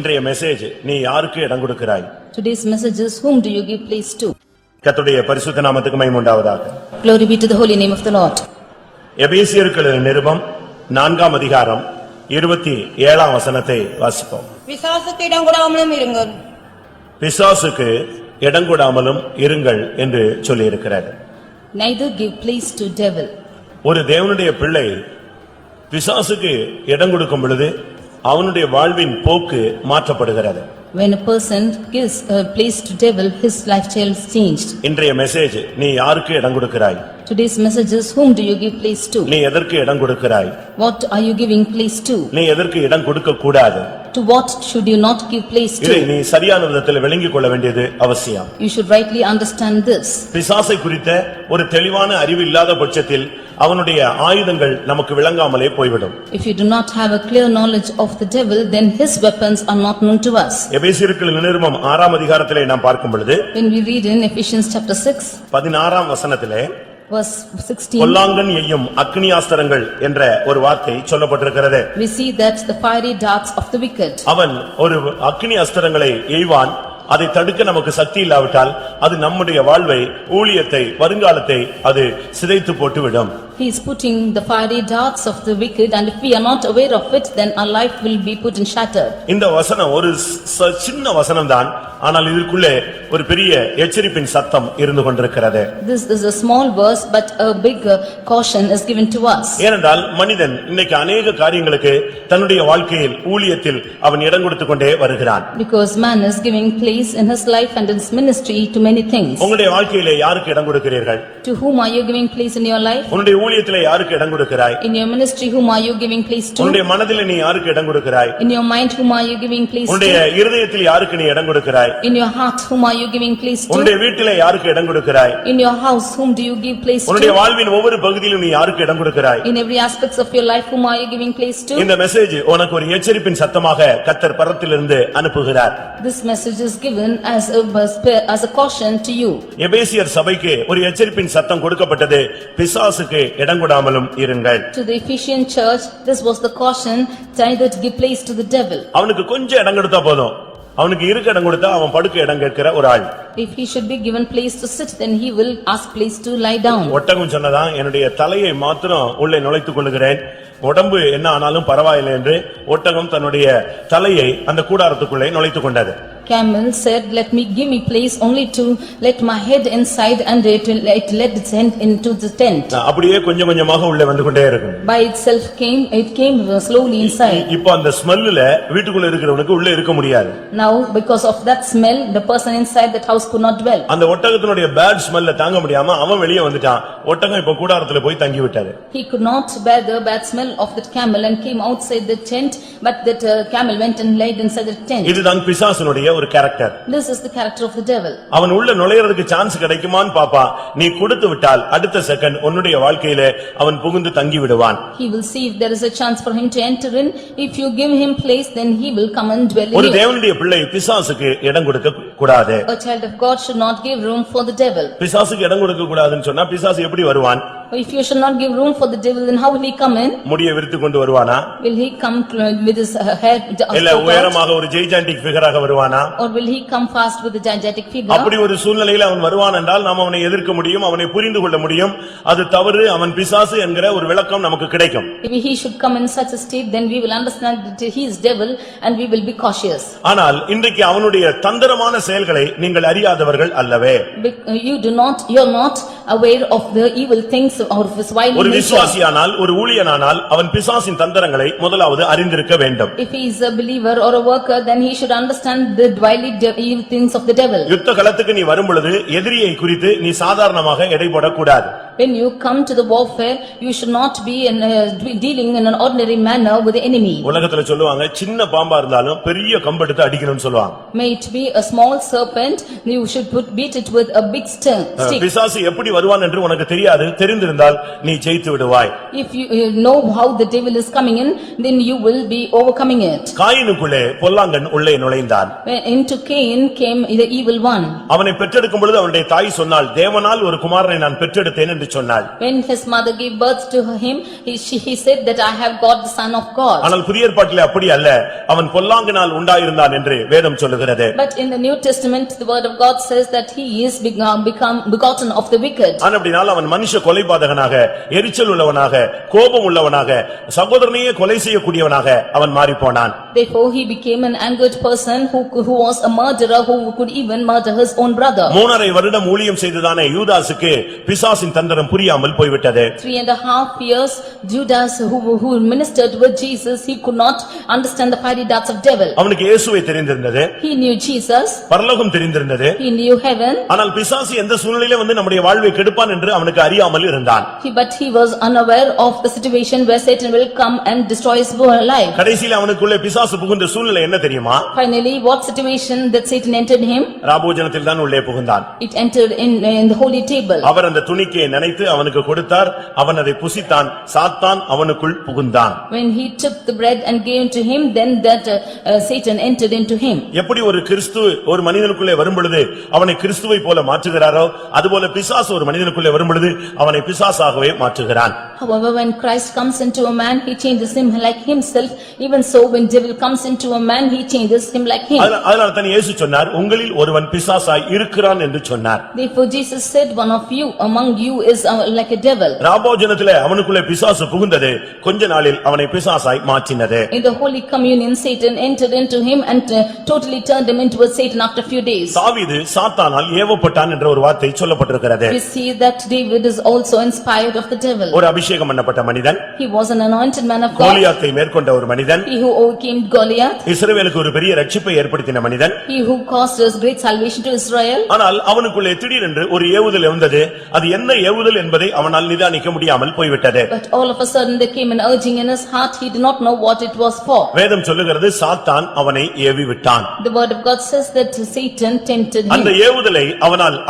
இன்றைய மெசேஜ் நீ யாருக்கு இடம் கொடுக்கிறாய்? Today's message is, whom do you give place to? கர்த்தருடைய பரிசுத்த நாமத்துக்கு மகிமை உண்டாவதாக. Glory be to the holy name of the Lord. எபேசியருக்கு எழுதின நிருபம் 4ஆம் அதிகாரம் 27ஆம் வசனத்தை வாசிப்போம். பிசாசுக்கு இடம் கொடாமலும் இருங்கள். பிசாசுக்கு இடம் கொடாமலும் இருங்கள் என்று சொல்லி இருக்கிறார். Neither give place to devil. ஒரு தேவனுடைய பிள்ளை பிசாசுக்கு இடம் கொடுக்கும் பொழுது அவனுடைய வாழ்வின் போக்கு மாற்றப்படுகிறது. When a person gives a place to devil, his lifestyle is changed. இன்றைய மெசேஜ் நீ யாருக்கு இடம் கொடுக்கிறாய்? Today's message is, whom do you give place to? நீ எதற்கு இடம் கொடுக்கிறாய்? What are you giving place to? நீ எதற்கு இடம் கொடுக்க கூடாது? To what should you not give place இதை to? நீ சரியான விதத்தில் விளங்கிக் கொள்ள வேண்டியது அவசியம். You should rightly understand this. பிசாசை குறித்த ஒரு தெளிவான அறிவு இல்லாத பட்சத்தில் அவனுடைய ஆயுதங்கள் நமக்கு விளங்காமலே போய்விடும். If you do not have a clear knowledge of the devil, then his weapons are not known to us. எபேசியருக்கு நிருபம் 6ஆம் அதிகாரத்திலே நாம் பார்க்கும் பொழுது When we read in Ephesians chapter 6, 16ஆம் வசனத்திலே verse 16, பொல்லாங்கன் எய்யும் அக்கினியாஸ்திரங்கள் என்ற ஒரு வார்த்தை சொல்லப்பட்டிருக்கிறது. we see that the fiery darts of the wicked. அவன் ஒரு அக்கினி அஸ்திரங்களை எய்வான். அதை தடுக்க நமக்கு சக்தி இல்லாவிட்டால் அது நம்முடைய வாழ்வை, ஊழியத்தை, வருங்காலத்தை அது சிதைத்து போட்டுவிடும். He is putting the fiery darts of the wicked, and if we are not aware of it, then our life will be put in shattered. இந்த வசனம் ஒரு சின்ன வசனம்தான், ஆனால் இதற்குள்ளே ஒரு பெரிய எச்சரிப்பின் சத்தம் இருந்து கொண்டிருக்கிறது. This is a small verse, but a big caution is given to us. ஏனென்றால் மனிதன் இன்னைக்கு அநேக காரியங்களுக்கு தன்னுடைய வாழ்க்கையில், ஊழியத்தில் அவன் இடம் கொடுத்துக் கொண்டே வருகிறான். Because man is giving place in his life and in his ministry to many things. உங்களுடைய வாழ்க்கையிலே யாருக்கு இடம் கொடுக்கிறீர்கள்? To whom are you giving place in your life? உன்னுடைய ஊழியத்திலே யாருக்கு இடம் கொடுக்கிறாய்? In your ministry, whom are you giving place to? உன்னுடைய மனதிலே நீ யாருக்கு இடம் கொடுக்கிறாய்? In your mind, whom are you giving place உன்னுடைய to? இருதயத்தில் யாருக்கு நீ இடம் கொடுக்கிறாய்? In your heart, whom are you giving place to? உன்னுடைய வீட்டிலே யாருக்கு இடம் கொடுக்கிறாய்? In your house, whom do you give place உன்னுடைய to? வாழ்வின் ஒவ்வொரு பகுதியிலும் நீ யாருக்கு இடம் கொடுக்கிறாய்? In every aspects of your life, whom are you giving place to? இந்த மெசேஜ் உனக்கு ஒரு எச்சரிப்பின் சத்தமாக கர்த்தர் பரத்திலிருந்து அனுப்புகிறார். This message is given as a caution to you. எபேசியர் சபைக்கு ஒரு எச்சரிப்பின் சத்தம் கொடுக்கப்பட்டது. பிசாசுக்கு இடம் கொடாமலும் இருங்கள். To the Ephesian church, this was the caution, neither to give place to the devil. அவனுக்கு கொஞ்சம் இடம் கொடுத்தா போதும். அவனுக்கு இருக்க இடம் கொடுத்தா அவன் படுக்க இடம் கேட்கிற ஒரு ஆள். If he should be given place to sit, then he will ask place to lie down. ஒட்டகம் சொன்னதான், என்னுடைய தலையை மாத்திரம் உள்ளே நுழைத்துக் கொள்ளுகிறேன், உடம்பு என்ன ஆனாலும் பரவாயில்லை என்று ஒட்டகம் தன்னுடைய தலையை அந்த கூடாரத்துக்குள்ளே நுழைத்துக் கொண்டது. Camel said, give me place only to let my head inside, and it let its head into the tent. அப்படியே கொஞ்சம் கொஞ்சமாக உள்ளே வந்து கொண்டே இருக்கும். By itself it came slowly inside. இப்போ அந்த ஸ்மெல்ல வீட்டுக்குள்ள இருக்கிறவனுக்கு உள்ளே இருக்க முடியாது. Now because of that smell, the person inside that house could not dwell. அந்த ஒட்டகத்தினுடைய பேட் ஸ்மெல்ல தாங்க முடியாம அவன் வெளியே வந்துட்டான். ஒட்டகம் இப்போ கூடாரத்துல போய் தங்கி விட்டது. He could not bear the bad smell of that camel and came outside the tent, but that camel went and laid inside the tent. இதுதான் பிசாசுனுடைய ஒரு character. This is the character of the devil. அவன் உள்ள நுழையிறதுக்கு chance கிடைக்குமான்னு பாப்பா. நீ கொடுத்து விட்டால் அடுத்த செகண்ட் உன்னுடைய வாழ்க்கையிலே அவன் புகுந்து தங்கி விடுவான். He will see if there is a chance for him to enter in. If you give him place, then he will come and dwell in you. ஒரு தேவனுடைய பிள்ளை பிசாசுக்கு இடம் கொடுக்க கூடாது. A child of God should not give room for the devil. பிசாசுக்கு இடம் கொடுக்க கூடாதுன்னு சொன்னா பிசாசு எப்படி வருவான்? If you should not give room for the devil, then how will he come in? முடியை விரித்து கொண்டு வருவானா? Will he come with his hair இல்ல உயரமாக ஒரு ஜெய்ஜாண்டிக் ஃபிகராக வருவானா? Or will he come fast with a gigantic figure? அப்படி ஒரு சூழ்நிலையில் அவன் வருவான் என்றால் நாம் அவனை எதிர்க்க முடியும், அவனை புரிந்து கொள்ள முடியும். அது தவறு, அவன் பிசாசு என்கிற ஒரு விளக்கம் நமக்கு கிடைக்கும். If he should come in such a state, then we will understand that he is devil and we will be cautious. ஆனால் இன்றைக்கு அவனுடைய தந்திரமான செயல்களை நீங்கள் அறியாதவர்கள் அல்லவே. You are not aware of the evil things or of his wild nature. ஒரு விசுவாசியானால், ஒரு ஊழியனானால் அவன் பிசாசின் தந்திரங்களை முதலாவது அறிந்திருக்க வேண்டும். If he is a believer or a worker, then he should understand the wily evil things of the devil. யுத்த களத்துக்கு நீ வரும் பொழுது எதிரியை குறித்து நீ சாதாரணமாக எடை போடக்கூடாது. When you come to the warfare, you should not be dealing in an ordinary manner with the enemy. உலகத்துல சொல்லுவாங்க, சின்ன பாம்பா இருந்தாலும் பெரிய கம்பெடுத்து அடிக்கணும்னு சொல்லுவாங்க. May it be a small serpent, you should beat it with a big stick. பிசாசு எப்படி வருவான் என்று உனக்கு தெரியாது, தெரிந்திருந்தால் நீ ஜெயித்து விடுவாய். If you know how the devil is coming in, then you will be overcoming it. காயினுக்குள்ளே பொல்லாங்கன் உள்ளே நுழைந்தான். Into Cain came the evil one. அவனை பெற்றெடுக்கும் பொழுது அவனுடைய தாய் சொன்னாள், தேவனால் ஒரு குமாரனை நான் பெற்றெடுத்தேன் என்று என்று சொன்னாள். When his mother gave birth to him, he said that I have got the son of God. ஆனால் புதிய ஏற்பாட்டிலே அப்படி அல்ல, அவன் பொல்லாங்கினால் உண்டாயிருந்தான் என்று வேதம் சொல்லுகிறது. But in the New Testament, the word of God says that he is become begotten of the wicked. அப்படினால் அவன் மனுஷ கொலைபாதகனாக, எரிச்சல் உள்ளவனாக, கோபம் உள்ளவனாக, சகோதரனையே கொலை செய்யக்கூடியவனாக அவன் மாறிப்போனான். Therefore he became an angered person who was a murderer, who could even murder his own brother. 3.5 வருடம் ஊழியம் செய்ததானே யூதாசுக்கு பிசாசின் தந்திரம் புரியாமல் போய்விட்டது. 3.5 years Judas who ministered with Jesus, he could not understand the fiery darts of devil. அவனுக்கு இயேசுவை தெரிந்திருந்தது, He knew Jesus, பரலோகம் தெரிந்திருந்தது. he knew heaven, ஆனால் பிசாசு எந்த சூழ்நிலையில வந்து நம்முடைய வாழ்வை கெடுப்பான் என்று அவனுக்கு அறியாமல் இருந்தான். but he was unaware of the situation where Satan will come and destroy his whole life. கடைசியில அவனுக்குள்ளே பிசாசு புகுந்த சூழ்நிலை என்ன தெரியுமா? Finally, what situation that Satan entered him? ராபோஜனத்தில் தான் உள்ளே புகுந்தான். It entered in the holy table. அவர் அந்த துணிக்கையை நினைத்து அவனுக்கு கொடுத்தார், அவன் அதை புசித்தான், சாத்தான் அவனுக்குள் புகுந்தான். When he took the bread and gave to him, then that Satan entered into him. எப்படி ஒரு கிறிஸ்து ஒரு மனிதனுக்குள்ளே வரும்பொழுது அவனை கிறிஸ்துவை போல மாற்றுகிறாரோ, அதுபோல பிசாசு ஒரு மனிதனுக்குள்ளே வரும்பொழுது அவனை பிசாசாகவே மாற்றுகிறான். However, when Christ comes into a man, he changes him like himself. Even so, when devil comes into a man, he changes him like him. அதனால தான் இயேசு சொன்னார், உங்களில் ஒருவன் பிசாசாய் இருக்கிறான் என்று சொன்னார். Therefore Jesus said, one of you among you is like a devil. ராபோஜனத்திலே அவனுக்குள்ளே பிசாசு புகுந்தது, கொஞ்ச நாளில் அவனை பிசாசாய் மாற்றினது. In the holy communion, Satan entered into him and totally turned him into a Satan after few days. தாவீது சாத்தானால் ஏவப்பட்டான் என்ற ஒரு வார்த்தை சொல்லப்பட்டிருக்கிறது. We see that David is also inspired of the devil. ஒரு அபிஷேகம் பண்ணப்பட்ட மனிதன், He was an anointed man of God. கோலியாத்தை மேற்கொண்ட ஒரு மனிதன், He who overcame Goliath. இஸ்ரவேலுக்கு ஒரு பெரிய ரட்சிப்பை ஏற்படுத்தின மனிதன். He who caused us great salvation to Israel. ஆனால் அவனுக்குள்ளே திடீரென்று ஒரு ஏவுதல் வந்தது. அது என்ன ஏவுதல் என்பதை அவனால் நிதானிக்க முடியாமல் போய்விட்டது. But all of a sudden there came an urging in his heart. He did not know what it was for. வேதம் சொல்லுகிறது, சாத்தான் அவனை ஏவி விட்டான். The word of God says that Satan tempted அந்த him. ஏவுதலை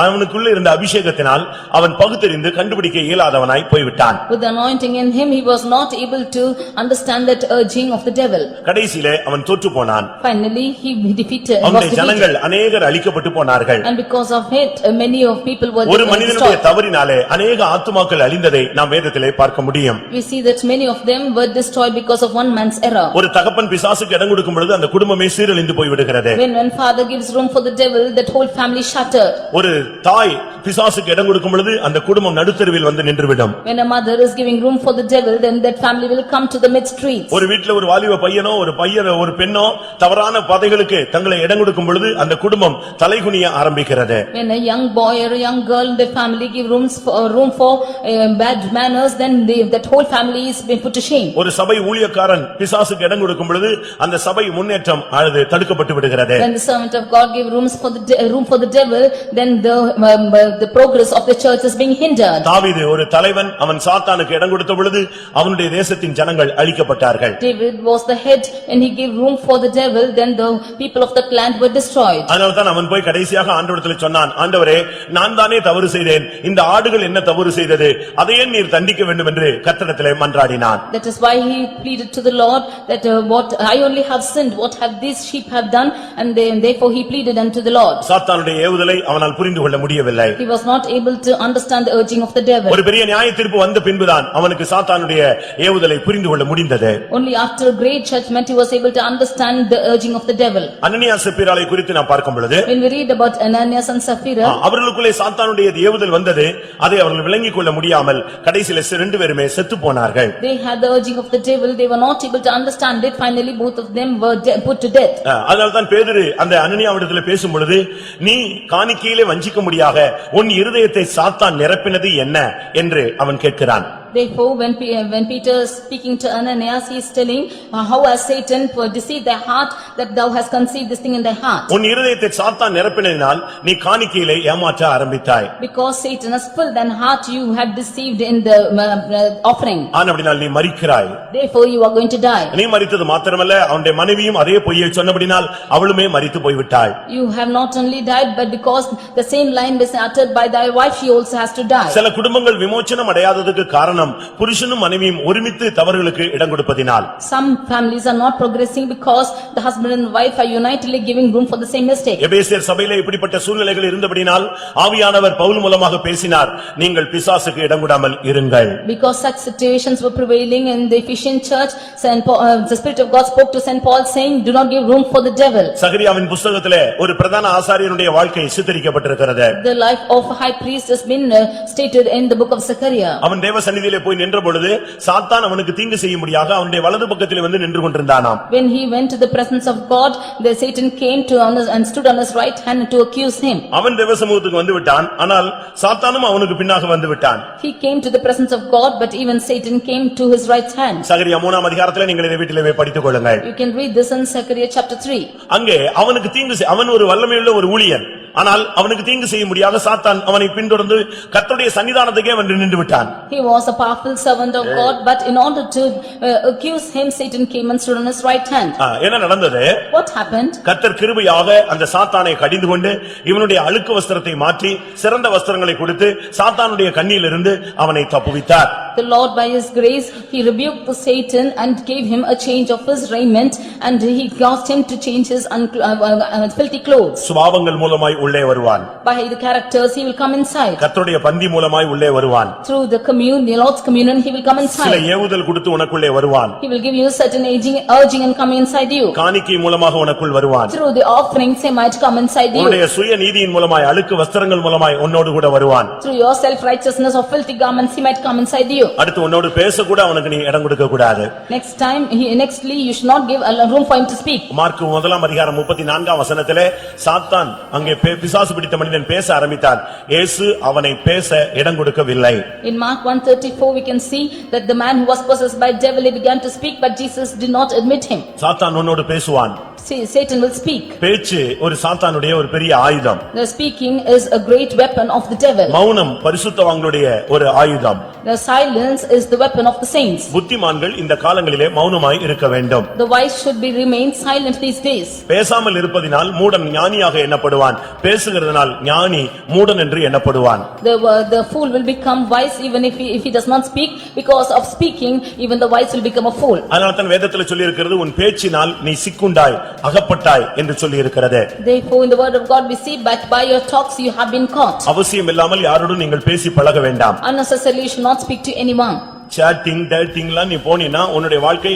அவனுக்குள்ள இருந்த அபிஷேகத்தினால் அவன் பகுத்தறிந்து கண்டுபிடிக்க இயலாதவனாய் போய்விட்டான். With the anointing in him, he was not able to understand that urging of the devil. கடைசியிலே அவன் தோற்று போனான். Finally, he was defeated. அவனுடைய ஜனங்கள் அநேகர் அழிக்கப்பட்டு போனார்கள். And because of it, many of people were ஒரு மனிதனுடைய destroyed. தவறினாலே அநேக ஆத்துமாக்கள் அழிந்ததை நாம் வேதத்திலே பார்க்க முடியும். We see that many of them were destroyed because of one man's error. ஒரு தகப்பன் பிசாசுக்கு இடம் கொடுக்கும் பொழுது அந்த குடும்பமே சீரழிந்து போய்விடுகிறது. When father gives room for the devil, that whole family shattered. ஒரு தாய் பிசாசுக்கு இடம் கொடுக்கும் பொழுது அந்த குடும்பம் நடுத்தெருவில் வந்து நின்றுவிடும். When a mother is giving room for the devil, then that family will come to the mid streets. ஒரு வீட்ல ஒரு வாலிப பையனோ ஒரு பெண்ணோ தவறான பாதைகளுக்கு தங்களை இடம் கொடுக்கும் பொழுது அந்த குடும்பம் தலைகுனிய ஆரம்பிக்கிறது. When a young boy or a young girl in the family give room for bad manners, then that whole family is being put to shame. ஒரு சபை ஊழியக்காரன் பிசாசுக்கு இடம் கொடுக்கும் பொழுது அந்த சபை முன்னேற்றம் அது தடுக்கப்பட்டு விடுகிறது. When the servant of God give room for the devil, then the progress of the church is being hindered. தாவீது ஒரு தலைவன், அவன் சாத்தானுக்கு இடம் கொடுத்த பொழுது அவனுடைய தேசத்தின் ஜனங்கள் அழிக்கப்பட்டார்கள். David was the head and he gave room for the devil, then the people of that land were destroyed. அதனால தான் அவன் போய் கடைசியாக ஆண்டவரிடத்தில் சொன்னான், ஆண்டவரே, நான் தானே தவறு செய்தேன், இந்த ஆடுகள் என்ன தவறு செய்தது, அதையே நீர் தண்டிக்க வேண்டும் என்று கர்த்தரிடத்திலே மன்றாடினான். That is why he pleaded to the Lord that what I only have sinned, what have these sheep have done, and therefore he pleaded unto the Lord. சாத்தானுடைய ஏவுதலை அவனால் புரிந்து கொள்ள முடியவில்லை. He was not able to understand the urging of the devil. ஒரு பெரிய நியாயத்தீர்ப்பு வந்த பின்புதான் அவனுக்கு சாத்தானுடைய ஏவுதலை புரிந்து கொள்ள முடிந்தது. Only after a great judgment he was able to understand the urging of the devil. அனனியா சப்பீராளை குறித்து நாம் பார்க்கும் பொழுது, When we read about Ananias and Sapphira, அவர்களுக்குள்ளே சாத்தானுடைய ஏவுதல் வந்தது, அதை அவர்கள் விளங்கிக் கொள்ள முடியாமல் கடைசியில ரெண்டு பேருமே செத்து போனார்கள். they had the urging of the devil, they were not able to understand it, finally both of them were put to death. அதனால்தான் பேதுரு அந்த அனனியாவிடத்தில் பேசும் பொழுது, நீ காணிக்கையிலே வஞ்சிக்க முடியாக உன் இருதயத்தை சாத்தான் நிரப்பினது என்ன என்று அவன் கேட்கிறான். Therefore, when Peter is speaking to Ananias, he is telling, how has Satan deceived thy heart, that thou hast conceived this thing in thy heart? உன் இருதயத்தை சாத்தான் நிரப்பினதினால் நீ காணிக்கையிலே ஏமாற்ற ஆரம்பித்தாய். Because Satan has filled thine heart, you have deceived in the offering. ஆனபடினால் நீ மரிக்கிறாய். Therefore, you are going to die. நீ மரித்தது மாத்திரமல்ல, அவனுடைய மனைவியும் அதே பொய்யை சொன்னபடினால் அவளுமே மரித்து போய்விட்டாள். You have not only died, but because the same line was uttered by thy wife, she also has to die. சில குடும்பங்கள் விமோசனம் அடையாததுக்கு காரணம் காரணம் புருஷனும் மனைவியும் ஒருமித்து தவறுகளுக்கு இடம் கொடுப்பதினால். Some families are not progressing because the husband and wife are unitedly giving room for the same mistake. எபேசியர் சபையிலே இப்படிப்பட்ட சூழ்நிலைகள் இருந்தபடினால் ஆவியானவர் பவுல் மூலமாக பேசினார், நீங்கள் பிசாசுக்கு இடம் கொடாமல் இருங்கள். Because such situations were prevailing in the Ephesian church, the Spirit of God spoke to Saint Paul saying, do not give room for the devil. சகரியாவின் புத்தகத்திலே ஒரு பிரதான ஆசாரியனுடைய வாழ்க்கை சித்தரிக்கப்பட்டிருக்கிறது. The life of a high priest has been stated in the book of Zechariah. அவன் தேவ சந்நிதியிலே போய் நின்ற பொழுது சாத்தான் அவனுக்கு தீங்கு செய்யும்படியாக அவனுடைய வலது பக்கத்திலே வந்து நின்று கொண்டிருந்தானாம். When he went to the presence of God, the Satan came to and stood on his right hand to accuse him. அவன் தேவ சமூகத்துக்கு வந்து விட்டான், ஆனால் சாத்தானும் அவனுக்கு பின்னாக வந்து விட்டான். He came to the presence of God, but even Satan came to his right hand. சகரியா 3ஆம் அதிகாரத்திலே நீங்கள் இதை வீட்டிலே போய் படித்துக் கொள்ளுங்கள். You can read this in Zechariah chapter 3. அங்கே அவனுக்கு தீங்கு அவன் ஒரு வல்லமையுள்ள ஒரு ஊழியன், ஆனால் அவனுக்கு தீங்கு செய்யும்படியாக சாத்தான் அவனை பின்தொடர்ந்து கர்த்தருடைய சன்னிதானத்துக்கே வந்து நின்று விட்டான். He was a powerful servant of God, but in order to accuse him, Satan came and stood on his right hand. என்ன நடந்தது? What happened? கர்த்தர் கிருபையாக அந்த சாத்தானை கடிந்து கொண்டு இவனுடைய அழுக்கு வஸ்திரத்தை மாற்றி சிறந்த வஸ்திரங்களை கொடுத்து சாத்தானுடைய கண்ணியிலிருந்து அவனை தப்புவித்தார். The Lord by his grace, he rebuked the Satan and gave him a change of his raiment, and he caused him to change his filthy clothes. சுபாவங்கள் மூலமாய் உள்ளே வருவான். By the characters he will come inside. கர்த்தருடைய பந்தி மூலமாய் உள்ளே வருவான். Through the Lord's communion he will come சில inside. ஏவுதல் கொடுத்து உனக்குள்ளே வருவான். He will give you certain urging and come inside you. காணிக்கை மூலமாக உனக்குள் வருவான். Through the offerings he might come inside you. உன்னுடைய சுய நீதியின் மூலமாய் அழுக்கு வஸ்திரங்கள் மூலமாய் உன்னோடு கூட வருவான். Through your self-righteousness or filthy garments he might come inside you. அடுத்து உன்னோடு பேச கூட அவனுக்கு நீ இடம் கொடுக்க கூடாது. Nextly you should not give a room for him to speak. Mark 1ஆம் அதிகாரம் 34ஆம் வசனத்திலே சாத்தான் அங்கே பிசாசு பிடித்த மனிதன் பேச ஆரம்பித்தான், இயேசு அவனை பேச இடம் கொடுக்கவில்லை. In Mark 1:34 we can see that the man who was possessed by devil he began to speak, but Jesus did not admit him. சாத்தான் உன்னோடு பேசுவான். See, Satan will speak. பேச்சு ஒரு சாத்தானுடைய ஒரு பெரிய ஆயுதம். The speaking is a great weapon of the devil. மௌனம் பரிசுத்தவான்களுடைய ஒரு ஆயுதம். The silence is the weapon of the saints. புத்திமான்கள் இந்த காலங்களிலே மௌனமாய் இருக்க வேண்டும். The wise should be remain silent these days. பேசாமல் இருப்பதினால் மூடன் ஞானியாக எண்ணப்படுவான், பேசுகிறதனால் ஞானி மூடன் என்று எண்ணப்படுவான். The fool will become wise even if he does not speak, because of speaking even the wise will become a fool. அதனால தான் வேதத்திலே சொல்லி இருக்கிறது, உன் பேச்சினால் நீ சிக்குண்டாய் அகப்பட்டாய் என்று சொல்லி இருக்கிறது. Therefore in the word of God we see, but by your talks you have been caught. அவசியம் இல்லாமல் யாரோடும் நீங்கள் பேசி பழக வேண்டாம். Unnecessarily you should not speak to anyone. Chatting டேட்டிங்லாம் நீ போனீனா உன்னுடைய வாழ்க்கை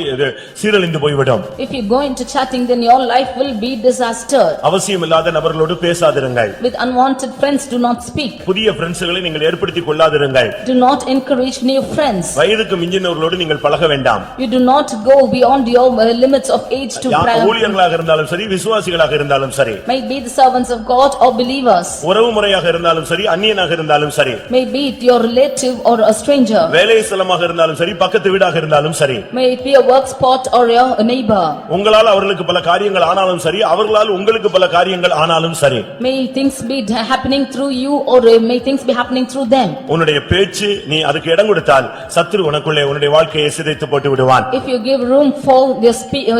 சீரழிந்து போய்விடும். If you go into chatting, then your life will be disaster. அவசியம் இல்லாத நபர்களோடு பேசாதிருங்கள். With unwanted friends do not speak. புதிய ஃப்ரெண்ட்ஸ்களை நீங்கள் ஏற்படுத்திக் கொள்ளாதிருங்கள். Do not encourage new friends. வயதுக்கு மிஞ்சினவர்களோடு நீங்கள் பழக வேண்டாம். You do not go beyond your limits of age to pray. ஊழியர்களாக இருந்தாலும் சரி, விசுவாசிகளாக இருந்தாலும் சரி, may be the servants of God or believers, உறவு முறையாக இருந்தாலும் சரி, அந்நியனாக இருந்தாலும் சரி, may be it your relative or a stranger, வேலை ஸ்தலமாக இருந்தாலும் சரி, பக்கத்து வீடாக இருந்தாலும் சரி, may it be a work spot or your neighbor, உங்களால் அவர்களுக்கு பல காரியங்கள் ஆனாலும் சரி, அவர்களால் உங்களுக்கு பல காரியங்கள் ஆனாலும் சரி, may things be happening through you or may things be happening through them. உன்னுடைய பேச்சு நீ அதுக்கு இடம் கொடுத்தால் சத்துரு உனக்குள்ளே உன்னுடைய வாழ்க்கையை சிதைத்து போட்டு விடுவான். If you give room for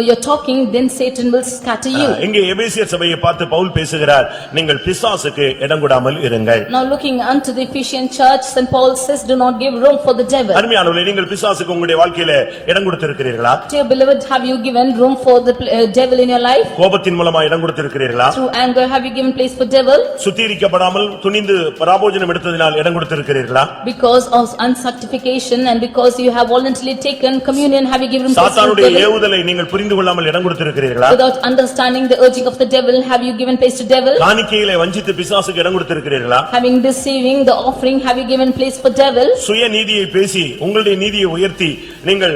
your talking, then Satan will scatter you. இங்கே எபேசியர் சபையை பார்த்து பவுல் பேசுகிறார், நீங்கள் பிசாசுக்கு இடம் கொடாமல் இருங்கள். Now looking unto the Ephesian church, Saint Paul says, do not give room for the devil. அருமையானவர்களே, நீங்கள் பிசாசுக்கு உங்களுடைய வாழ்க்கையிலே இடம் கொடுத்திருக்கிறீர்களா? Dear beloved, have you given room for the devil in your life? கோபத்தின் மூலமா இடம் கொடுத்திருக்கிறீர்களா? Through anger have you given place for devil? சுத்திகரிக்கப்படாமல் துணிந்து பராபோஜனம் எடுத்ததினால் இடம் கொடுத்திருக்கிறீர்களா? Because of unsanctification and because you have voluntarily taken communion, have you given place for சாத்தானுடைய devil? ஏவுதலை நீங்கள் புரிந்து கொள்ளாமல் இடம் கொடுத்திருக்கிறீர்களா? Without understanding the urging of the devil, have you given place to devil? காணிக்கையிலே வஞ்சித்து பிசாசுக்கு இடம் கொடுத்திருக்கிறீர்களா? Having deceiving the offering, have you given place for devil? சுய நீதியை பேசி உங்களுடைய நீதியை உயர்த்தி நீங்கள்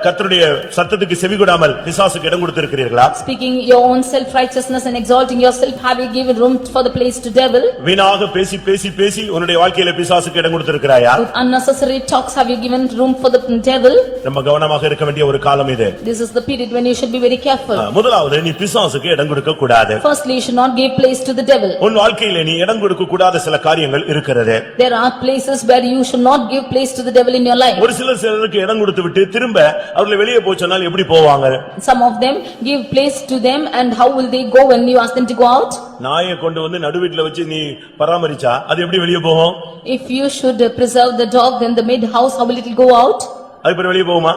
கர்த்தருடைய சத்தத்துக்கு செவிகொடாமல் பிசாசுக்கு இடம் கொடுத்திருக்கிறீர்களா? Speaking your own self-righteousness and exalting yourself, have you given room for the place to devil? வீணாக பேசி பேசி பேசி உன்னுடைய வாழ்க்கையிலே பிசாசுக்கு இடம் கொடுத்திருக்கிறாயா? With unnecessary talks, have you given room for the devil? ரொம்ப கவனமாக இருக்க வேண்டிய ஒரு காலம் இது. This is the period when you should be very careful. முதலாவது, நீ பிசாசுக்கு இடம் கொடுக்க கூடாது. Firstly, you should not give place to the devil. உன் வாழ்க்கையிலே நீ இடம் கொடுக்க கூடாத சில காரியங்கள் இருக்கிறது. There are places where you should not give place to the devil in your life. life. ஒரு சிலருக்கு இடம் கொடுத்து விட்டு திரும்ப அவர்களை வெளியே போக சொன்னால் எப்படி போவாங்க? Some of them give place to them, and how will they go when you ask them to go out? நாயை கொண்டு வந்து நடுவீட்ல வச்சு நீ பராமரிச்சா அது எப்படி வெளியே போகும்? If you should preserve the dog in the mid house, how will it go out? அது இப்ப வெளியே போகுமா?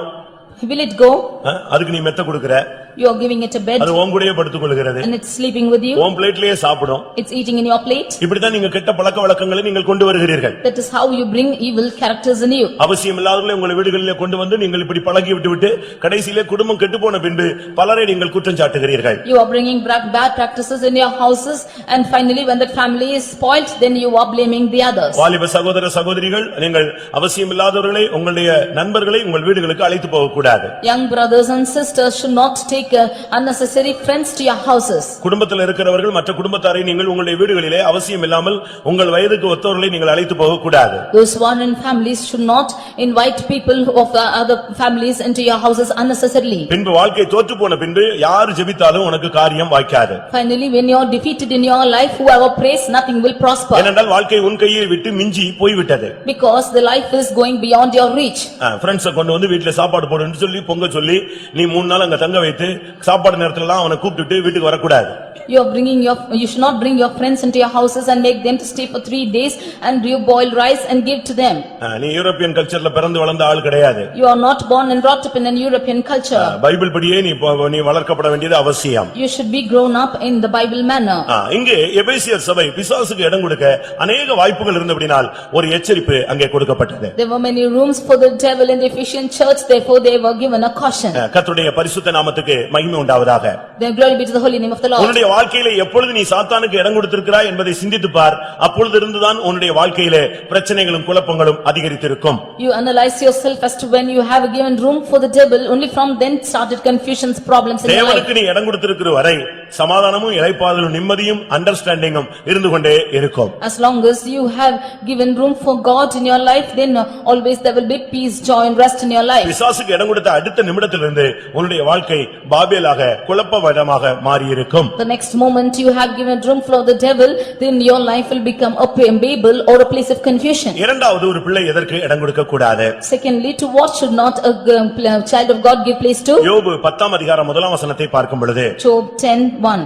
Will it go? அதுக்கு நீ மெத்த கொடுக்கற, You are giving it a bed அது உன் கூடயே படுத்துக் கொள்கிறது, and it's sleeping with you. உன் பிளேட்லயே சாப்பிடும். It's eating in your plate. இப்படிதான் நீங்க கெட்ட பழக்க வழக்கங்களை நீங்கள் கொண்டு வருகிறீர்கள். That is how you bring evil characters in you. அவசியம் இல்லாதவர்களை உங்கள் வீடுகளிலே கொண்டு வந்து நீங்கள் இப்படி பழகி விட்டு கடைசியிலே குடும்பம் கெட்டு போன பின்பு பலரை நீங்கள் குற்றம் சாட்டுகிறீர்கள். You are bringing bad practices in your houses, and finally when that family is spoilt, then you are blaming the others. வாலிப சகோதர சகோதரிகள், நீங்கள் அவசியம் இல்லாதவர்களை உங்களுடைய நண்பர்களை உங்கள் வீடுகளுக்கு அழைத்து போக கூடாது. Young brothers and sisters should not take unnecessary friends to your houses. குடும்பத்தில் இருக்கிறவர்கள் மற்ற குடும்பத்தாரை நீங்கள் உங்களுடைய வீடுகளிலே அவசியம் இல்லாமல் உங்கள் வயதுக்கு ஒத்தவர்களை நீங்கள் அழைத்து போக கூடாது. Those who are in families should not invite people of other families into your houses unnecessarily. பின்பு வாழ்க்கை தோற்று போன பின்பு யார் ஜெபித்தாலும் உனக்கு காரியம் வாய்க்காது. Finally, when you are defeated in your life, whoever prays, nothing will prosper. ஏனென்றால் வாழ்க்கை உன் கையை விட்டு மிஞ்சி போய்விட்டது. Because the life is going beyond your reach. ஃப்ரெண்ட்ஸை கொண்டு வந்து வீட்டுல சாப்பாடு போடுன்னு சொல்லி பொங்க சொல்லி நீ 3 நாள் அங்க தங்க வைத்து சாப்பாடு நேரத்துல எல்லாம் அவனை கூப்பிட்டுட்டு வீட்டுக்கு வரக்கூடாது. You should not bring your friends into your houses and make them to stay for 3 days, and you boil rice and give to them. நீ யூரோப்பியன் கல்ச்சர்ல பிறந்து வளர்ந்த ஆள் கிடையாது. You are not born and brought up in an European culture. Bible படியே நீ வளர்க்கப்பட வேண்டியது அவசியம். You should be grown up in the Bible manner. இங்கே எபேசியர் சபை பிசாசுக்கு இடம் கொடுக்க அநேக வாய்ப்புகள் இருந்தபடியால் ஒரு எச்சரிப்பு அங்கே கொடுக்கப்பட்டது. There were many rooms for the devil in the Ephesian church, therefore they were given a caution. கர்த்தருடைய பரிசுத்த நாமத்துக்கு மகிமை உண்டாவதாக. Then glory be to the holy name of the Lord. உன்னுடைய வாழ்க்கையிலே எப்பொழுது நீ சாத்தானுக்கு இடம் கொடுத்திருக்கிறாய் என்பதை சிந்தித்து பார். அப்பொழுது இருந்துதான் உன்னுடைய வாழ்க்கையிலே பிரச்சனைகளும் குழப்பங்களும் அதிகரித்திருக்கும். You analyze yourself as to when you have given room for the devil, only from then started confusions, problems in your life. தேவனுக்கு நீ இடம் கொடுத்திருக்கிற வரை சமாதானமும் இளைப்பாறுதலும் நிம்மதியும் அண்டர்ஸ்டாண்டிங்கும் இருந்து கொண்டே இருக்கும். As long as you have given room for God in your life, then always there will be peace, joy and rest in your life. பிசாசுக்கு இடம் கொடுத்த அடுத்த நிமிடத்திலிருந்து உன்னுடைய வாழ்க்கை பாபேலாக குழப்பமயமாக மாறி இருக்கும். The next moment you have given room for the devil, then your life will become a Babel or a place of confusion. இரண்டாவது, ஒரு பிள்ளை எதற்கு இடம் கொடுக்க கூடாது? Secondly, to what should not a child of God give place to? யோபு 10 அதிகாரம் 1 வசனத்தை பார்க்கும் பொழுது Job 10:1.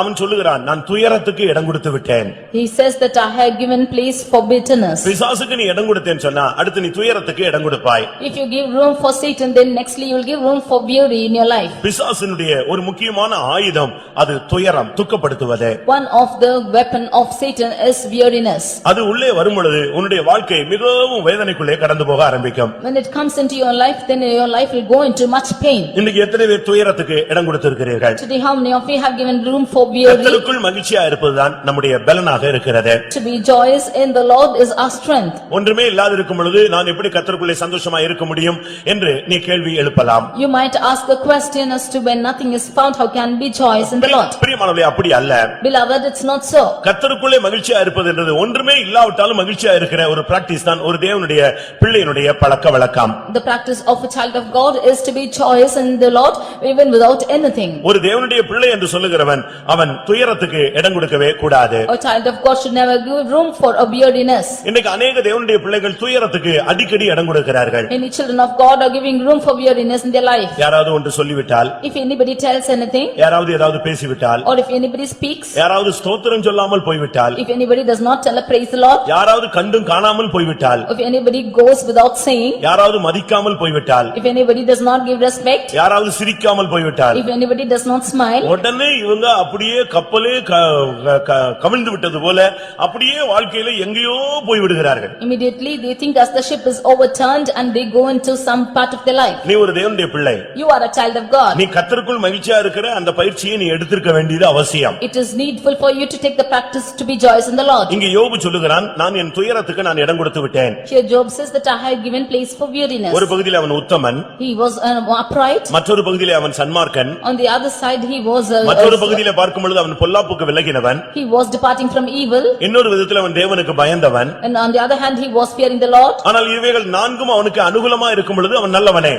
அவன் சொல்லுகிறான், நான் துயரத்துக்கு இடம் கொடுத்து விட்டேன். He says that I have given place for bitterness. பிசாசுக்கு நீ இடம் கொடுத்தேன்னு சொன்னா அடுத்து நீ துயரத்துக்கு இடம் கொடுப்பாய். If you give room for Satan, then nextly you will give room for worry in your life. பிசாசினுடைய ஒரு முக்கியமான ஆயுதம் அது துயரம், துக்கப்படுத்துவது. One of the weapon of Satan is weariness. அது உள்ளே வரும் பொழுது உன்னுடைய வாழ்க்கை மிகவும் வேதனைக்குள்ளே கடந்து போக ஆரம்பிக்கும். When it comes into your life, then your life will go into much pain. இன்னைக்கு எத்தனை பேர் துயரத்துக்கு இடம் கொடுத்திருக்கிறீர்கள்? Today, how many of you have given room for weary? கர்த்தருக்குள் மகிழ்ச்சியா இருப்பதுதான் நம்முடைய பலனாக இருக்கிறது. To be joyous in the Lord is our strength. ஒன்றுமே இல்லாது இருக்கும் பொழுது நான் எப்படி கர்த்தருக்குள்ளே சந்தோஷமா இருக்க முடியும் என்று நீ கேள்வி எழுப்பலாம். You might ask a question as to when nothing is found, how can be joyous in the Lord? பிரியமானவர்களே, அப்படி அல்ல. Beloved, it's not so. கர்த்தருக்குள்ளே மகிழ்ச்சியா இருப்பது என்றது ஒன்றுமே இல்லாவிட்டாலும் மகிழ்ச்சியா இருக்கிற ஒரு பிராக்டிஸ் தான் ஒரு தேவனுடைய பிள்ளையினுடைய பழக்க வழக்கம். The practice of a child of God is to be joyous in the Lord even without anything. ஒரு தேவனுடைய பிள்ளை என்று சொல்லுகிறவன் அவன் துயரத்துக்கு இடம் கொடுக்கவே கூடாது. A child of God should never give room for a weariness. இன்னைக்கு अनेक தேவனுடைய பிள்ளைகள் துயரத்துக்கு அடிக்கடி இடம் கொடுக்கிறார்கள். Many children of God are giving room for weariness in their life. யாராவது ஒன்று சொல்லிவிட்டால், If anybody tells anything, யாராவது ஏதாவது பேசிவிட்டால், or if anybody speaks, யாராவது ஸ்தோத்திரம் சொல்லாமல் போய்விட்டால், if anybody does not tell a praise the Lord, யாராவது கண்டும் காணாமல் போய்விட்டால், if anybody goes without saying, யாராவது மதிக்காமல் போய்விட்டால், if anybody does not give respect, யாராவது சிரிக்காமல் போய்விட்டால், if anybody does not smile, உடனே இவங்க அப்படியே கப்பலே கவிழ்ந்து விட்டது போல அப்படியே வாழ்க்கையில எங்கேயோ போய்விடுகிறார்கள். immediately they think as the ship is overturned and they go into some part of their life. நீ ஒரு தேவனுடைய பிள்ளை. You are a child of God. நீ கர்த்தருக்குள் மகிழ்ச்சியா இருக்கிற அந்த பயிற்சியை நீ எடுத்திருக்க வேண்டியது அவசியம். It is needful for you to take the practice to be joyous in the Lord. இங்க யோபு சொல்லுகிறான், நான் என் துயரத்துக்கு நான் இடம் கொடுத்து விட்டேன். Here Job says that I have given place for weariness. ஒரு பகுதியில் அவன் உத்தமன், He was upright. மற்றொரு பகுதியில் அவன் சன்மார்க்கன், On the other side he was மற்றொரு பகுதியில் பார்க்கும் பொழுது அவன் பொல்லாப்புக்கு விலகினவன், he was departing from evil, இன்னொரு விதத்தில் அவன் தேவனுக்கு பயந்தவன். and on the other hand he was fearing the Lord. ஆனால் இவைகள் நான்கும் அவனுக்கு அனுகூலமா இருக்கும் பொழுது அவன் நல்லவனே.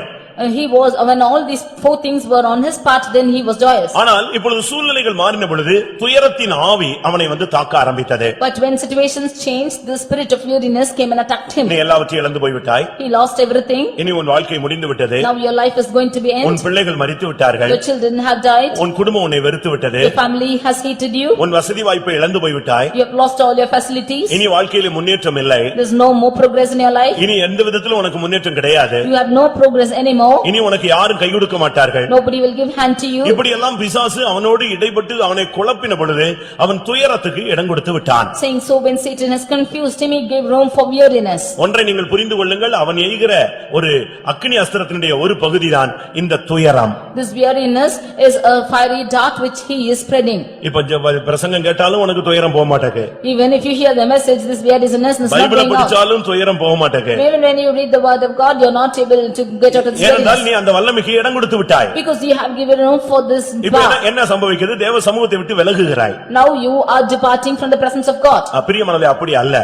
He was, when all these four things were on his part, then he was joyous. ஆனால் இப்பொழுது சூழ்நிலைகள் மாறின பொழுது துயரத்தின் ஆவி அவனை வந்து தாக்க ஆரம்பித்தது. But when situations changed, the spirit of weariness came and attacked him. நீ எல்லாவற்றையும் இழந்து போய்விட்டாய். He lost everything. இனி உன் வாழ்க்கை முடிந்து விட்டது. Now your life is going to be உன் end. பிள்ளைகள் மரித்து விட்டார்கள். Your children have died. உன் குடும்பம் உன்னை வெறுத்து விட்டது. Your family has hated you. உன் வசதி வாய்ப்பை இழந்து போய்விட்டாய். You have lost all your facilities. இனி வாழ்க்கையில முன்னேற்றம் இல்லை. There's no more progress in your life. இனி எந்த விதத்திலும் உனக்கு முன்னேற்றம் கிடையாது. You have no progress anymore. இனி உனக்கு யாரும் கை கொடுக்க மாட்டார்கள். Nobody will give hand to you. இப்படி எல்லாம் பிசாசு அவனோடு இடைப்பட்டு அவனை குழப்பின பொழுது அவன் துயரத்துக்கு இடம் கொடுத்து விட்டான். Saying so, when Satan has confused him, he gave room for weariness. ஒன்றை நீங்கள் புரிந்து கொள்ளுங்கள், அவன் எய்கிற ஒரு அக்கினி அஸ்திரத்தினுடைய ஒரு பகுதிதான் இந்த துயரம். This weariness is a fiery dart which he is spreading. இப்ப பிரசங்கம் கேட்டாலும் உனக்கு துயரம் போக மாட்டேங்குது. Even if you hear the message, this weariness is not பைபிளை going out. படிச்சாலும் துயரம் போக மாட்டேங்குது. Even when you read the word of God, you are not able to get out of this ஏனென்றால் weariness. நீ அந்த வல்லமைக்கு இடம் கொடுத்து விட்டாய். Because you have given room for this இப்ப power. என்ன சம்பவிக்கிறது? தேவ சமூகத்தை விட்டு விலகுகிறாய். Now you are departing from the presence of God. பிரியமானவர்களே, அப்படி அல்ல.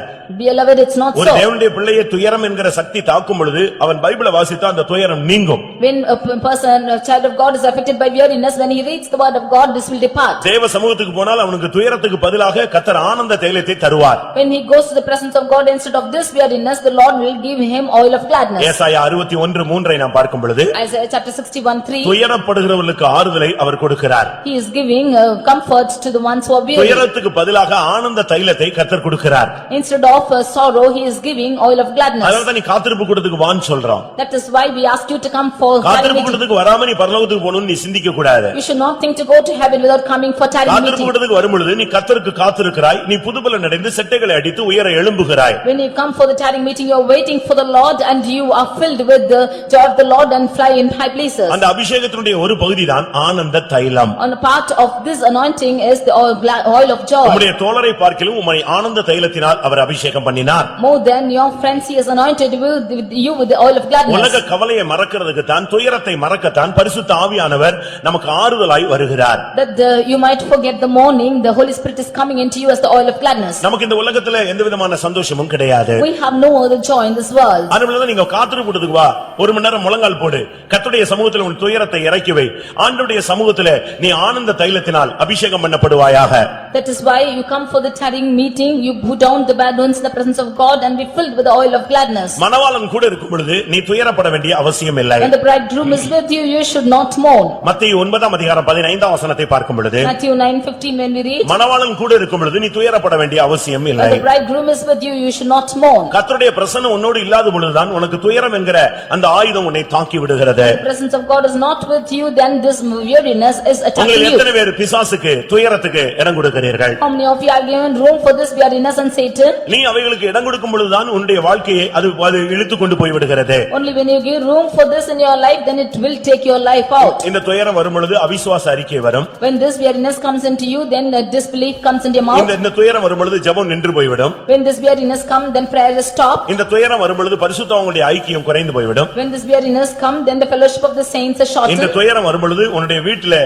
Beloved, it's not ஒரு so. தேவனுடைய பிள்ளையை துயரம் என்கிற சக்தி தாக்கும் பொழுது அவன் பைபிளை வாசித்தா அந்த துயரம் நீங்கும். When a person, a child of God is affected by weariness, when he reads the word of God, this will depart. தேவ சமூகத்துக்கு போனால் அவனுக்கு துயரத்துக்கு பதிலாக கர்த்தர் ஆனந்த தைலத்தை தருவார். When he goes to the presence of God, instead of this weariness, the Lord will give him oil of gladness. ஏசாயா 61:3 நாம் பார்க்கும் பொழுது Isaiah chapter 61:3, துயரப்படுகிறவர்களுக்கு ஆறுதலை அவர் கொடுக்கிறார். he is giving comfort to the ones who are weary. துயரத்துக்கு பதிலாக ஆனந்த தைலத்தை கர்த்தர் கொடுக்கிறார். Instead of sorrow, he is giving oil of gladness. அதனால நீ காத்திருப்பு கூட்டத்துக்கு வான்னு சொல்றோம். That is why we ask you to come for காத்திருப்பு tarry meeting. கூட்டத்துக்கு வராம நீ பரலோகத்துக்கு போகணும்னு நீ சிந்திக்க கூடாது. You should not think to go to heaven without coming for tarry காத்திருப்பு meeting. கூட்டத்துக்கு வரும்பொழுது நீ கர்த்தருக்கு காத்திருக்கிறாய், நீ புதுபலன் அடைந்து செட்டைகளை அடித்து உயர எழும்புகிறாய். When you come for the tarry meeting, you are waiting for the Lord and you are filled with the joy of the Lord and fly in high places. அந்த அபிஷேகத்தினுடைய ஒரு பகுதிதான் ஆனந்த தைலம். On a part of this anointing is the oil of joy. உம்முடைய தோழரை பார்க்கிலும் உம்மை ஆனந்த தைலத்தினால் அவர் அபிஷேகம் பண்ணினார். More than your friends, he has anointed you with the oil of gladness. உலக கவலையை மறக்கிறதுக்கு தான், துயரத்தை மறக்கத்தான் பரிசுத்த ஆவியானவர் நமக்கு ஆறுதலாய் வருகிறார். That you might forget the mourning, the Holy Spirit is coming into you as the oil of gladness. நமக்கு இந்த உலகத்துல எந்த விதமான சந்தோஷமும் கிடையாது. We have no other joy in this world. அதனால நீங்க காத்திருப்பு கூட்டத்துக்கு வா, ஒரு மணி நேரம் முழங்கால் போடு, கர்த்தருடைய சமூகத்துல உன் துயரத்தை இறக்கி வை, ஆண்டவருடைய சமூகத்துல நீ ஆனந்த தைலத்தினால் அபிஷேகம் பண்ணப்படுவாயாக. That is why you come for the tarrying meeting, you put down the bad ones in the presence of God and be filled with the oil of gladness. மணவாளன் கூட இருக்கும் பொழுது நீ துயரப்பட வேண்டிய அவசியம் இல்லை. When the bridegroom is with you, you should not mourn. மத்தேயு 9:15 பார்க்கும் பொழுது Matthew 9:15 when we read, மணவாளன் கூட இருக்கும் பொழுது நீ துயரப்பட வேண்டிய அவசியம் இல்லை. when the bridegroom is with you, you should not mourn. கர்த்தருடைய பிரசன்னம் உன்னோடு இல்லாத பொழுதுதான் உனக்கு துயரம் என்கிற அந்த ஆயுதம் உன்னை தாக்கி விடுகிறது. The presence of God is not with you, then this weariness is attacking உங்களில் you. எத்தனை பேர் பிசாசுக்கு துயரத்துக்கு இடம் கொடுக்கிறீர்கள்? How many of you have given room for this weariness and Satan? நீ அவைகளுக்கு இடம் கொடுக்கும் பொழுதுதான் உன்னுடைய வாழ்க்கையை அது இழுத்து கொண்டு போய் விடுகிறது. Only when you give room for this in your life, then it will take your life out. இந்த துயரம் வரும் பொழுது அவிசுவாச அறிக்கை வரும். When this weariness comes into you, then disbelief comes into your mouth. இந்த துயரம் வரும் பொழுது ஜெபம் நின்று போய்விடும். When this weariness comes, then prayer is stopped. இந்த துயரம் வரும் பொழுது பரிசுத்தவான்களுடைய ஐக்கியம் குறைந்து போய்விடும். When this weariness comes, then the fellowship of the saints is இந்த shortened. துயரம் வரும் பொழுது உன்னுடைய வீட்டிலே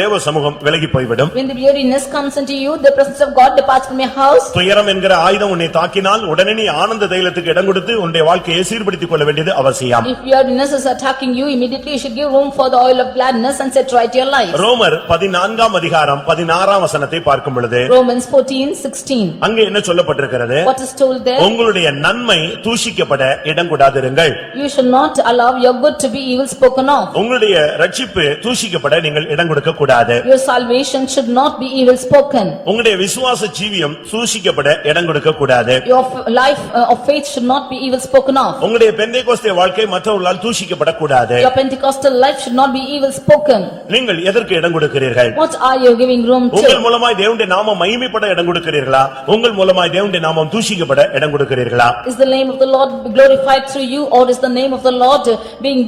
தேவ சமூகம் விலகி போய்விடும். When the weariness comes into you, the presence of God departs from your house. துயரம் என்கிற ஆயுதம் உன்னை தாக்கினால் உடனே நீ ஆனந்த தைலத்துக்கு இடம் கொடுத்து உன்னுடைய வாழ்க்கையை சீர்படுத்திக் கொள்ள வேண்டியது அவசியம். If weariness is attacking you, immediately you should give room for the oil of gladness and set right your life. ரோமர் 14:16 பார்க்கும் பொழுது Romans 14:16. அங்கே என்ன சொல்லப்பட்டிருக்கிறது? What is told there? உங்களுடைய நன்மை தூஷிக்கப்பட இடம் கொடாதிருங்கள். You should not allow your good to be evil spoken of. உங்களுடைய ரட்சிப்பு தூஷிக்கப்பட நீங்கள் இடம் கொடுக்க கூடாது. Your salvation should not be evil spoken. உங்களுடைய விசுவாச ஜீவியம் தூஷிக்கப்பட இடம் கொடுக்க கூடாது. Your life of faith should not be evil spoken of. உங்களுடைய பெந்தேகோஸ்தே வாழ்க்கை மற்றவர்களால் தூஷிக்கப்பட கூடாது. Your Pentecostal life should not be evil spoken. நீங்கள் எதற்கு இடம் கொடுக்கிறீர்கள்? What are you giving room உங்கள் to? மூலமாய் தேவனுடைய நாமம் மகிமைப்பட இடம் கொடுக்கிறீர்களா? உங்கள் மூலமாய் தேவனுடைய நாமம் தூஷிக்கப்பட இடம் கொடுக்கிறீர்களா? Is the name of the Lord glorified through you, or is the name of the Lord being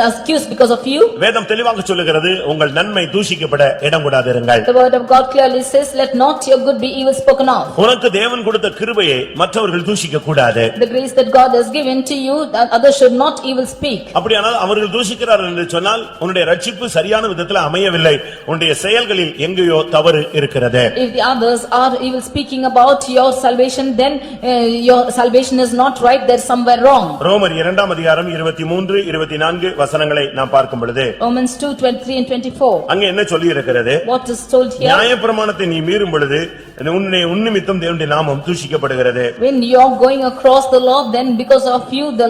accused because of you? வேதம் தெளிவாக சொல்லுகிறது, உங்கள் நன்மை தூஷிக்கப்பட இடம் கொடாதிருங்கள். The word of God clearly says, let not your good be evil spoken of. உனக்கு தேவன் கொடுத்த கிருபையை மற்றவர்கள் தூஷிக்க கூடாது. The grace that God has given to you, that others should not evil speak. அப்படியானால் அவர்கள் தூஷிக்கிறார்கள் என்று சொன்னால் உன்னுடைய ரட்சிப்பு சரியான விதத்தில் அமையவில்லை, உன்னுடைய செயல்களில் எங்கேயோ தவறு இருக்கிறது. If the others are evil speaking about your salvation, then your salvation is not right, there is somewhere wrong. ரோமர் 2ஆம் அதிகாரம் 23 24 வசனங்களை நாம் பார்க்கும் பொழுது Romans 2:23 and 24. அங்க என்ன சொல்லி இருக்கிறது? What is told here? நியாயப்பிரமாணத்தை நீ மீறும் பொழுது உன்னிமித்தம் தேவனுடைய நாமம் தூஷிக்கப்படுகிறது. When you are going across the law, then because of you the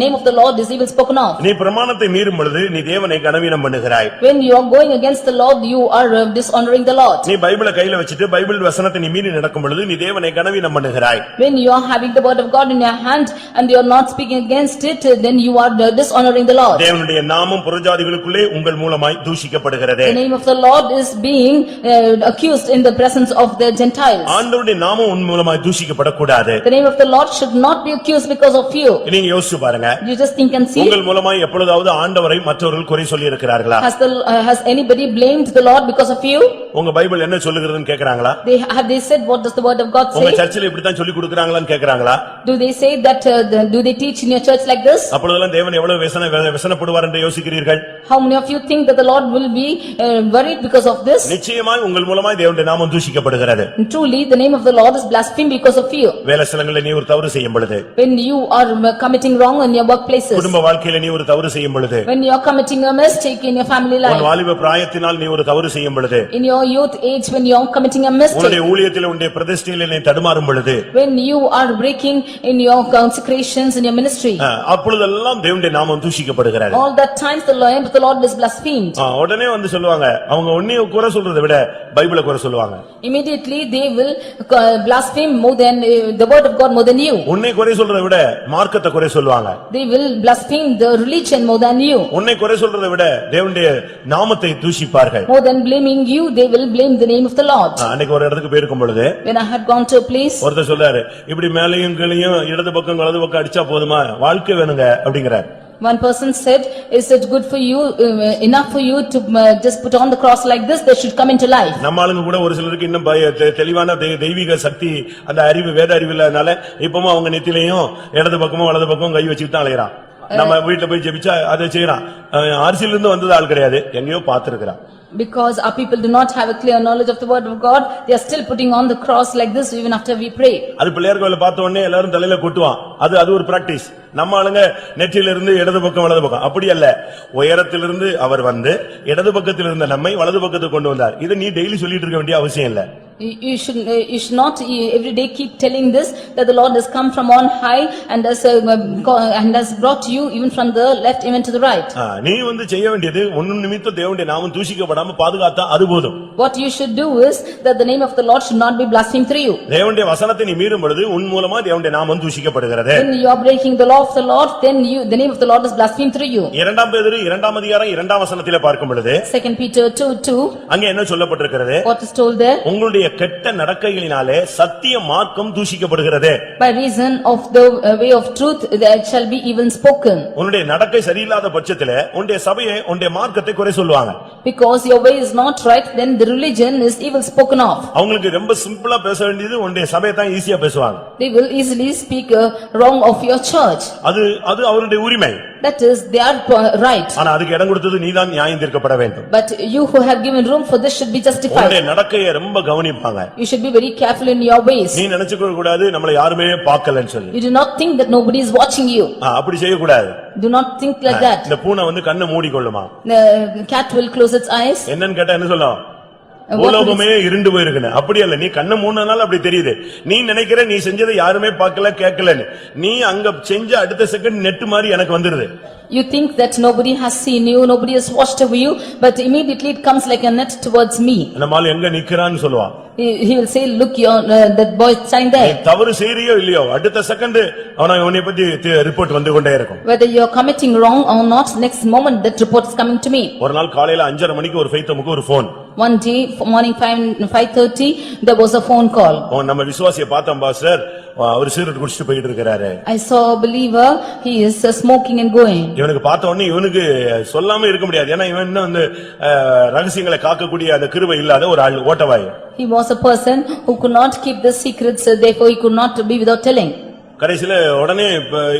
name of the Lord is evil spoken of. நீ பிரமாணத்தை மீறும் பொழுது நீ தேவனை கனவீனம் பண்ணுகிறாய். When you are going against the Lord, you are dishonoring the Lord. நீ பைபிளை கையில வச்சிட்டு பைபிள் வசனத்தை நீ மீறி நடக்கும் பொழுது நீ தேவனை கனவீனம் பண்ணுகிறாய். When you are having the word of God in your hand and you are not speaking against it, then you are dishonoring the Lord. தேவனுடைய நாமம் புறஜாதிகளுக்குள்ளே உங்கள் மூலமாய் தூஷிக்கப்படுகிறது. The name of the Lord is being accused in the presence of the Gentiles. ஆண்டவருடைய நாமம் உன் மூலமாய் தூஷிக்கப்படக்கூடாது. The name of the Lord should not be accused because of you. நீங்க யோசிச்சு பாருங்க. You just think and see. உங்கள் மூலமாய் எப்பொழுதாவது ஆண்டவரை மற்றவர்கள் குறை சொல்லி இருக்கிறார்களா? Has anybody blamed the Lord because of you? உங்க பைபிள் என்ன சொல்லுகிறதுன்னு கேக்குறாங்களா? They said what does the word of God உங்க say? சர்ச்சில் இப்படி தான் சொல்லி கொடுக்கறாங்களான்னு கேக்குறாங்களா? Do they say that do they teach in your church like this? அப்பொழுதெல்லாம் தேவன் எவ்வளவு வேதனைப்படுவார் என்று யோசிக்கிறீர்கள்? How many of you think that the Lord will be worried because of this? நிச்சயமாய் உங்கள் மூலமாய் தேவனுடைய நாமம் தூஷிக்கப்படுகிறது. Truly the name of the Lord is blasphemed because of you. வேலைஸ்தலங்களில் நீ ஒரு தவறு செய்யும் பொழுது, When you are committing wrong in your workplaces, குடும்ப வாழ்க்கையில நீ ஒரு தவறு செய்யும் பொழுது, when you are committing a mistake in your family உன் life, வாலிப பிராயத்தினால் நீ ஒரு தவறு செய்யும் பொழுது, in your youth age when you are committing a mistake, உன்னுடைய ஊழியத்தில் உன்னுடைய பிரதிஷ்டையில் நீ தடுமாறும் பொழுது, when you are breaking in your consecrations in your ministry, அப்பொழுதெல்லாம் தேவனுடைய நாமம் தூஷிக்கப்படுகிறது. all that times the name of the Lord is blasphemed. உடனே வந்து சொல்லுவாங்க, அவங்க உன்னைய குறை சொல்றதை விட பைபிளை குறை சொல்லுவாங்க. Immediately they will blaspheme more than the word of God more than you. உன்னை குறை சொல்றதை விட மார்க்கத்தை குறை சொல்லுவாங்க. They will blaspheme the religion more than you. உன்னை குறை சொல்றதை விட தேவனுடைய நாமத்தை தூஷிப்பார்கள். More than blaming you, they will blame the name of the Lord. அன்னைக்கு ஒரு இடத்துக்கு போயிருக்கும் பொழுது When I had gone to a place, ஒருத்தர் சொல்றாரு, இப்படி மேலையும் கீழையும் இடது பக்கம் வலது பக்கம் அடிச்சா போதுமா, வாழ்க்கை வேணுங்க அப்படிங்கிறார். one person said, is it good for you, enough for you to just put on the cross like this, they should come into life. நம்ம ஆளுங்க கூட ஒரு சிலருக்கு இன்னும் தெளிவான தெய்வீக சக்தி அந்த அறிவு வேத அறிவு இல்லாதனால இப்பவும் அவங்க நெத்திலையும் இடது பக்கமும் வலது பக்கமும் கை வச்சுட்டு தான் அலையறான். நம்ம வீட்டுல போய் ஜெபிச்சா அதை செய்யறான். அரசியல இருந்து வந்தது ஆள் கிடையாது, எங்கேயோ பார்த்திருக்கிறான். Because our people do not have a clear knowledge of the word of God, they are still putting on the cross like this even after we pray. அது பிள்ளையார் கோயில பார்த்த உடனே எல்லாரும் தலையில கொட்டுவான். அது ஒரு பிராக்டிஸ். நம்ம ஆளுங்க நெற்றியில இருந்து இடது பக்கம் வலது பக்கம் அப்படி அல்ல. உயரத்திலிருந்து அவர் வந்து இடது பக்கத்தில் இருந்த நம்மை வலது பக்கத்துக்கு கொண்டு வந்தார். இது நீ டெய்லி சொல்லிட்டு இருக்க வேண்டிய அவசியம் இல்ல. You should not every day keep telling this, that the Lord has come from on high and has brought you even from the left even to the right. நீ வந்து செய்ய வேண்டியது உன் நிமித்தம் தேவனுடைய நாமம் தூஷிக்கப்படாம பாதுகாத்தா அது போதும். What you should do is that the name of the Lord should not be blasphemed through you. தேவனுடைய வசனத்தை நீ மீறும் பொழுது உன் மூலமா தேவனுடைய நாமம் தூஷிக்கப்படுகிறது. When you are breaking the law of the Lord, then the name of the Lord is blasphemed through you. இரண்டாம் பேதுரு 2ஆம் அதிகாரம் 2ஆம் வசனத்திலே பார்க்கும் பொழுது 2 Peter 2:2, அங்க என்ன சொல்லப்பட்டிருக்கிறது? what is told there? உங்களுடைய கெட்ட நடக்கைகளினாலே சத்திய மார்க்கம் தூஷிக்கப்படுகிறது. By reason of the way of truth there shall be even spoken. உன்னுடைய நடக்கை சரியில்லாத பட்சத்திலே உன்னுடைய சபையை உன்னுடைய மார்க்கத்தை குறை சொல்லுவாங்க. Because your way is not right, then the religion is evil spoken of. அவங்களுக்கு ரொம்ப சிம்பிளா பேச வேண்டியது உன்னுடைய சபையை தான் ஈஸியா பேசுவாங்க. They will easily speak wrong of your church. அது அவருடைய உரிமை. That is their right. ஆனா அதுக்கு இடம் கொடுத்தது நீதான் நியாயம் தீர்க்கப்பட வேண்டும். But you who have given room for this should be justified. உன்னுடைய நடக்கையை ரொம்ப கவனிப்பாங்க. You should be very careful in your ways. நீ நினைச்சுக்க கூடாது நம்மள யாருமே பார்க்கலன்னு சொல்லி. You do not think that nobody is watching you. அப்படி செய்ய கூடாது. Do not think like that. இந்த பூனை வந்து கண்ணை மூடிக்கொள்ளுமா? The cat will close its eyes. என்னன்னு கேட்டா என்ன சொல்லும்? உலகமே இருண்டு போயிருக்குன்னு. அப்படி அல்ல, நீ கண்ணை மூடினால அப்படி தெரியுது. நீ நினைக்கிற நீ செஞ்சதை யாருமே பார்க்கல கேட்கலன்னு. நீ அங்க செஞ்ச அடுத்த செகண்ட் நெட் மாதிரி எனக்கு வந்துருது. You think that nobody has seen you, nobody has watched over you, but immediately it comes like a net towards me. நம்மால எங்க நிக்கறான்னு சொல்லுவான். He will say, look, that boy is standing நீ there. தவறு செய்றியோ இல்லையோ அடுத்த செகண்ட் உன்னை பத்தி report வந்து கொண்டே இருக்கும். Whether you are committing wrong or not, next moment that report is coming to me. ஒரு நாள் காலையில 5:30 மணிக்கு ஒரு ஃபைத்தமுக்கு ஒரு phone. One day morning 5:30 there was a phone call. நம்ம விசுவாசியை பார்த்தோம் பாஸ்டர், அவர் சிகரெட் குடிச்சிட்டு போயிட்டு இருக்கிறாரு. I saw a believer, he is smoking and going. இவனுக்கு பார்த்த உடனே இவனுக்கு சொல்லாம இருக்க முடியாது. ஏன்னா இவன் இன்னும் வந்து ரகசியங்களை காக்கக்கூடிய அந்த கிருபை இல்லாத ஒரு ஆள், ஓட்டவாய். He was a person who could not keep the secrets, therefore he could not be without telling. கடைசில உடனே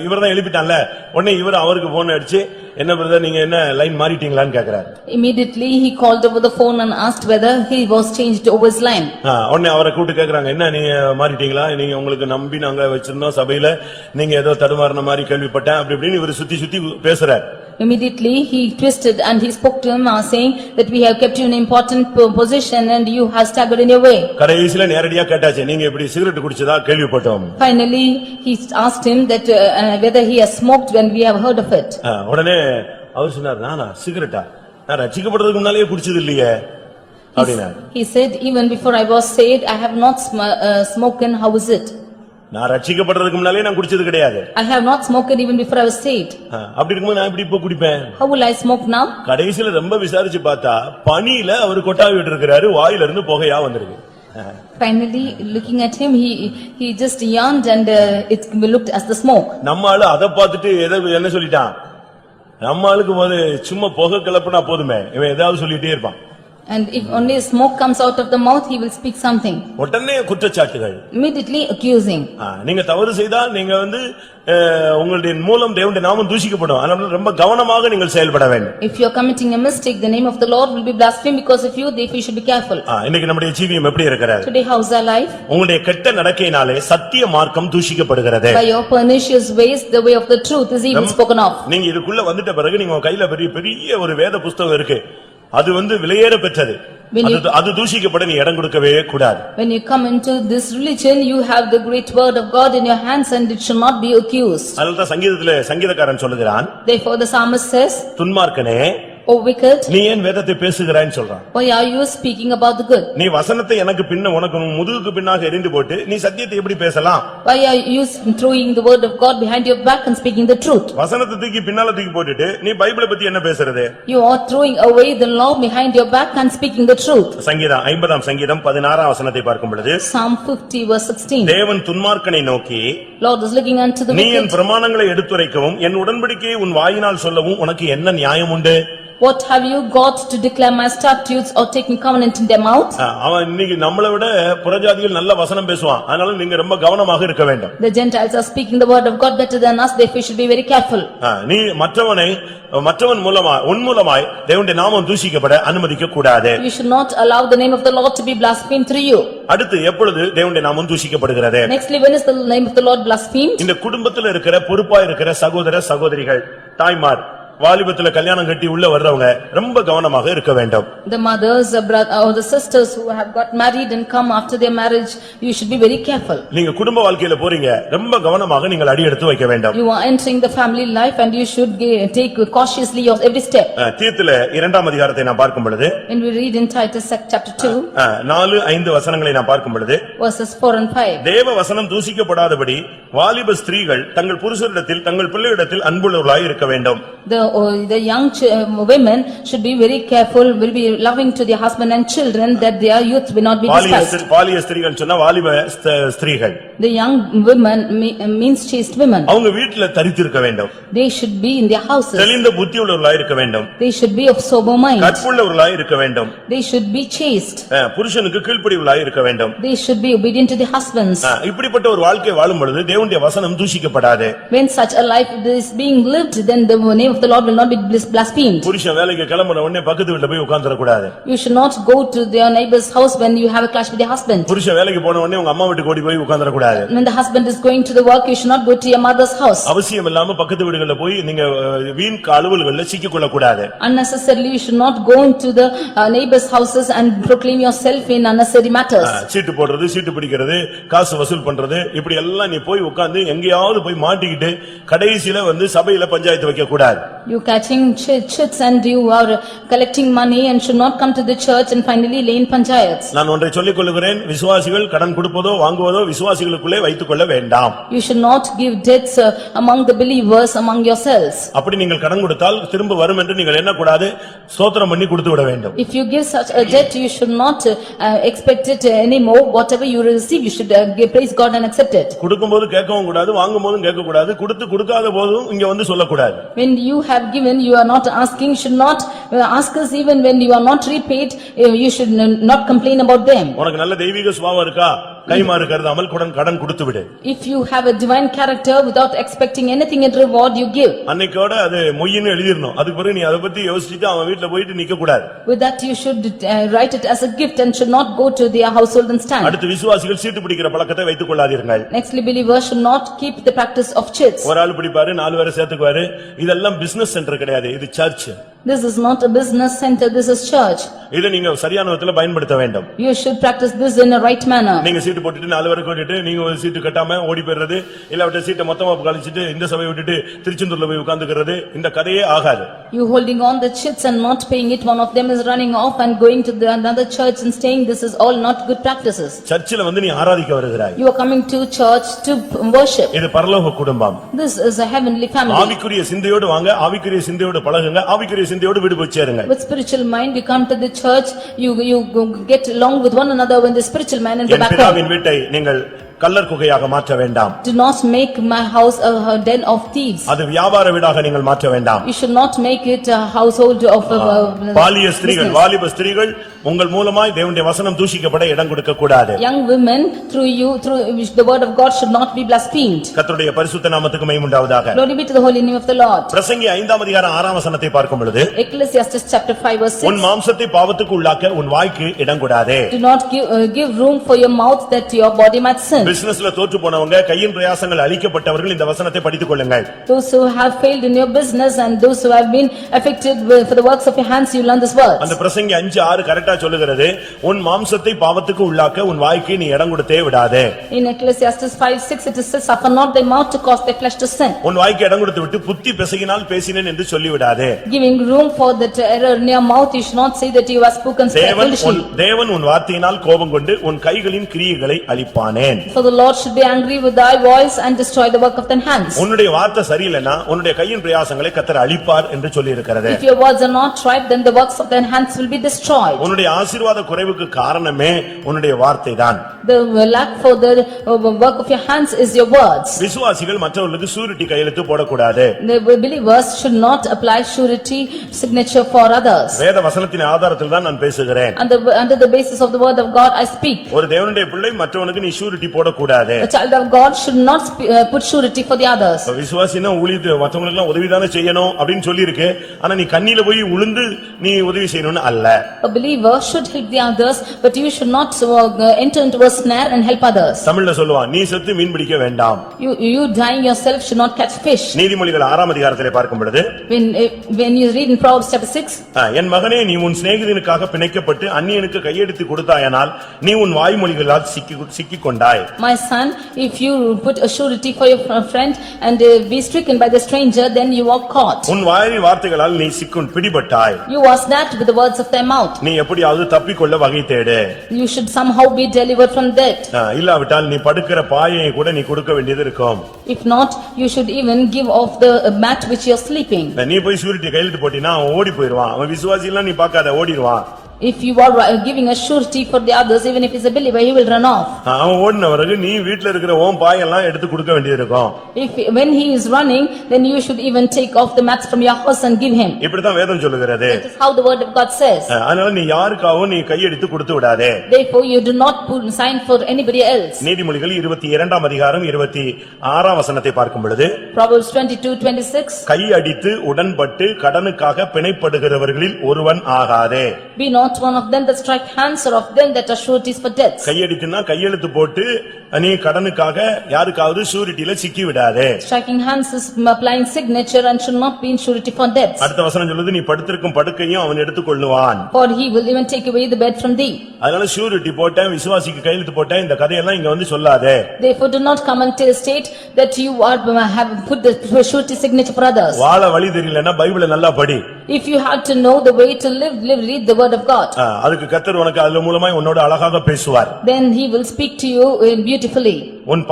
இவர்தான் எழுப்பிட்டான்ல, உடனே இவர் அவருக்கு போன் அடிச்சு, என்ன பிரதர் நீங்க என்ன லைன் மாறிட்டீங்களான்னு கேக்குறாரு. Immediately he called over the phone and asked whether he was changed over his line. உடனே அவரை கூப்பிட்டு கேக்குறாங்க, என்ன நீங்க மாறிட்டீங்களா, நீங்க உங்களுக்கு நம்பி நாங்க வச்சிருந்தோம் சபையில, நீங்க ஏதோ தடுமாறின மாதிரி கேள்விப்பட்டேன் அப்படி இப்படின்னு இவர் சுத்தி சுத்தி பேசுறாரு. Immediately he twisted and he spoke to him saying that we have kept you in important position and you have staggered in your way. கடைசில நேரடியா கேட்டாச்சு, நீங்க இப்படி சிகரெட் குடிச்சதா கேள்விப்பட்டோம். Finally he asked him that whether he has smoked when we have heard of it. உடனே அவர் சொன்னார், நானா சிகரெட்டா, நான் ரட்சிக்கப்படுறதுக்கு முன்னாலே குடிச்சது இல்லையே அப்படின்னா. He said, even before I was saved I have not smoked. How is it? நான் ரட்சிக்கப்படுறதுக்கு முன்னாலே நான் குடிச்சது கிடையாது. I have not smoked even before I was saved. அப்படி இருக்கும்போது நான் இப்படி இப்ப குடிப்பேன்? How will I smoke now? கடைசில ரொம்ப விசாரிச்சு பார்த்தா பனியில அவர் கொட்டாவி விட்டு இருக்கிறாரு, வாயில இருந்து புகையா வந்திருக்கு. Finally looking at him he just yawned and it looked as the smoke. நம்ம ஆளு அதை பார்த்துட்டு என்ன சொல்லிட்டான், நம்ம ஆளுக்கு போது சும்மா புகை கிளப்புனா போதுமே, இவன் ஏதாவது சொல்லிட்டே இருப்பான். And if only smoke comes out of the mouth, he will speak something. உடனே குற்றச்சாட்டுகள், Immediately accusing. நீங்க தவறு செய்தால் நீங்க வந்து உங்களுடைய மூலம் தேவனுடைய நாமம் தூஷிக்கப்படும். அதனால ரொம்ப கவனமாக நீங்கள் செயல்பட வேண்டும். If you are committing a mistake, the name of the Lord will be blasphemed because of you, therefore you should be careful. இன்னைக்கு நம்முடைய ஜீவியம் எப்படி இருக்கிறது? Today how's our life? உங்களுடைய கெட்ட நடக்கையினாலே சத்திய மார்க்கம் தூஷிக்கப்படுகிறது. By your pernicious ways, the way of the truth is even spoken of. நீங்க இதுக்குள்ள வந்துட்ட பிறகு நீங்க உங்க கையில பெரிய ஒரு வேத புத்தகம் இருக்கு, அது வந்து விலையேற பெற்றது, அது தூஷிக்கப்பட நீ இடம் கொடுக்கவே கூடாது. When you come into this religion, you have the great word of God in your hands and it should not be accused. அதனால சங்கீதத்திலே சங்கீதக்காரன் சொல்லுகிறான், Therefore the psalmist says, துன்மார்க்கனே O wicked, நீ ஏன் வேதத்தை பேசுகிறாய்ன்னு சொல்றான். why are you speaking about the good? நீ வசனத்தை எனக்கு பின்ன உனக்கு முதுகுக்கு பின்னாக எறிந்து போட்டு நீ சத்தியத்தை எப்படி பேசலாம்? Why are you throwing the word of God behind your back and speaking the truth? வசனத்தை தூக்கி பின்னால தூக்கி போட்டுட்டு நீ பைபிளை பத்தி என்ன பேசுறது? You are throwing away the law behind your back and speaking the truth. சங்கீதம் 50ஆம் சங்கீதம் 16ஆம் வசனத்தை பார்க்கும் பொழுது, Psalm 50 verse 16. தேவன் துன்மார்க்கனை நோக்கி, Lord is looking unto the நீ என் wicked. பிரமாணங்களை எடுத்துரைக்கவும் என் உடன்படிக்கையை உன் வாயினால் சொல்லவும் உனக்கு என்ன நியாயம் உண்டு? What have you got to declare my statutes or taking covenant in their mouth? அவன் இன்னைக்கு நம்மளை விட புறஜாதிகள் நல்ல வசனம் பேசுவான், அதனால நீங்க ரொம்ப கவனமாக இருக்க வேண்டும். The Gentiles are speaking the word of God better than us, therefore you should be very careful. நீ மற்றவன் மூலமாய் உன் மூலமாய் தேவனுடைய நாமம் தூஷிக்கப்பட அனுமதிக்க கூடாது. You should not allow the name of the Lord to be blasphemed through you. அடுத்து எப்பொழுது தேவனுடைய நாமம் தூஷிக்கப்படுகிறது? Nextly, when is the name of the Lord blasphemed? இந்த குடும்பத்தில் இருக்கிற பொறுப்பா இருக்கிற சகோதர சகோதரிகள், தாய்மார், வாலிபத்துல கல்யாணம் கட்டி உள்ள வர்றவங்க ரொம்ப கவனமாக இருக்க வேண்டும். The mothers or the sisters who have got married and come after their marriage, you should be very careful. நீங்க குடும்ப வாழ்க்கையில போறீங்க, ரொம்ப கவனமாக நீங்கள் அடி எடுத்து வைக்க வேண்டும். You are entering the family life and you should take cautiously of every step. தீத்துல 2ஆம் அதிகாரத்தை நாம் பார்க்கும் பொழுது, When we read in Titus chapter 2, 4-5 வசனங்களை நாம் பார்க்கும் பொழுது, verses 4 and 5. தேவ வசனம் தூஷிக்கப்படாதபடி வாலிப ஸ்திரீகள் தங்கள் புருஷரிடத்தில் தங்கள் பிள்ளையிடத்தில் அன்புள்ளவர்களாய் இருக்க வேண்டும். The young women should be very careful, will be loving to their husband and children, that their youth will not be despised. வாலிப ஸ்திரீகள் சொன்னா வாலிப ஸ்திரீகள். The young women means chaste women. அவங்க வீட்டுல தரித்திருக்க வேண்டும். They should be in their houses. தெளிந்த புத்தி உள்ளவர்களாய் இருக்க வேண்டும். They should be of sober mind. கற்புள்ளவர்களாய் இருக்க வேண்டும். They should be chaste. புருஷனுக்கு கீழ்ப்படிவுள்ளவர்களாய் இருக்க வேண்டும். They should be obedient to their husbands. இப்படிப்பட்ட ஒரு வாழ்க்கை வாழும் பொழுது தேவனுடைய வசனம் தூஷிக்கப்படாது. When such a life is being lived, then the name of the Lord will not be blasphemed. புருஷன் வேலைக்கு கிளம்புன உடனே பக்கத்து வீட்ல போய் உட்கார்ந்திர கூடாது. You should not go to their neighbor's house when you have a clash with your husband. புருஷன் வேலைக்கு போன உடனே உங்க அம்மா வீட்டுக்கு ஓடி போய் உட்கார்ந்திர கூடாது. When the husband is going to the work, you should not go to your mother's house. அவசியம் இல்லாம பக்கத்து வீடுகள்ல போய் நீங்க வீண் அலுவல்கள்ல சிக்கிக் கொள்ள கூடாது. Unnecessarily you should not go into the neighbors' houses and proclaim yourself in unnecessary matters. சீட்டு போடுறது, சீட்டு பிடிக்கிறது, காசு வசூல் பண்றது, இப்படி எல்லாம் நீ போய் உட்கார்ந்து எங்கேயாவது போய் மாட்டிக்கிட்டு கடைசியில வந்து சபையில பஞ்சாயத்து வைக்க கூடாது. You catching chits and you are collecting money and should not come to the church and finally lay in panchayats. நான் ஒன்றை சொல்லிக் கொள்கிறேன், விசுவாசிகள் கடன் கொடுப்பதோ வாங்குவதோ விசுவாசிகளுக்குள்ளே வைத்துக் கொள்ள வேண்டாம். You should not give debts among the believers among yourselves. அப்படி நீங்கள் கடன் கொடுத்தால் திரும்ப வரும் என்று நீங்கள் எண்ணக்கூடாது, ஸ்தோத்திரம் பண்ணி கொடுத்து விட வேண்டும். If you give such a debt, you should not expect it anymore. Whatever you receive, you should praise God and accept it. கொடுக்கும்போது கேட்கவும் கூடாது, வாங்கும்போதும் கேட்க கூடாது, கொடுக்காத போதும் இங்க வந்து சொல்லக்கூடாது. When you have given, you are not asking, should not ask us even when you are not repaid, you should not complain about them. உனக்கு நல்ல தெய்வீக சுபாவம் இருக்கா, கைமாறு கருதாமல் கடன் கொடுத்து விடு. If you have a divine character without expecting anything in reward, you give. அன்னைக்கோட அது மொய்யின்னு எழுதிரணும். அதுக்கு பிறகு நீ அதை பத்தி யோசிச்சுட்டு அவன் வீட்டுல போயிட்டு நிக்க கூடாது. With that you should write it as a gift and should not go to their household and stand. அடுத்து விசுவாசிகள் சீட்டு பிடிக்கிற பழக்கத்தை வைத்துக் கொள்ளாதீர்கள். Nextly, believers should not keep the practice of chits. ஒரு ஆள் பிடிப்பாரு, 4 பேரை சேர்த்துக்குவாரு. இதெல்லாம் பிசினஸ் சென்டர் கிடையாது, இது search. This is not a business center, this is church. இதை நீங்க சரியான விதத்துல பயன்படுத்த வேண்டும். You should practice this in a right manner. நீங்க சீட்டு போட்டுட்டு 4 பேரை கூட்டிட்டு நீங்க ஒரு சீட்டு கட்டாம ஓடி போயிடுறது, இல்லாவிட்ட சீட்டை மொத்தமா கழிச்சிட்டு இந்த சபையை விட்டுட்டு திருச்செந்தூர்ல போய் உட்கார்ந்துக்கிறது, இந்த கதையே ஆகாது. You holding on the chits and not paying it, one of them is running off and going to another church and staying, this is all not good practices. சர்ச்சில் வந்து நீ ஆராதிக்க வருகிறாய். You are coming to church to worship. இது பரலோக குடும்பம். This is a heavenly family. ஆவிக்குரிய சிந்தையோடு வாங்க, ஆவிக்குரிய சிந்தையோடு பழகுங்க, ஆவிக்குரிய சிந்தையோடு வீடு போய் சேருங்க. With spiritual mind, you come to the church, you get along with one another when the spiritual man and go N back home. பிதாவின் வீட்டை நீங்கள் கள்ளர் குகையாக மாற்ற வேண்டாம். Do not make my house a den of thieves. அது வியாபார வீடாக நீங்கள் மாற்ற வேண்டாம். You should not make it a household of பாலிய ஸ்திரீகள், வாலிப ஸ்திரீகள் உங்கள் மூலமாய் தேவனுடைய வசனம் தூஷிக்கப்பட இடம் கொடுக்க கூடாது. Young women, through you, through the word of God should not be blasphemed. கர்த்தருடைய பரிசுத்த நாமத்துக்கு மகிமை உண்டாவதாக. Glory be to the holy name of the Lord. பிரசங்கி 5ஆம் அதிகாரம் 6ஆம் வசனத்தை பார்க்கும் பொழுது, Ecclesiastes chapter 5 verse 6. உன் மாம்சத்தை பாவத்துக்கு உள்ளாக்க உன் வாய்க்கு இடம் கொடாதே. Do not give room for your mouth that your body might sin. பிசினஸ்ல தோற்று போனவங்க, கையின் பிரயாசங்கள் அழிக்கப்பட்டவர்கள் இந்த வசனத்தை படித்துக் கொள்ளுங்கள். Those who have failed in your business and those who have been affected for the works of your hands, you learn this word. அந்த பிரசங்கி 5:6 கரெக்ட்டா சொல்லுகிறது, உன் மாம்சத்தை பாவத்துக்கு உள்ளாக்க உன் வாய்க்கு நீ இடம் கொடுத்தே விடாதே. In Ecclesiastes 5:6 it says, suffer not thy mouth to cause thy flesh to sin. உன் வாய்க்கு இடம் கொடுத்து விட்டு புத்தி பிசகினால் பேசினேன் என்று சொல்லி விடாதே. Giving room for that error in your mouth, you should not say that you have spoken foolishly. தேவன் உன் வார்த்தையினால் கோபம் கொண்டு உன் கைகளின் கிரியைகளை அழிப்பானேன். For the Lord should be angry with thy voice and destroy the work of thine hands. உன்னுடைய வார்த்தை சரியில்லைனா உன்னுடைய கையின் பிரயாசங்களை கர்த்தர் அழிப்பார் என்று சொல்லி இருக்கிறது. If your words are not right, then the works of thine hands will be destroyed. உன்னுடைய ஆசீர்வாத குறைவுக்கு காரணமே உன்னுடைய வார்த்தை தான். The lack for the work of your hands is your words. விசுவாசிகள் மற்றவர்களுக்கு சூரிட்டி கையெழுத்து போடக்கூடாது. The believers should not apply surety signature for others. வேத வசனத்தின் ஆதாரத்தில் தான் நான் பேசுகிறேன். Under the basis of the word of God I speak. ஒரு தேவனுடைய பிள்ளை மற்றவனுக்கு நீ சூரிட்டி போடக்கூடாது. A child of God should not put surety for the others. விசுவாசினா ஊழியத்தை மற்றவங்களுக்கு எல்லாம் உதவிதானே செய்யணும் அப்படின்னு சொல்லி இருக்கு. ஆனா நீ கண்ணில போய் உளுந்து நீ உதவி செய்யணும்னு அல்ல. A believer should help the others, but you should not enter into a snare and help others. தமிழ்ல சொல்லுவான், நீ செத்து மீன் பிடிக்க வேண்டாம். You dying yourself should not catch fish. நீதிமொழிகள் 6ஆம் அதிகாரத்திலே பார்க்கும் பொழுது, When you read in Proverbs chapter 6, என் மகனே நீ உன் சிநேகிதனுக்காக பிணைக்கப்பட்டு அந்நியனுக்கு கையெடுத்து கொடுத்தாயானால் நீ உன் வாய்மொழிகளால் சிக்கிக் கொண்டாய். My son, if you put a surety for your friend and be stricken by the stranger, then you are caught. உன் வாயின் வார்த்தைகளால் நீ பிடிபட்டாய். You are snapped with the words of thy mouth. நீ எப்படியாவது தப்பிக்கொள்ள வகை தேடு. You should somehow be delivered from that. இல்லாவிட்டால் நீ படுக்கிற பாயை கூட நீ கொடுக்க வேண்டியது இருக்கும். If not, you should even give off the mat which you are sleeping. நீ போய் சூரிட்டி கையெழுத்து போட்டினா அவன் ஓடி போயிடுவான். அவன் விசுவாசி எல்லாம் நீ பார்க்காத, ஓடிடுவான். If you are giving a surety for the others, even if he's a believer, he will run off. அவன் ஓடின பிறகு நீ வீட்ல இருக்கிற உன் பாயெல்லாம் எடுத்து கொடுக்க வேண்டியது இருக்கும். When he is running, then you should even take off the mats from your house and give him. இப்படிதான் வேதம் சொல்லுகிறது. That is how the word of God says. அதனால நீ யாருக்காகவும் நீ கையெடுத்து கொடுத்து விடாதே. Therefore, you do not sign for anybody else. நீதிமொழிகள் 22ஆம் அதிகாரம் 26ஆம் வசனத்தை பார்க்கும் பொழுது, Proverbs 22:26. கையடித்து உடன்பட்டு கடனுக்காக பிணைப்படுகிறவர்களில் ஒருவன் ஆகாதே. Be not not one of them that strike hands or of them that are sureties for debts. கையடித்துனா கையெழுத்து போட்டு நீ கடனுக்காக யாருக்காவது ஷூரிட்டில சிக்கி விடாதே. Striking hands is applying signature and should not be in surety for debts. அடுத்த வசனம் சொல்லுது நீ படுத்திருக்கும் படுக்கையும் அவன் எடுத்துக்கொள்ளுவான். For he will even take away the bed from thee. அதனால ஷூரிட்டி போட்டேன் விசுவாசிக்கு கையெழுத்து போட்டேன் இந்த கதையெல்லாம் இங்க வந்து சொல்லாதே. Therefore do not come and state that you have put the surety signature for others. வாழ வழி தெரியலன்னா பைபிளை நல்லா படி. If you have to know the way to live, read the word of God. அதுக்கு கர்த்தர் உனக்கு அதுல மூலமாய் உன்னோட அழகாக பேசுவார். Then he will speak to you beautifully. உன்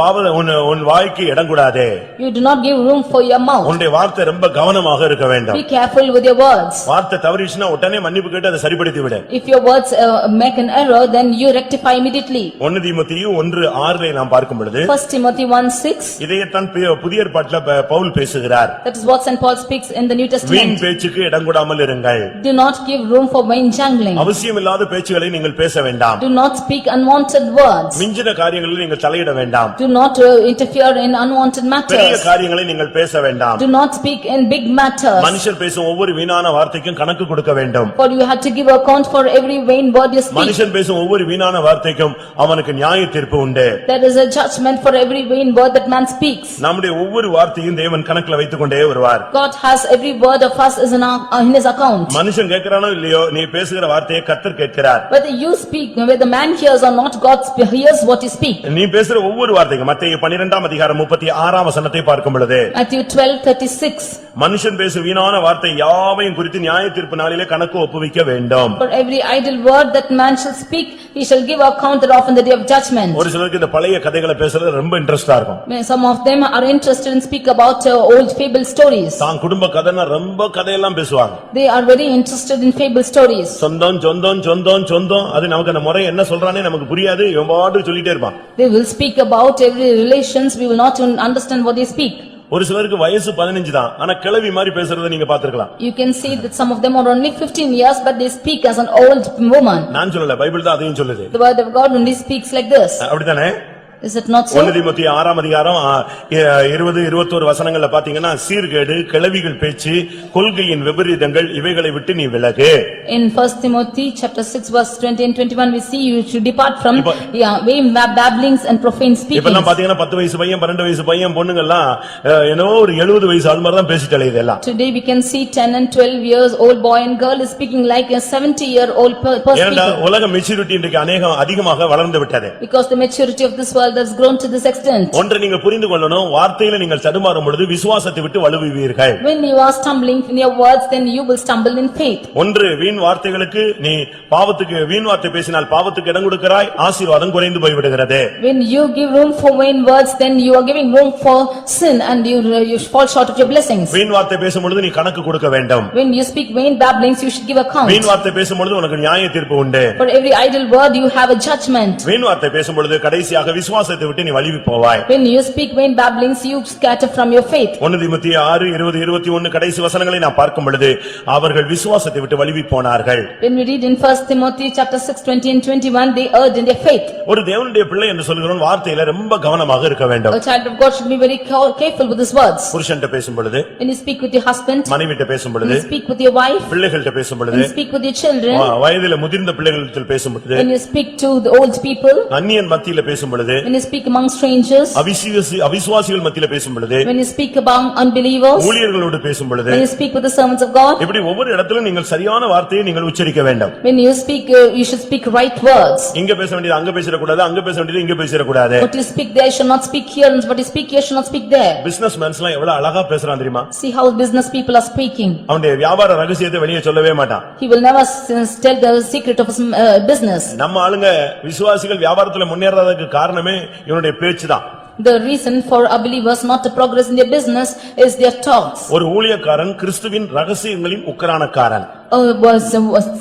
உன் வாய்க்கு இடம் கூடாதே. You do not give room for your mouth. உன்னுடைய வார்த்தை ரொம்ப கவனமாக இருக்க வேண்டும். Be careful with your words. வார்த்தை தவறிச்சுனா உடனே மன்னிப்பு கேட்டு அதை சரிப்படுத்தி விடு. If your words make an error, then you rectify immediately. 1 தீமோத்தேயு 1:6 நாம் பார்க்கும் பொழுது 1 Timothy 1:6. இதைத்தான் புதிய ஏற்பாட்டில் பவுல் பேசுகிறார். That is what St. Paul speaks in the New வீண் Testament. பேச்சுக்கு இடம் கொடாமல் இருங்கள். Do not give room for vain jangling. அவசியமில்லாத பேச்சுகளை நீங்கள் பேச வேண்டாம். Do not speak unwanted words. மிஞ்சின காரியங்களில் நீங்கள் தலையிட வேண்டாம். Do not interfere in unwanted பெரிய matters. காரியங்களை நீங்கள் பேச வேண்டாம். Do not speak in big matters. மனுஷர் பேசும் ஒவ்வொரு வீணான வார்த்தைக்கும் கணக்கு கொடுக்க வேண்டும். For you have to give account for every vain word you speak. மனுஷன் பேசும் ஒவ்வொரு வீணான வார்த்தைக்கும் அவனுக்கு நியாய தீர்ப்பு உண்டு. There is a judgment for every vain word that man speaks. நம்முடைய ஒவ்வொரு வார்த்தையும் தேவன் கணக்குல வைத்துக் கொண்டே வருவார். God has every word of us is in his account. மனுஷன் கேட்கிறானோ இல்லையோ நீ பேசுகிற வார்த்தையை கர்த்தர் கேட்கிறார். Whether you speak, whether man hears or not, God hears what you speak. நீ பேசுற ஒவ்வொரு வார்த்தைக்கும் மத்தேயு 12:36 வசனத்தை பார்க்கும் பொழுது Matthew 12:36. மனுஷன் பேசும் வீணான வார்த்தை யாவையும் குறித்து நியாய தீர்ப்பு நாளிலே கணக்கு ஒப்புவிக்க வேண்டும். For every idle word that man shall speak, he shall give account thereof in the day of judgment. ஒரு சிலருக்கு இந்த பழைய கதைகளை பேசுறது ரொம்ப இன்ட்ரெஸ்டா இருக்கும். Some of them are interested in speak about old fable stories. தான் குடும்ப கதைனா ரொம்ப கதையெல்லாம் பேசுவாங்க. They are very interested in fable stories. சொந்தம் சொந்தம் சொந்தம் சொந்தம் அது நமக்கு அந்த முறை என்ன சொல்றானே நமக்கு புரியாது இவன் பாட்டு சொல்லிட்டே இருப்பான். They will speak about every relations, we will not even understand what they speak. ஒரு சிலருக்கு வயசு 15 தான் ஆனா கிழவி மாதிரி பேசுறதை நீங்க பாத்துக்கலாம். You can see that some of them are only 15 years but they speak as an old woman. நான் சொல்லல பைபிள் தான் அதையும் சொல்லுது. The word of God only speaks like this. அப்படிதானே? Is it not so? 1 தீமோத்தேயு 6:20-21 வசனங்கள்ல பாத்தீங்கன்னா சீர்கேடு கிழவிகள் பேச்சு கொள்கையின் விபரீதங்கள் இவைகளை விட்டு நீ விலகு. In 1 Timothy chapter 6 verse 20 and 21 we see you should depart from vain babblings and profane speaking. இப்ப பாத்தீங்கன்னா 10 வயசு பையன் 12 வயசு பையன் பொண்ணுங்க எல்லாம் ஏனோ ஒரு 70 வயசு அது மாதிரி தான் பேசிட்டு அலையுது எல்லாம். Today we can see 10 and 12 years old boy and girl is speaking like a 70-year-old person. ஏன்னா உலக மெச்சூரிட்டி இன்றைக்கு அதிகமாக வளர்ந்து விட்டது. Because the maturity of this world has grown to this extent. ஒன்றை நீங்க புரிந்து கொள்ளணும் வார்த்தையில நீங்கள் தடுமாறும் பொழுது விசுவாசத்தை விட்டு வழுவுவீர்கள். When you are stumbling in your words then you will stumble in faith. ஒன்று வீண் வார்த்தைகளுக்கு நீ பாவத்துக்கு வீண் வார்த்தை பேசினால் பாவத்துக்கு இடம் கொடுக்கிறாய் ஆசீர்வாதம் குறைந்து போய் விடுகிறது. When you give room for vain words then you are giving room for sin and you fall short of your blessings. வீண் வார்த்தை பேசும் பொழுது நீ கணக்கு கொடுக்க வேண்டும். When you speak vain babblings you should give account. வீண் வார்த்தை பேசும் பொழுது உனக்கு நியாய தீர்ப்பு உண்டு. For every idle word you have a judgment. வீண் வார்த்தை பேசும் பொழுது கடைசியாக விசுவாசத்தை விட்டு நீ வழுவி போவாய். When you speak vain babblings you scatter from your faith. 1 தீமோத்தேயு 6:20-21 கடைசி வசனங்களை நான் பார்க்கும் பொழுது அவர்கள் விசுவாசத்தை விட்டு வழுவி போனார்கள். When we read in 1 Timothy chapter 6:20 and 21 they erred in their faith. ஒரு தேவனுடைய பிள்ளை என்று சொல்கிறோம் வார்த்தையில ரொம்ப கவனமாக இருக்க வேண்டும். A child of God should be very careful with his words. புருஷன்ட்ட பேசும் பொழுது When you speak with your husband, மனைவிட்ட பேசும் when பொழுது you speak with your wife, பிள்ளைகள்ட்ட பேசும் when பொழுது you speak with your children, வயதில முதிர்ந்த பிள்ளைகளிடத்தில் பேசும் பொழுது when you speak to the old people, அந்நியன் மத்தியில பேசும் பொழுது when you speak among strangers, அவிசுவாசிகள் மத்தியில பேசும் பொழுது when you speak among unbelievers, ஊழியர்களோடு பேசும் பொழுது when you speak with the servants of God, இப்படி ஒவ்வொரு இடத்திலும் நீங்கள் சரியான வார்த்தையை நீங்கள் உச்சரிக்க வேண்டும். when you speak you should speak right words. இங்க பேச வேண்டியது அங்க பேசிர கூடாது அங்க பேச வேண்டியது இங்க பேசிர கூடாது. What you speak there should not speak here and what you speak here should not speak there. பிசினஸ்மேன்ஸ்லாம் எவ்வளவு அழகா பேசுறான் தெரியுமா? See how business people are speaking. அவனுடைய வியாபார ரகசியத்தை வெளியே சொல்லவே மாட்டான். He will never tell the secret of his business. நம்ம ஆளுங்க விசுவாசிகள் வியாபாரத்துல முன்னேறதுக்கு காரணமே இவனுடைய பேச்சுதான். The reason for our believers not to progress in their business is their talks. ஒரு ஊழியக்காரன் கிறிஸ்துவின் ரகசியங்களின் உக்கிரானக்காரன். A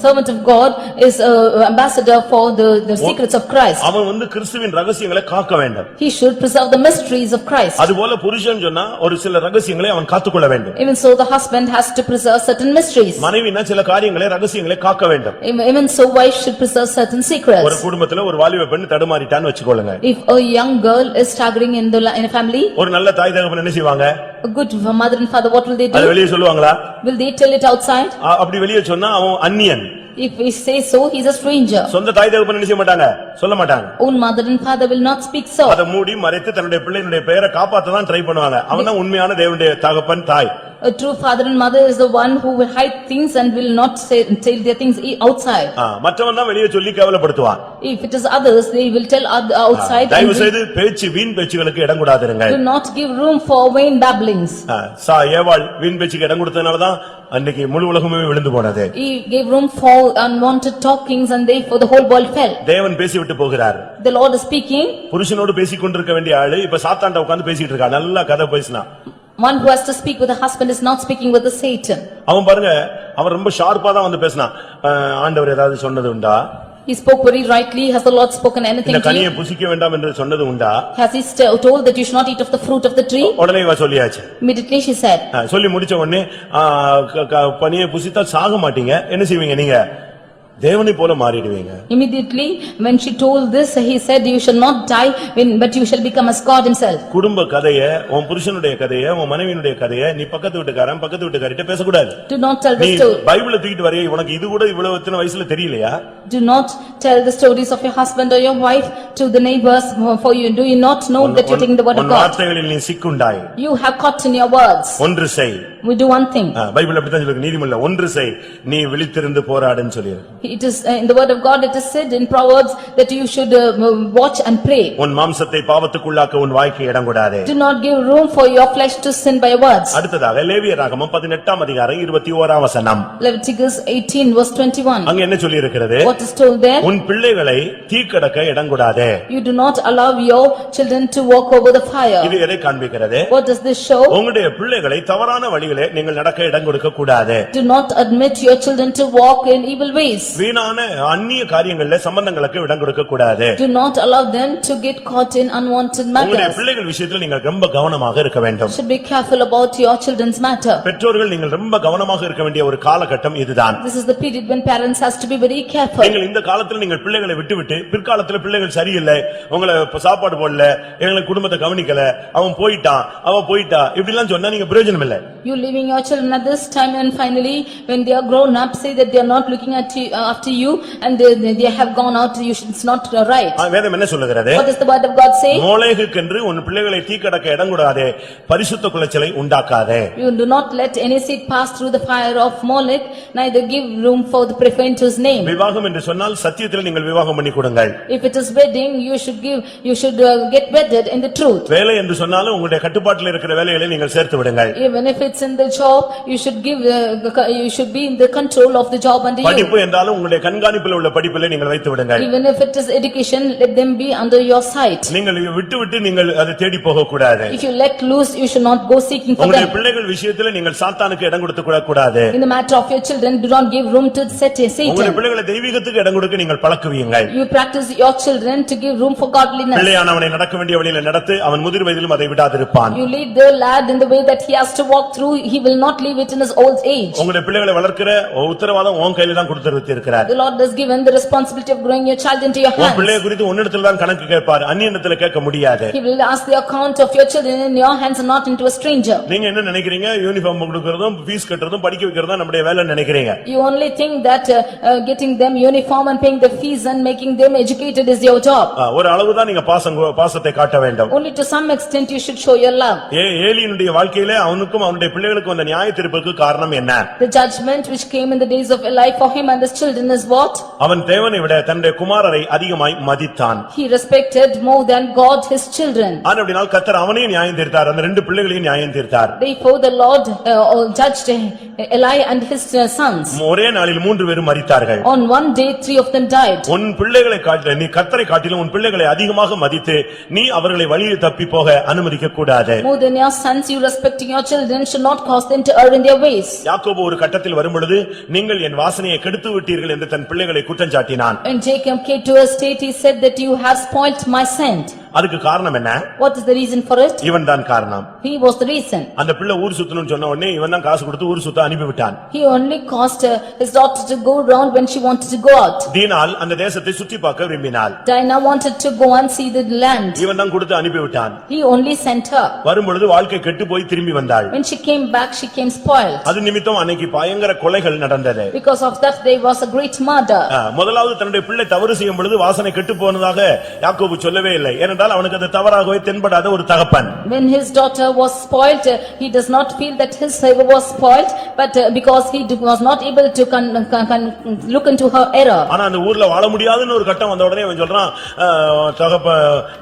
servant of God is an ambassador for the secrets of Christ. அவன் கிறிஸ்துவின் ரகசியங்களை காக்க வேண்டும். He should preserve the mysteries of Christ. அதுபோல புருஷன் சொன்னா ஒரு சில ரகசியங்களை அவன் காத்துக்கொள்ள வேண்டும். Even so the husband has to preserve certain mysteries. மனைவினா சில காரியங்களை ரகசியங்களை காக்க வேண்டும். Even so wife should preserve certain secrets. ஒரு குடும்பத்துல ஒரு வாலிப பெண் தடுமாறிட்டான்னு வெச்சுக்கொள்ளுங்க. If a young girl is staggering in a family, ஒரு நல்ல தாய் தகப்பன் என்ன செய்வாங்க? a good mother and father what will they அது do? வெளியே சொல்லுவாங்களா? Will they tell it outside? அப்படி வெளியே சொன்னா அவன் அந்நியன். If we say so, he is a stranger. சொந்த தாய் தகப்பன் என்ன செய்ய மாட்டாங்க, சொல்ல மாட்டாங்க. Own mother and father will not speak so. அதை மூடி மறைத்து தன்னுடைய பிள்ளையினுடைய பெயரை காப்பாத்த தான் ட்ரை பண்ணுவாங்க. அவன்தான் உண்மையான தேவனுடைய தகப்பன் தாய். A true father and mother is the one who will hide things and will not tell their things outside. மற்றவன் தான் வெளியே சொல்லி கேவலப்படுத்துவான். If it is others, they will tell outside. தயவு செய்து பேச்சு வீண் பேச்சுகளுக்கு இடம் கொடாதீங்க. Do not give room for vain babblings. ஏவாள் வீண் பேச்சுக்கு இடம் கொடுத்ததனால தான் அன்னைக்கு முழு உலகமே விழுந்து போனது. He gave room for unwanted talkings and therefore the whole world fell. தேவன் பேசிவிட்டு போகிறார். The Lord is speaking. புருஷனோடு பேசிக் கொண்டிருக்க வேண்டிய ஆளு இப்ப சாத்தான்ட உட்கார்ந்து பேசிட்டு இருக்கா. நல்லா கதை பேசினா. One who has to speak with the husband is not speaking with the Satan. அவன் பாருங்க, அவன் ரொம்ப ஷார்ப்பா தான் வந்து பேசினான். ஆண்டவர் ஏதாவது சொன்னது உண்டா? He spoke very rightly. Has the Lord spoken anything இந்த to கனியை you? புசிக்க வேண்டாம் என்று சொன்னது உண்டா? Has he told that you should not eat of the fruit of the tree? உடனே இவ சொல்லியாச்சு. Immediately she said. சொல்லி முடிச்ச உடனே பனியை புசித்தால் சாக மாட்டீங்க, என்ன செய்வீங்க நீங்க? தேவனை போல மாறிடுவீங்க. Immediately when she told this, he said, you shall not die, but you shall become as God himself. குடும்ப கதையை, உன் புருஷனுடைய கதையை, உன் மனைவியினுடைய கதையை நீ பக்கத்து வீட்டுக்காரிட்ட பேசக்கூடாது. Do not tell the நீ story. பைபிளை தூக்கிட்டு வரையே, உனக்கு இது கூட இவ்வளவு எத்தனை வயசுல தெரியலையா? Do not tell the stories of your husband or your wife to the neighbors, for you do you not know that you are taking the word of உன் God? வார்த்தைகளில் நீ சிக்குண்டாய். You have caught in your words. ஒன்று செய். We do one thing. Bible அப்படித்தான் சொல்லுது, நீதிமொழியில ஒன்று செய், நீ விழித்திருந்து போராடுன்னு சொல்லிருக்கு. It is in the word of God, it is said in Proverbs that you should watch and pray. உன் மாம்சத்தை பாவத்துக்குள்ளாக்க உன் வாய்க்கு இடம் கொடாதே. Do not give room for your flesh to sin by your words. அடுத்ததாக லேவியராகமம் 18ஆம் அதிகாரம் 21ஆம் வசனம். Leviticus 18 verse 21. அங்க என்ன சொல்லி இருக்கிறது? What is told there? உன் பிள்ளைகளை தீக்கடக்க இடம் கொடாதே. You do not allow your children to walk over the fire. இது எதை காண்பிக்கிறது? What does this show? உங்களுடைய பிள்ளைகளை தவறான வழியிலே நீங்கள் நடக்க இடம் கொடுக்க கூடாது. Do not admit your children to walk in evil ways. வீணான அந்நிய காரியங்களிலே சம்பந்தங்களுக்கு இடம் கொடுக்க கூடாது. Do not allow them to get caught in unwanted உங்களுடைய matters. பிள்ளைகள் விஷயத்தில் நீங்கள் ரொம்ப கவனமாக இருக்க வேண்டும். Should be careful about your children's matter. பெற்றோர்கள் நீங்கள் ரொம்ப கவனமாக இருக்க வேண்டிய ஒரு காலகட்டம் இதுதான். This is the period when parents has to be very careful. நீங்கள் இந்த காலத்தில் நீங்கள் பிள்ளைகளை விட்டுவிட்டு பிற்காலத்தில் பிள்ளைகள் சரியில்லை, உங்களை சாப்பாடு போடல, எங்களை குடும்பத்தை கவனிக்கல, அவன் போயிட்டான், அவ போயிட்டா, இப்படி எல்லாம் சொன்னா நீங்க பிரயோஜனம் இல்லை. You leaving your children at this time and finally when they are grown up say that they are not looking at you, after you and they have gone out, it's not right. வேதம் என்ன சொல்லுகிறது? What does the word of God say? மோளேகுக்கென்று உன் பிள்ளைகளை தீக்கடக்க இடம் கொடாதே, பரிசுத்த குலைச்சலை உண்டாக்காதே. You do not let any seed pass through the fire of Molech, neither give room for the profane to his name. விவாகம் என்று சொன்னால் சத்தியத்தில் நீங்கள் விவாகம் பண்ணி கொடுங்கள். If it is wedding, you should get wedded in the truth. வேலை என்று சொன்னாலும் உங்களுடைய கட்டுப்பாட்டில் இருக்கிற வேலைகளை நீங்கள் சேர்த்து விடுங்கள். Even if it's in the job, you should be in the control of the job under you. படிப்பு என்றாலும் உங்களுடைய கண்காணிப்பில் உள்ள படிப்பிலே நீங்கள் வைத்து விடுங்கள். Even if it is education, let them be under your sight. நீங்கள் விட்டு நீங்கள் அதை தேடி போக கூடாது. If you let loose, you should not go seeking for உங்களுடைய them. பிள்ளைகள் விஷயத்தில் நீங்கள் சாத்தானுக்கு இடம் கொடுத்து கூடாது. In the matter of your children, do not give room to உங்களுடைய Satan. பிள்ளைகளை தெய்வீகத்துக்கு இடம் கொடுக்க நீங்கள் பழக்குவீங்கள். You practice your children to give room for godliness. பிள்ளையானவனை நடக்க வேண்டிய வழியில நடத்து, அவன் முதிர் வயதிலும் அதை விடாதிருப்பான். You lead the lad in the way that he has to walk through, he will not leave it in his old age. உங்களுடைய பிள்ளைகளை வளர்க்கிற உத்தரவாதம் உன் கையில தான் கொடுத்திருக்கிறார். The Lord has given the responsibility of growing your child into your உன் hands. பிள்ளையை குறித்து உன்னிடத்தில் தான் கணக்கு கேட்பார், அந்நியனிடத்தில் கேட்க முடியாது. He will ask the account of your children in your hands and not into a stranger. நீங்க என்ன நினைக்கிறீங்க? யூனிஃபார்ம் கொடுக்கிறதும் ஃபீஸ் கட்டுறதும் படிக்க வைக்கிறதும் நம்முடைய வேலை நினைக்கிறீங்க. You only think that getting them uniform and paying the fees and making them educated is your job. ஒரு அளவுதான் நீங்க பாசத்தை காட்ட வேண்டும். Only to some extent you should show your love. ஏலியினுடைய வாழ்க்கையிலே அவனுக்கும் அவனுடைய பிள்ளைகளுக்கும் அந்த நியாய தீர்ப்புக்கு காரணம் என்ன? The judgment which came in the days of Eli for him and his children is what? அவன் தேவனை விட தன்னுடைய குமாரரை அதிகமாய் மதித்தான். He respected more than God his children. அப்படினால் கர்த்தர் அவனையும் நியாயம் தீர்த்தார், அந்த ரெண்டு பிள்ளைகளையும் நியாயம் தீர்த்தார். Therefore the Lord judged Eli and his sons. ஒரே நாளில் 3 பேரும் மரித்தார்கள். On one day 3 of them died. உன் பிள்ளைகளை காட்டிலும் நீ கர்த்தரை காட்டிலும் உன் பிள்ளைகளை அதிகமாக மதித்து நீ அவர்களை வழியை தப்பி போக அனுமதிக்க கூடாது. More than your sons, you respecting your children should not cause them to err in their ways. யாக்கோபு ஒரு கட்டத்தில் வரும்பொழுது நீங்கள் என் வாசனையை கெடுத்து விட்டீர்கள் என்று தன் பிள்ளைகளை குற்றம் சாட்டினான். When Jacob came to a state, he said that you have spoilt my scent. அதுக்கு காரணம் என்ன? What is the reason for it? இவன் தான் காரணம். He was the reason. அந்த பிள்ளை ஊர் சுத்தணும்னு சொன்ன உடனே இவன் தான் காசு கொடுத்து ஊர் சுத்த அனுப்பிவிட்டான். He only caused his daughter to go round when she wanted to go out. தீனால் அந்த தேசத்தை சுற்றி பார்க்க விரும்பினாள். Dinah wanted to go and see the land. இவன் தான் கொடுத்து அனுப்பிவிட்டான். He only sent her. வரும்பொழுது வாழ்க்கை கெட்டு போய் திரும்பி வந்தாள். When she came back, she came spoiled. அது நிமித்தம் அன்னைக்கு பயங்கர கொலைகள் நடந்தது. Because of that, there was a great murder. முதலாவது தன்னுடைய பிள்ளை தவறு செய்யும் பொழுது வாசனை கெட்டு போனதாக யாக்கோபு சொல்லவே இல்லை. ஏனென்றால் அவனுக்கு அது தவறாகவே தென்படாத ஒரு தகப்பன். When his daughter was spoiled, he does not feel that his favor was spoiled, but because he was not able to look into her error. ஆனா அந்த ஊர்ல வாழ முடியாதுன்னு ஒரு கட்டம் வந்த உடனே அவன் சொல்றான், தகப்ப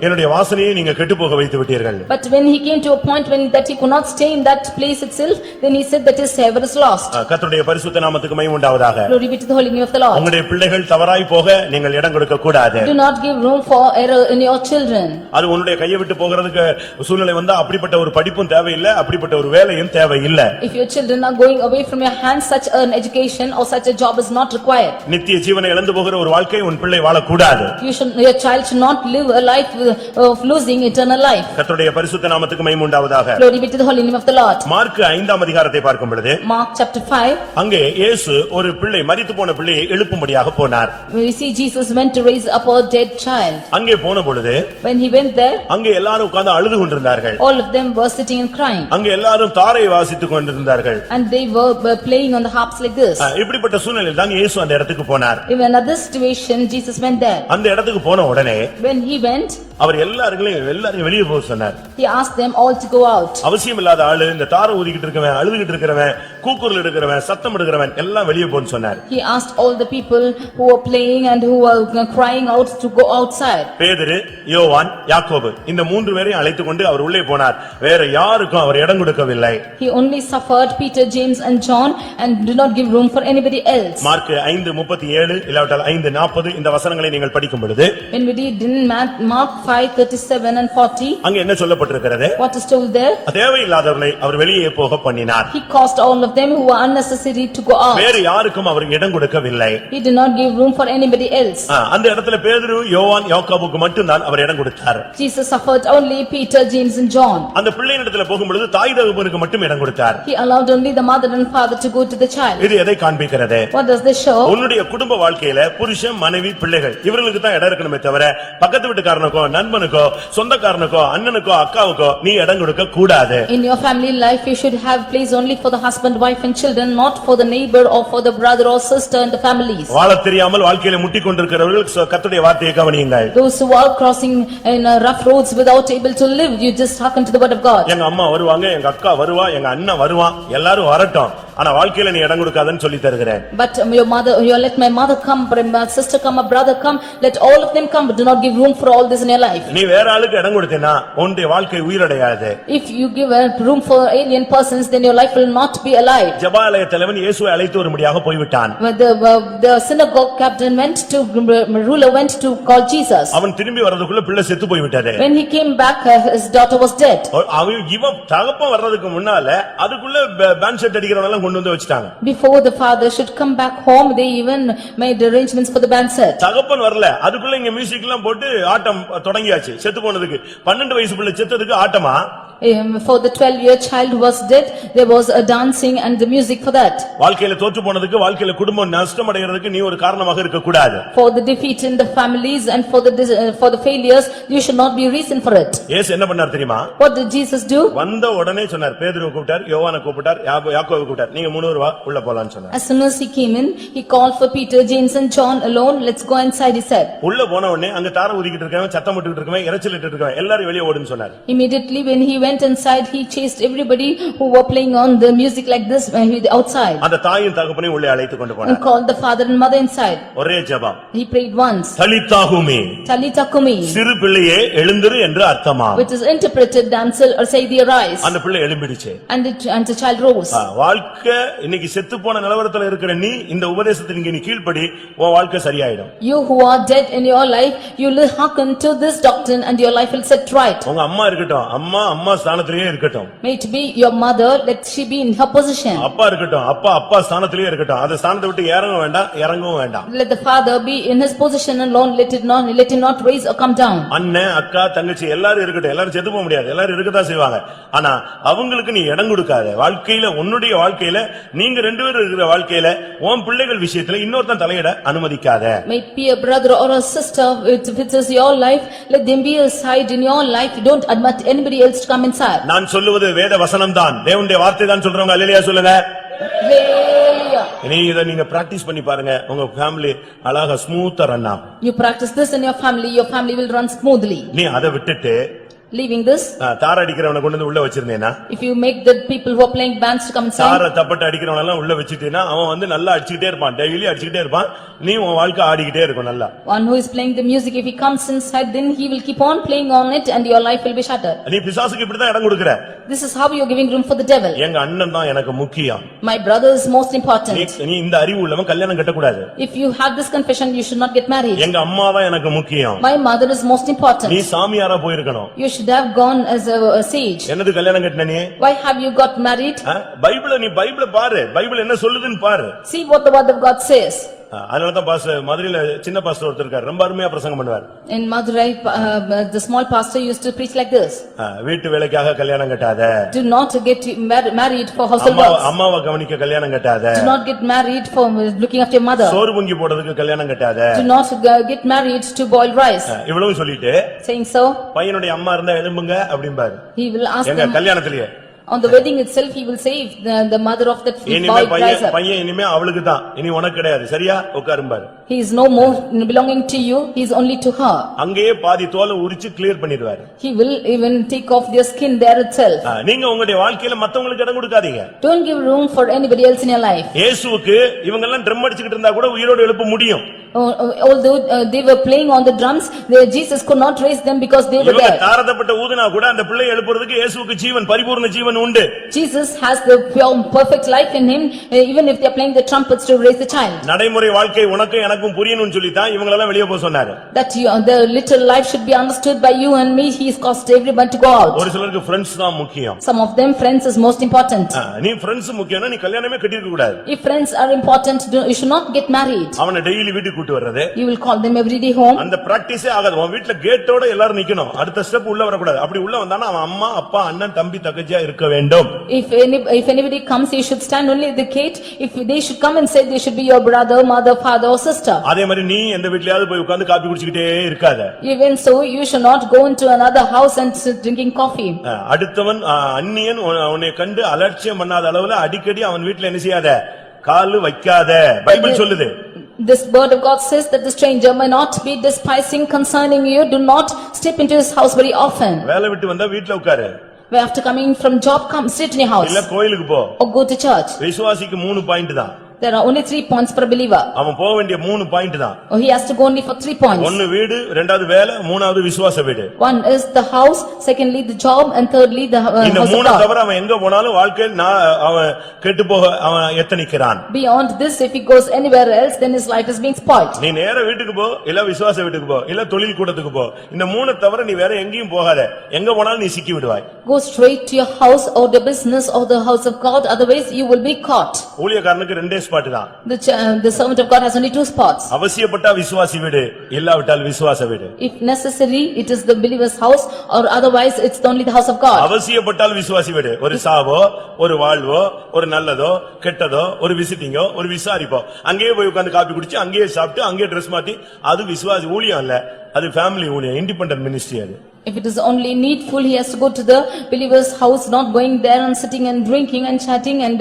என்னுடைய வாசனையை நீங்க கெட்டு போக வைத்து விட்டீர்கள். But when he came to a point when that he could not stay in that place itself, then he said that his favor is lost. கர்த்தருடைய பரிசுத்த நாமத்துக்கு மகிமை உண்டாவதாக. Glory be to the holy name of the Lord. உங்களுடைய பிள்ளைகள் தவறாய் போக நீங்கள் இடம் கொடுக்க கூடாது. Do not give room for error in your children. அது உன்னுடைய கையை விட்டு போகிறதுக்கு சூழ்நிலை வந்தா அப்படிப்பட்ட ஒரு படிப்பும் தேவையில்லை, அப்படிப்பட்ட ஒரு வேலையும் தேவையில்லை. If your children are going away from your hands, such an education or such a job is not required. நித்திய ஜீவனை இழந்து போகிற ஒரு வாழ்க்கை உன் பிள்ளை வாழக்கூடாது. Your child should not live a life of losing eternal life. கர்த்தருடைய பரிசுத்த நாமத்துக்கு மகிமை உண்டாவதாக. Glory be to the holy name of the Lord. Mark 5ஆம் அதிகாரத்தை பார்க்கும் பொழுது Mark chapter 5. அங்கே இயேசு ஒரு பிள்ளை மரித்து போன பிள்ளையை எழுப்பும்படியாக போனார். We see Jesus went to raise up a dead child. அங்கே போன பொழுது When he went there, அங்கே எல்லாரும் உட்கார்ந்து அழுது கொண்டிருந்தார்கள். all of them were sitting and crying. அங்கே எல்லாரும் தாரை வாசித்துக் கொண்டிருந்தார்கள். And they were playing on the harps like this. இப்படிப்பட்ட சூழ்நிலையில் தான் இயேசு அந்த இடத்துக்கு போனார். In another situation, Jesus went there. அந்த இடத்துக்கு போன உடனே When he went, அவர் எல்லாரையும் வெளியே போக சொன்னார். he asked them all to go out. அவசியம் இல்லாத ஆளு, இந்த தாரை ஊதிக்கிட்டு இருக்கவன், அழுதுகிட்டு இருக்கிறவன், கூக்குரல் எடுக்கிறவன், சத்தம் எடுக்கிறவன் எல்லாம் வெளியே போன்னு சொன்னார். He asked all the people who were playing and who were crying out to go outside. பேதுரு, யோவான், யாக்கோபு இந்த மூன்று பேரையும் அழைத்துக் கொண்டு அவர் உள்ளே போனார். வேற யாருக்கும் அவர் இடம் கொடுக்கவில்லை. He only suffered Peter, James and John and did not give room for anybody else. Mark 5:37 இல்லாவிட்டால் 5:40 இந்த வசனங்களை நீங்கள் படிக்கும் பொழுது When we read in Mark 5:37 and 40, அங்கே என்ன சொல்லப்பட்டிருக்கிறது? what is told there? தேவையில்லாதவர்களை அவர் வெளியே போக பண்ணினார். He caused all of them who were unnecessary to go out. வேற யாருக்கும் அவர் இடம் கொடுக்கவில்லை. He did not give room for anybody else. அந்த இடத்துல பேதுரு, யோவான், யாக்கோபுக்கு மட்டும் தான் அவர் இடம் கொடுத்தார். Jesus suffered only Peter, James and John. அந்த பிள்ளையின் இடத்துல போகும்பொழுது தாய் தகப்பனுக்கு மட்டும் இடம் கொடுத்தார். He allowed only the mother and father to go to the child. இது எதை காண்பிக்கிறது? What does this show? உன்னுடைய குடும்ப வாழ்க்கையில புருஷன், மனைவி, பிள்ளைகள் இவர்களுக்கு தான் இடம் இருக்கணுமே தவிர பக்கத்து வீட்டுக்காரனுக்கோ, நண்பனுக்கோ, சொந்தக்காரனுக்கோ, அண்ணனுக்கோ, அக்காவுக்கோ நீ இடம் கொடுக்க கூடாது. In your family life, you should have place only for the husband, wife and children, not for the neighbor or for the brother or sister in the families. வாழத் தெரியாமல் வாழ்க்கையில முட்டிக் கொண்டிருக்கிறவர்கள் கர்த்தருடைய வார்த்தையை கவனியுங்கள். Those who are crossing in rough roads without able to live, you just hearken to the word of God. எங்க அம்மா வருவாங்க, எங்க அக்கா வருவா, எங்க அண்ணன் வருவான், எல்லாரும் வரட்டும், ஆனா வாழ்க்கையில நீ இடம் கொடுக்காதன்னு சொல்லி தருகிறேன். But your mother, you let my mother come, my sister come, my brother come, let all of them come, but do not give room for all this in your life. நீ வேற ஆளுக்கு இடம் கொடுத்தேனா உன்னுடைய வாழ்க்கை உயிரடையாது. If you give room for alien persons, then your life will not be alive. ஜெபாலய தலைவன் இயேசுவை அழைத்து வரும்படியாக போய்விட்டான். The synagogue captain ruler went to call Jesus. அவன் திரும்பி வர்றதுக்குள்ள பிள்ளை செத்து போய்விட்டது. When he came back, his daughter was dead. இவன் தகப்பன் வர்றதுக்கு முன்னால அதுக்குள்ள பேண்ட் செட் அடிக்கிறவங்க கொண்டு வந்து வச்சிட்டாங்க. Before the father should come back home, they even made arrangements for the band set. தகப்பன் வரல, அதுக்குள்ள இங்க மியூசிக் எல்லாம் போட்டு ஆட்டம் தொடங்கியாச்சு. செத்து போனதுக்கு 12 வயசு பிள்ளை செத்ததுக்கு ஆட்டமா? For the 12-year child who was dead, there was a dancing and the music for that. வாழ்க்கையில தோற்று போனதுக்கு, வாழ்க்கையில குடும்பம் நஷ்டம் அடைகிறதுக்கு நீ ஒரு காரணமாக இருக்க கூடாது. For the defeat in the families and for the failures, you should not be reason for it. இயேசு என்ன பண்ணார் தெரியுமா? What did Jesus do? வந்த உடனே சொன்னார், பேதுருவை கூப்பிட்டார், யோவானை கூப்பிட்டார், யாக்கோபை கூப்பிட்டார், நீங்க 3 பேர் வா உள்ள போலாம்னு சொன்னார். As soon as he came in, he called for Peter, James and John alone. Let's go inside, he said. உள்ள போன உடனே அங்க தாரை ஊதிக்கிட்டு இருக்கவன், சத்தம் போட்டுக்கிட்டு இருக்கவன், இரைச்சல் இட்டு இருக்கவன் எல்லாரும் வெளியே ஓடுன்னு சொன்னார். Immediately when he went inside, he chased everybody who were playing on the music like this outside. அந்த தாயும் தகப்பனையும் உள்ளே அழைத்து கொண்டு போனார். And called the father and mother inside. ஒரே ஜெபம். He prayed once. தலித்தா கூமி. Talitha kumi. சிறு பிள்ளையே எழுந்திரு என்று அர்த்தமா. Which is interpreted, damsel, or say thee arise. அந்த பிள்ளை எழும்பிடுச்சு. And the child rose. வாழ்க்கை இன்னைக்கு செத்து போன நிலவரத்துல இருக்கிற நீ இந்த உபதேசத்துக்கு நீ கீழ்ப்படி உன் வாழ்க்கை சரியாயிடும். You who are dead in your life, you will hearken to this doctrine and your life will set right. உங்க அம்மா இருக்கட்டும், அம்மா ஸ்தானத்திலேயே இருக்கட்டும். May it be your mother, let she be in her position. அப்பா இருக்கட்டும், அப்பா ஸ்தானத்திலேயே இருக்கட்டும். அந்த ஸ்தானத்தை விட்டு இறங்கவும் வேண்டாம். Let the father be in his position alone, let him not raise or come down. அண்ணன், அக்கா, தங்கச்சி எல்லாரும் இருக்கட்டும். எல்லாரும் செத்து போக முடியாது. எல்லாரும் இருக்கத்தான் செய்வாங்க. ஆனா அவங்களுக்கு நீ இடம் கொடுக்காத. வாழ்க்கையில உன்னுடைய வாழ்க்கையில நீங்க ரெண்டு பேரும் இருக்கிற வாழ்க்கையில உன் பிள்ளைகள் விஷயத்துல இன்னொருத்தன் தலையிட அனுமதிக்காத. May it be a brother or a sister, which is your life, let them be a side in your life. You don't admit anybody else to come inside. நான் சொல்லுவது வேத வசனம் தான், தேவனுடைய வார்த்தை தான் சொல்றவங்க அல்லேலூயா சொல்லுங்க. Hallelujah. நீங்க பிராக்டிஸ் பண்ணி பாருங்க, உங்க ஃபேமிலி அழகா ஸ்மூத்தா ரன் ஆகும். You practice this in your family will run smoothly. நீ அதை விட்டுட்டு Leaving this, தார அடிக்கிறவனை கொண்டு வந்து உள்ள வச்சிருந்தேனா, if you make the people who are playing bands to come inside, தார தப்பட்ட அடிக்கிறவன எல்லாம் உள்ள வச்சிட்டேனா அவன் வந்து நல்லா அடிச்சிட்டே இருப்பான், டெய்லி அடிச்சிட்டே இருப்பான். நீ உன் வாழ்க்கை ஆடிக்கிட்டே இருக்கும் நல்லா. one who is playing the music, if he comes inside, then he will keep on playing on it and your life will be shattered. நீ பிசாசுக்கு இப்படி தான் இடம் கொடுக்கற. This is how you are giving room for the devil. எங்க அண்ணன் தான் எனக்கு முக்கியம். My brother is most important. நீ இந்த அறிவு உள்ளவன் கல்யாணம் கட்ட கூடாது. If you have this confession, you should not get married. எங்க அம்மா தான் எனக்கு முக்கியம். My mother is most important. நீ சாமியாரா போயிருக்கணும். You should have gone as a sage. என்னது கல்யாணம் கட்டன நீ? Why have you got married? பைபிள பாரு, பைபிள் என்ன சொல்லுதுன்னு பாரு. See what the word of God says. அதனால தான் பாஸ்டர் மதுரையில சின்ன பாஸ்டர் ஒருத்தர் இருக்கார், ரொம்ப அருமையா பிரசங்கம் பண்ணுவார். In Madurai, the small pastor used to preach like this. வீட்டு வேலைக்காக கல்யாணம் கட்டாத. Do not get married for household works. அம்மாவை கவனிக்க கல்யாணம் கட்டாத. Do not get married for looking after your mother. சோறு பொங்கி போடுறதுக்கு கல்யாணம் கட்டாத. Do not get married to boil rice. இவ்வளவு சொல்லிட்டு Saying so, பையனுடைய அம்மா இருந்தா எழும்புங்க அப்படிம்பாரு. he will ask எங்க them கல்யாணத்திலேயே on the wedding itself, he will say if the mother of that boy rise up. பையன் இனிமே அவளுக்கு தான், இனி உனக்கு கிடையாது, சரியா உட்காரும்பாரு. He is no more belonging to you, he is only to her. அங்கேயே பாதி தோலை உரிச்சு கிளியர் பண்ணிடுவாரு. He will even take off their skin there itself. நீங்க உங்களுடைய வாழ்க்கையில மத்தவங்களுக்கு இடம் கொடுக்காதீங்க. Don't give room for anybody else in your life. இயேசுவுக்கு இவங்க எல்லாம் ட்ரம் அடிச்சிட்டு இருந்தா கூட உயிரோடு எழுப்ப முடியும். Although they were playing on the drums, Jesus could not raise them because they were இவங்க there. தாரதப்பட்ட ஊதுனா கூட அந்த பிள்ளை எழுப்புறதுக்கு இயேசுவுக்கு ஜீவன், பரிபூர்ண ஜீவன் உண்டு. Jesus has the pure perfect life in him, even if they are playing the trumpets to raise the child. நடைமுறை வாழ்க்கை உனக்கு எனக்கும் புரியணும்னு சொல்லி தான் இவங்க எல்லாம் வெளிய போக சொன்னாரு. That the little life should be understood by you and me, he has caused everyone to go out. ஒரு சிலருக்கு ஃப்ரெண்ட்ஸ் தான் முக்கியம். Some of them friends is most important. நீ ஃப்ரெண்ட்ஸ் முக்கியம்னா நீ கல்யாணமே கட்டியிருக்க கூடாது. If friends are important, you should not get married. அவனை டெய்லி வீட்டுக்கு கூட்டி வர்றது, You will call them every day home. அந்த பிராக்டிஸே ஆகாது. உன் வீட்ல கேட்டோட எல்லாரும் நிக்கணும், அடுத்த ஸ்டெப் உள்ள வர கூடாது. அப்படி உள்ள வந்தானா அவன் அம்மா அப்பா அண்ணன் தம்பி தங்கச்சியா இருக்க வேண்டும். If anybody comes, you should stand only at the gate. If they should come and say, they should be your brother, mother, father or sister. அதே மாதிரி நீ எந்த வீட்லயாவது போய் உட்கார்ந்து காபி குடிச்சிட்டே இருக்காத. Even so, you should not go into another house and sit drinking coffee. அடுத்தவன் அந்நியன் உன்னை கண்டு அலட்சியம் பண்ணாத அளவுல அடிக்கடி அவன் வீட்ல என்ன செய்யாத, கால் வைக்காத. பைபிள் சொல்லுது. This word of God says that the stranger may not be despising concerning you. Do not step into his house very often. வேலை விட்டு வந்தா வீட்ல உட்காரு. After coming from job, come sit in your house. இல்ல கோயிலுக்கு போ. Or go to church. விசுவாசிக்கு 3 point தான். There are only 3 points for a believer. அவன் போக வேண்டிய 3 பாயிண்ட் தான். Or he has to go only for 3 points. ஒன்னு வீடு, இரண்டாவது வேலை, மூணாவது விசுவாச வீடு. One is the house, secondly the job, and thirdly the house இந்த of மூணு God. தவிர அவன் எங்க போனாலும் வாழ்க்கையில் அவன் கெட்டு போக அவன் எத்தனிக்கிறான். Beyond this, if he goes anywhere else, then his life is being spoiled. நீ நேர வீட்டுக்கு போ, இல்ல விசுவாச வீட்டுக்கு போ, இல்ல தொழில் கூடத்துக்கு போ. இந்த மூணு தவிர நீ வேற எங்கேயும் போகாத. எங்க போனாலும் நீ சிக்கி விடுவாய். Go straight to your house or the business or the house of God, otherwise you will be caught. ஊழியக்காரனுக்கு ரெண்டே ஸ்பாட் தான். The servant of God has only 2 spots. அவசியப்பட்டா விசுவாசி வீடு, இல்லாவிட்டால் விசுவாச வீடு. If necessary, it is the believer's house, or otherwise it's only the house of God. அவசியப்பட்டால் விசுவாசி வீடு. ஒரு சாவோ, ஒரு வாழ்வோ, ஒரு நல்லதோ, கெட்டதோ, ஒரு விசிட்டிங்கோ, ஒரு விசாரிப்போ, அங்கேயே போய் உட்கார்ந்து காபி குடிச்சு, அங்கேயே சாப்பிட்டு, அங்கேயே ட்ரெஸ் மாத்தி, அது விசுவாசி ஊழியம் இல்ல, அது ஃபேமிலி ஊழியம், இண்டிபெண்டன்ட் மினிஸ்ட்ரி அது. If it is only needful, he has to go to the believer's house, not going there and sitting and drinking and chatting and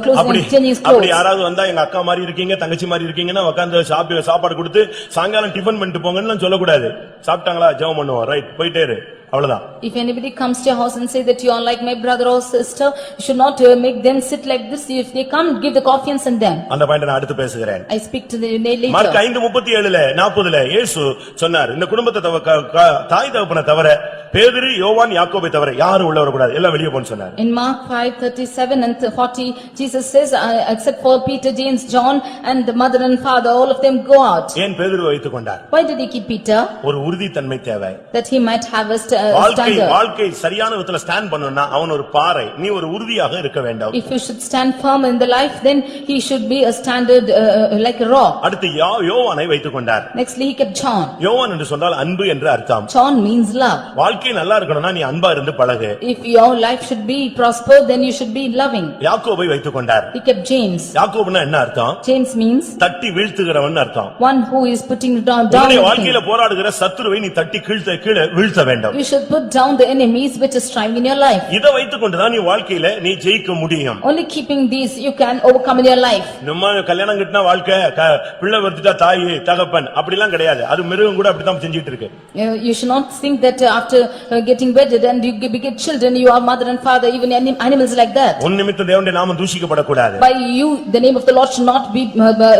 closing and changing his அப்படி clothes. யாராவது வந்தா எங்க அக்கா மாதிரி இருக்கீங்க, தங்கச்சி மாதிரி இருக்கீங்கன்னா உட்கார்ந்து சாப்பாடு கொடுத்து சாயங்காலம் டிபன் பண்ணிட்டு போங்கன்னு சொல்லக்கூடாது. சாப்பிட்டாங்களா ஜெபம் பண்ணுவோம், ரைட் போயிட்டே இரு, அவ்வளவுதான். If anybody comes to your house and say that you are like my brother or sister, you should not make them sit like this. If they come, give the coffee and send them. அந்த point நான் அடுத்து பேசுகிறேன். I speak to the later. Mark 5:37 40 இயேசு சொன்னார், இந்த குடும்பத்தை தாய் தகப்பனை தவிர பேதுரு யோவான் யாக்கோபை தவிர யாரும் உள்ள வரக்கூடாது, எல்லாம் வெளியே போன்னு சொன்னார். In Mark 5:37 and 40, Jesus says, except for Peter, James, John and the mother and father, all of them go out. ஏன் பேதுரு வைத்துக் கொண்டார்? Why did he keep Peter? ஒரு உறுதி தன்மை தேவை. That he might have a standard. வாழ்க்கை சரியான விதத்துல ஸ்டாண்ட் பண்ணனும்னா அவன் ஒரு பாறை, நீ ஒரு உறுதியாக இருக்க வேண்டும். If you should stand firm in the life, then he should be a standard like a rock. அடுத்து யோவானை வைத்துக் கொண்டார். Nextly he kept John. யோவான் என்று சொன்னால் அன்பு என்று அர்த்தம். John means love. வாழ்க்கை நல்லா இருக்கணும்னா நீ அன்பா இருந்து பழகு. If your life should be prosper, then you should be loving. யாக்கோபை வைத்துக் கொண்டார். He kept James. யாக்கோபுனா என்ன அர்த்தம்? James means தட்டி வீழ்த்துகிறவன் அர்த்தம். one who is putting down உன்னுடைய the வாழ்க்கையில king. போராடுகிற சத்துருவை நீ தட்டி கீழே வீழ்த்த வேண்டும். You should put down the enemies which is striving in your life. இத வைத்துக் கொண்டுதான் நீ வாழ்க்கையில நீ ஜெயிக்க முடியும். Only keeping these you can overcome in your life. நம்ம கல்யாணம் கட்டினா வாழ்க்கை பிள்ளை வர்த்திட்டா தாய் தகப்பன் அப்படிலாம் கிடையாது. அது மிருகம் கூட அப்படிதான் செஞ்சிட்டு இருக்கு. You should not think that after getting wedded and you get children, you are mother and father, even animals like that. உன் நிமித்தம் தேவனுடைய நாமம் தூஷிக்கப்படக்கூடாது. By you, the name of the Lord should not be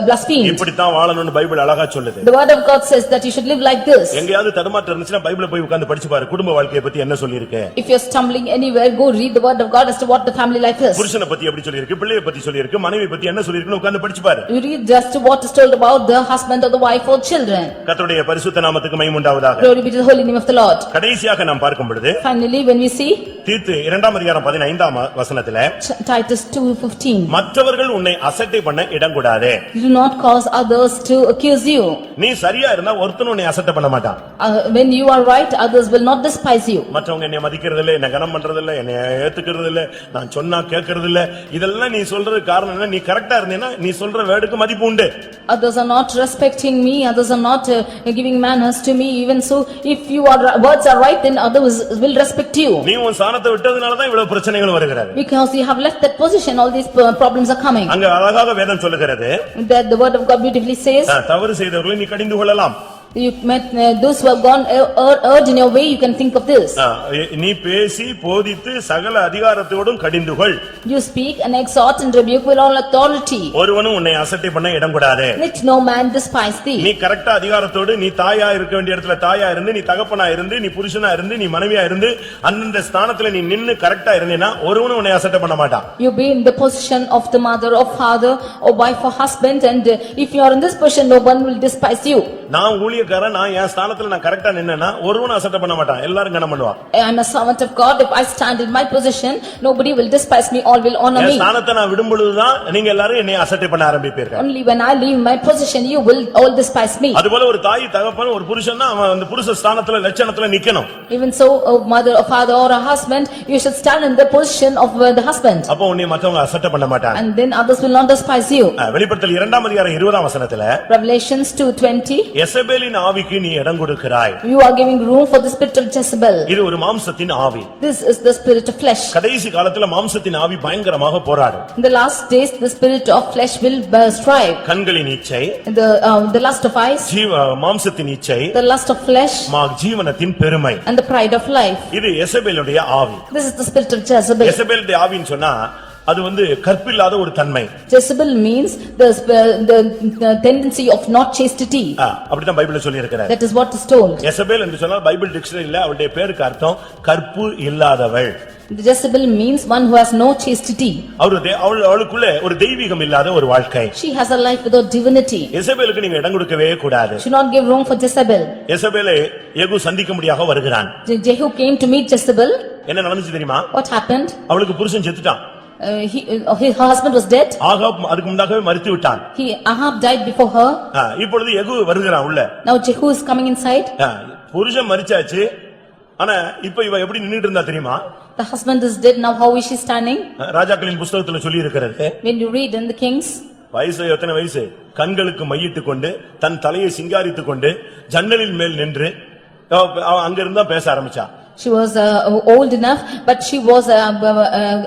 blasphemed. இப்படித்தான் வாழணும்னு Bible அழகா சொல்லுது. The word of God says that you should live like this. எங்கயாவது தடுமாற்றம் இருந்துச்சுன்னா பைபிளை போய் உட்கார்ந்து படிச்சு பாரு, குடும்ப வாழ்க்கையை பத்தி என்ன சொல்லிருக்கு. If you are stumbling anywhere, go read the word of God as to what the family life is. புருஷனை பத்தி எப்படி சொல்லிருக்கு, பிள்ளையை பத்தி சொல்லிருக்கு, மனைவி பத்தி என்ன சொல்லிருக்குன்னு உட்கார்ந்து படிச்சு பாரு. You read just what is told about the husband or the wife or children. கர்த்தருடைய பரிசுத்த நாமத்துக்கு மகிமை உண்டாவதாக. Glory be to the holy name of the Lord. கடைசியாக நாம் பார்க்கும் பொழுது Finally, when we see தீத்து 2ஆம் அதிகாரம் 15ஆம் வசனத்திலே Titus 2:15, மற்றவர்கள் உன்னை அசட்டை பண்ண இடம் கூடாது. do not cause others to accuse you. நீ சரியா இருந்தா ஒருத்தனும் உன்னை அசட்டை பண்ண மாட்டான். When you are right, others will not despise you. மற்றவங்க என்னை மதிக்கிறது இல்ல, என்ன கனம் பண்றது இல்ல, என்னை ஏத்துக்கிறது இல்ல, நான் சொன்னா கேட்கறது இல்ல, இதெல்லாம் நீ சொல்றது காரணம் என்ன? நீ கரெக்டா இருந்தீனா நீ சொல்ற வேர்டுக்கு மதிப்பு உண்டு. Others are not respecting me, others are not giving manners to me. Even so, if your words are right, then others will respect you. நீ உன் சாணத்தை விட்டதனால தான் இவ்வளவு பிரச்சனைகள் வருகிறது. Because you have left that position, all these problems are coming. அங்க அழகாக வேதம் சொல்லுகிறது, That the word of God beautifully says, தவறு செய்தவர்களை நீ கடிந்து கொள்ளலாம். you met those who have gone erred in your way, you can think of this. நீ பேசி போதித்து சகல அதிகாரத்தோடும் கடிந்துகொள். You speak and exhort and rebuke with all authority. ஒருவனும் உன்னை அசட்டை பண்ண இடம் கூடாது. Let no man despise thee. நீ கரெக்டா அதிகாரத்தோடு நீ தாயா இருக்க வேண்டிய இடத்துல தாயா இருந்து, நீ தகப்பனா இருந்து, நீ புருஷனா இருந்து, நீ மனைவியா இருந்து, அந்தந்த ஸ்தானத்துல நீ நின்னு கரெக்டா இருந்தீனா ஒருவனும் உன்னை அசட்டை பண்ண மாட்டான். You be in the position of the mother or father or wife or husband, and if you are in this position, no one will despise you. நான் ஊழியக்காரன், நான் என் ஸ்தானத்துல நான் கரெக்டா நின்னேனா ஒருவனும் அசட்டை பண்ண மாட்டான், எல்லாரும் கனம் பண்ணுவான். I am a servant of God. If I stand in my position, nobody will despise me, all will honor N me. ஸ்தானத்தை நான் விடும் பொழுதுதான் நீங்க எல்லாரும் என்னை அசட்டை பண்ண ஆரம்பிப்பீர்கள். Only when I leave my position, you will all despise me. அதுபோல ஒரு தாய் தகப்பன் ஒரு புருஷன்னா அவன் அந்த புருஷ ஸ்தானத்துல லட்சணத்துல நிக்கணும். Even so, a mother or father or a husband, you should stand in the position of the husband. அப்போ உன்னை மத்தவங்க அசட்டை பண்ண மாட்டாங்க. And then others will not despise you. வெளிப்படுத்தல் 2ஆம் அதிகாரம் 20ஆம் வசனத்துல Revelations 2:20, எசபேலின் ஆவிக்கு நீ இடம் கொடுக்கிறாய். you are giving room for the spirit of Jezebel. இது ஒரு மாம்சத்தின் ஆவி. This is the spirit of flesh. கடைசி காலத்துல மாம்சத்தின் ஆவி பயங்கரமாக போராடும். In the last days, the spirit of flesh will strive. கண்களின் இச்சை, The lust of eyes, மாம்சத்தின் இச்சை, the lust of flesh, ஜீவனத்தின் பெருமை, and the pride of life. இது எசபேலுடைய ஆவி. This is the spirit of Jezebel. எசபேலுடைய ஆவின்னு சொன்னா அது கற்பில்லாத ஒரு தன்மை. Jezebel means the tendency of not chastity. அப்படிதான் பைபிள்ல சொல்லி இருக்கிறார். That is what is told. Jezebel என்று சொன்னால் பைபிள் டிக்ஷனரியில அவளுடைய பேருக்கு அர்த்தம் கற்பு இல்லாதவள். Jezebel means one who has no chastity. அவளுக்குள்ள ஒரு தெய்வீகம் இல்லாத ஒரு வாழ்க்கை. She has a life without divinity. எசபேலுக்கு நீங்க இடம் கொடுக்கவே கூடாது. Should not give room for Jezebel. எசபேலை யெகூ சந்திக்கும்படியாக வருகிறான். Jehu came to meet Jezebel. என்ன நடந்துச்சு தெரியுமா? What happened? அவளுக்கு புருஷன் செத்துட்டான். Her husband was dead. Ahab அதுக்கு முன்னாகவே மரித்து விட்டான். Ahab died before her. இப்பொழுது யெகூ வருகிறான் உள்ள. Now Jehu is coming inside. புருஷன் மரிச்சாச்சு. ஆனா இப்ப இவ எப்படி நின்னுட்டு இருந்தா தெரியுமா? The husband is dead. Now how is she standing? ராஜாக்களின் புத்தகத்துல சொல்லி இருக்கிறது. When you read in the Kings, வயசு எத்தனை வயசு? கண்களுக்கு மையிட்டுக் கொண்டு தன் தலையை சிங்காரித்துக் கொண்டு ஜன்னலின் மேல் நின்று அங்க இருந்தா பேச ஆரம்பிச்சா. She was old enough, but she was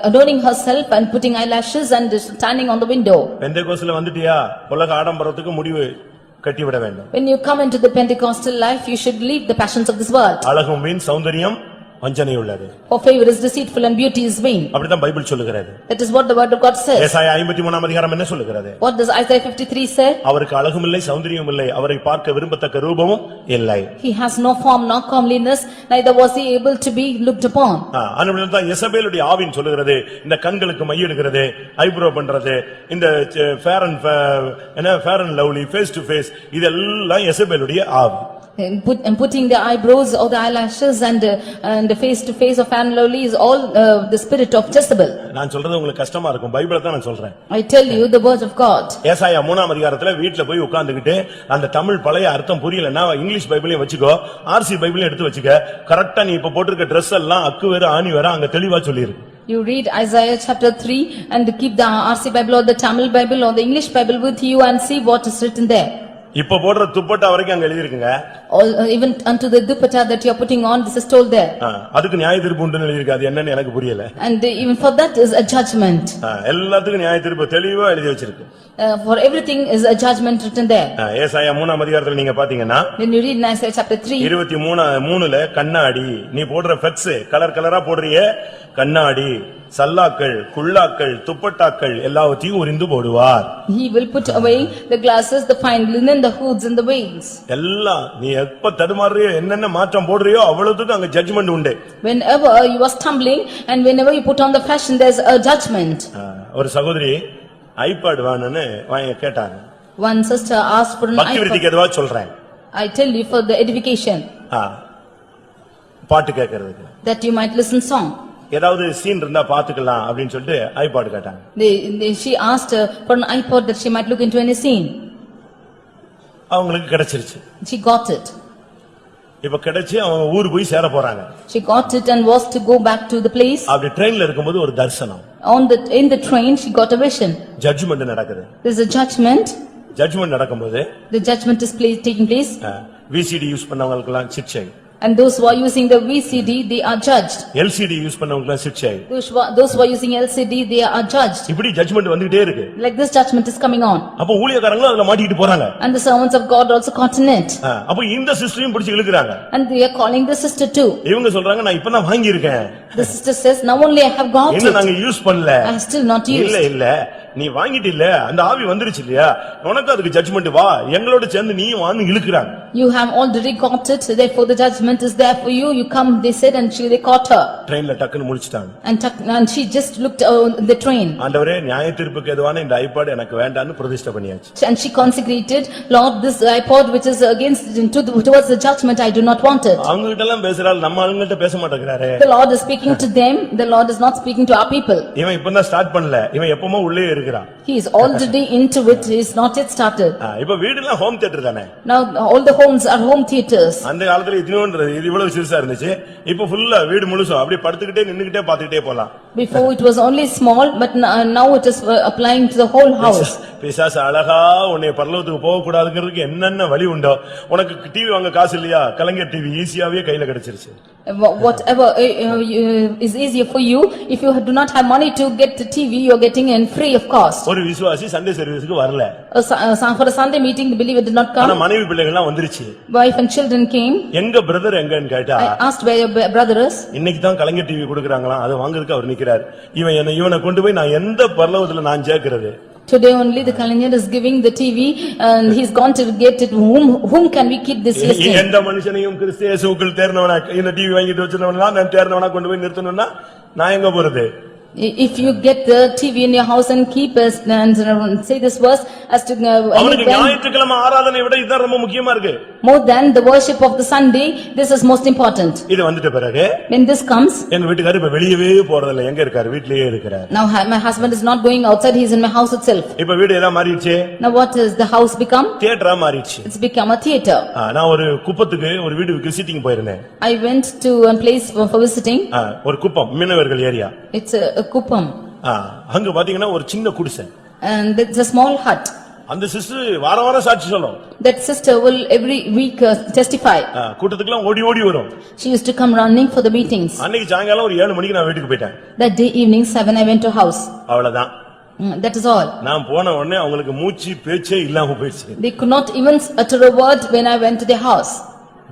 adorning herself and putting eyelashes and standing on the window. பெந்தேகோஸ்துல வந்துட்டியா? உலக ஆடம்பரத்துக்கு முடிவு கட்டிவிட வேண்டும். When you come into the Pentecostal life, you should leave the passions of this world. அழகும் வீண், சௌந்தரியம் வஞ்சனை உள்ளது. For favor is deceitful and beauty is vain. அப்படிதான் பைபிள் சொல்லுகிறது. That is what the word of God says. ஏசாயா 53ஆம் அதிகாரம் என்ன சொல்லுகிறது? What does Isaiah 53 say? அவருக்கு அழகும் இல்லை, சௌந்தரியம் இல்லை, அவரை பார்க்க விரும்பத்தக்க ரூபமும் இல்லை. He has no form nor comeliness, neither was he able to be looked upon. ஆனபடியால்தான் எசபேலுடைய Aavin சொல்லுகிறது, இந்த கண்களுக்கு மையிடுகிறது, ஐப்ரோ பண்றது, இந்த Fair and Lovely, face to face, இதெல்லாம் எசபேலுடைய ஆவி. Putting the eyebrows or the eyelashes and the face to face of Anne Lowly is all the spirit of Jezebel. நான் சொல்றது உங்களுக்கு கஷ்டமா இருக்கும், பைபிளை தான் நான் சொல்றேன். I tell you the word of God. ஏசாயா 3ஆம் அதிகாரத்துல வீட்ல போய் உட்கார்ந்துகிட்டு அந்த தமிழ் பழைய அர்த்தம் புரியலன்னா இங்கிலீஷ் பைபிளையும் வச்சுக்கோ, ஆர்சி பைபிளையும் எடுத்து வச்சுக்க. கரெக்டா நீ இப்ப போட்டிருக்க Dress எல்லாம் அக்கு வேற ஆணி வேற அங்க தெளிவா சொல்லிருக்கு. You read Isaiah chapter 3 and keep the RC Bible or the Tamil Bible or the English Bible with you and see what is written there. இப்ப போடுற துப்பட்டா வரைக்கும் அங்க எழுதி இருக்குங்க. Even unto the dupatta that you are putting on, this is told there. அதுக்கு நியாய தீர்ப்பு உண்டுன்னு எழுதி இருக்கு. அது என்னன்னு எனக்கு புரியல. And even for that is a judgment. எல்லாத்துக்கும் நியாய தீர்ப்பு தெளிவா எழுதி வச்சிருக்கு. For everything is a judgment written there. ஏசாயா 3ஆம் அதிகாரத்துல நீங்க பாத்தீங்கன்னா When you read in Isaiah chapter 3 23:3ல கண்ணாடி நீ போடுற ஃபெட்ஸ் கலர் கலரா போடுறியே, கண்ணாடி சல்லாக்கள் குல்லாக்கள் துப்பட்டாக்கள் எல்லாவற்றையும் உரிந்து போடுவார். He will put away the glasses, the fine linen, the hoods and the veils. எல்லாம் நீ எப்ப தடுமாறியோ என்னென்ன மாற்றம் போடுறியோ அவ்வளவுக்கு அங்க ஜட்ஜ்மென்ட் உண்டு. Whenever you are stumbling and whenever you put on the fashion, there's a judgment. ஒரு சகோதரி ஐபாட் வேணும்னு கேட்டாங்க. One sister asked for an பக்தி விருத்திக்கு எதுவா சொல்றேன். I tell you for the edification. பாட்டு கேட்கிறதுக்கு. That you might listen song. ஏதாவது scene இருந்தா பாத்துக்கலாம் அப்படின்னு சொல்லிட்டு ஐபாட் கேட்டாங்க. She asked for an iPod that she might look into any scene. அவங்களுக்கு கிடைச்சிருச்சு. She got it. இப்ப கிடைச்சு அவங்க ஊர் போய் சேர போறாங்க. She got it and was to go back to the place. அப்படி ட்ரெயின்ல இருக்கும்போது ஒரு தரிசனம். In the train she got a vision. Judgement நடக்குது. There's a judgment. ஜட்ஜ்மென்ட் நடக்கும்போது the judgment is taking place. VCD use பண்ணவங்களுக்கு எல்லாம் சிக்ஷை. And those who are using the VCD, they are judged. LCD use பண்ணவங்களுக்கு எல்லாம் சிக்ஷை. Those who are using LCD, they are judged. இப்படி judgement வந்துட்டே இருக்கு. Like this judgment is coming on. அப்ப ஊழியக்காரங்களும் அதுல மாட்டிட்டு போறாங்க. And the servants of God also caught in it. அப்ப இந்த சிஸ்டரையும் பிடிச்சு இழுக்குறாங்க. And they are calling the sister too. இவங்க சொல்றாங்க நான் இப்பதான் வாங்கி இருக்கேன். The sister says now only I have got it. இன்னும் நாங்க யூஸ் பண்ணல. I have still not used. இல்ல நீ வாங்கிட்டு இல்ல அந்த ஆவி வந்துருச்சு இல்லையா, உனக்கு அதுக்கு ஜட்ஜ்மென்ட் வா எங்களோட சேர்ந்து நீ வான்னு இழுக்குறாங்க. You have already got it, therefore the judgment is there for you. You come, they said, and they caught her. ட்ரெயின்ல டக்குன்னு முழிச்சிட்டாங்க. And she just looked the train. ஆண்டவரே நியாய தீர்ப்புக்கு எதுவான இந்த ஐபாட் எனக்கு வேண்டாம்னு பிரதிஷ்டை பண்ணியாச்சு. And she consecrated, Lord, this iPod which is against towards the judgment, I do not want it. அவங்க கிட்ட எல்லாம் பேசுறாள், நம்ம ஆளுங்கள்ட்ட பேச மாட்டேங்கறாரே. The Lord is speaking to them, the Lord is not speaking to our people. இவன் இப்பதான் start பண்ணல, இவன் எப்பவுமே உள்ளே இருக்கிறான். He is already into it, he is not yet started. இப்ப வீடுலாம் ஹோம் தியேட்டர் தானே. Now all the homes are home theaters. அந்த காலத்துல இது இவ்வளவு சிறுசா இருந்துச்சு, இப்ப ஃபுல்லா வீடு முழுசும் அப்படியே படுத்துக்கிட்டே நின்னுக்கிட்டே பாத்துக்கிட்டே போலாம். Before it was only small, but now it is applying to the whole house. பிசாசு அழகா உன்னை பரலோகத்துக்கு போக கூடாதுங்கிறதுக்கு என்னென்ன வழி உண்டோ, உனக்கு டிவி வாங்க காசு இல்லையா, கலைஞர் டிவி ஈஸியாவே கையில கிடைச்சிருச்சு. Whatever is easier for you, if you do not have money to get the TV, you are getting in free of cost. ஒரு விசுவாசி சண்டே சர்வீஸ்க்கு வரல. For a Sunday meeting, the believer did not come. ஆனா மனைவி பிள்ளைகள் எல்லாம் வந்துருச்சு. Wife and children came. எங்க brother எங்கன்னு கேட்டா, I asked where your brother is. இன்னைக்கு தான் கலைஞர் டிவி கொடுக்கறாங்களா, அதை வாங்குறதுக்கு அவர் நிக்கிறார். இவனை கொண்டு போய் நான் எந்த பரலோகத்துல நான் சேர்க்கிறது? Today only the Kalanyar is giving the TV and he's gone to get it. Whom can we keep this listening? எந்த மனுஷனையும் கிறிஸ்து இயேசுவுக்குள் தேர்ந்தவனா இந்த டிவி வாங்கிட்டு வச்சிருந்தவனா நான் தேர்ந்தவனா கொண்டு போய் நிறுத்தணும்னா நான் எங்க போறது? If you get the TV in your house and keep us and say this verse as to அவனுக்கு ஞாயிற்றுக்கிழமை ஆராதனை விட இதுதான் ரொம்ப முக்கியமா இருக்கு. More than the worship of the Sunday, this is most important. இது வந்துட்ட பிறகு when this comes, எங்க வீட்டுக்காரர் இப்ப வெளியவே போறது இல்ல, எங்க இருக்காரு? வீட்லயே இருக்காரு. Now my husband is not going outside, he is in my house itself. இப்ப வீடு எல்லாம் மாறிடுச்சு. Now what is the house become? தியேட்டரா மாறிடுச்சு. It's become a theater. நான் ஒரு குப்பத்துக்கு ஒரு வீடு விசிட்டிங் போயிருந்தேன். I went to a place for visiting. ஒரு குப்பம் மீனவர்கள் ஏரியா. It's a kuppam. அங்க பாத்தீங்கன்னா ஒரு சின்ன குடிசை. And it's a small hut. அந்த சிஸ்டர் வாரம் சாட்சி சொல்லும். That sister will every week testify. கூட்டத்துக்குலாம் ஓடி ஓடி வரும். She used to come running for the meetings. அன்னைக்கு சாயங்காலம் ஒரு 7 மணிக்கு நான் வீட்டுக்கு போயிட்டேன். That day evening 7 I went to house. அவ்வளவுதான். That is all. நான் போன உடனே அவங்களுக்கு மூச்சு பேச்சே இல்லாம போயிடுச்சு. They could not even utter a word when I went to their house.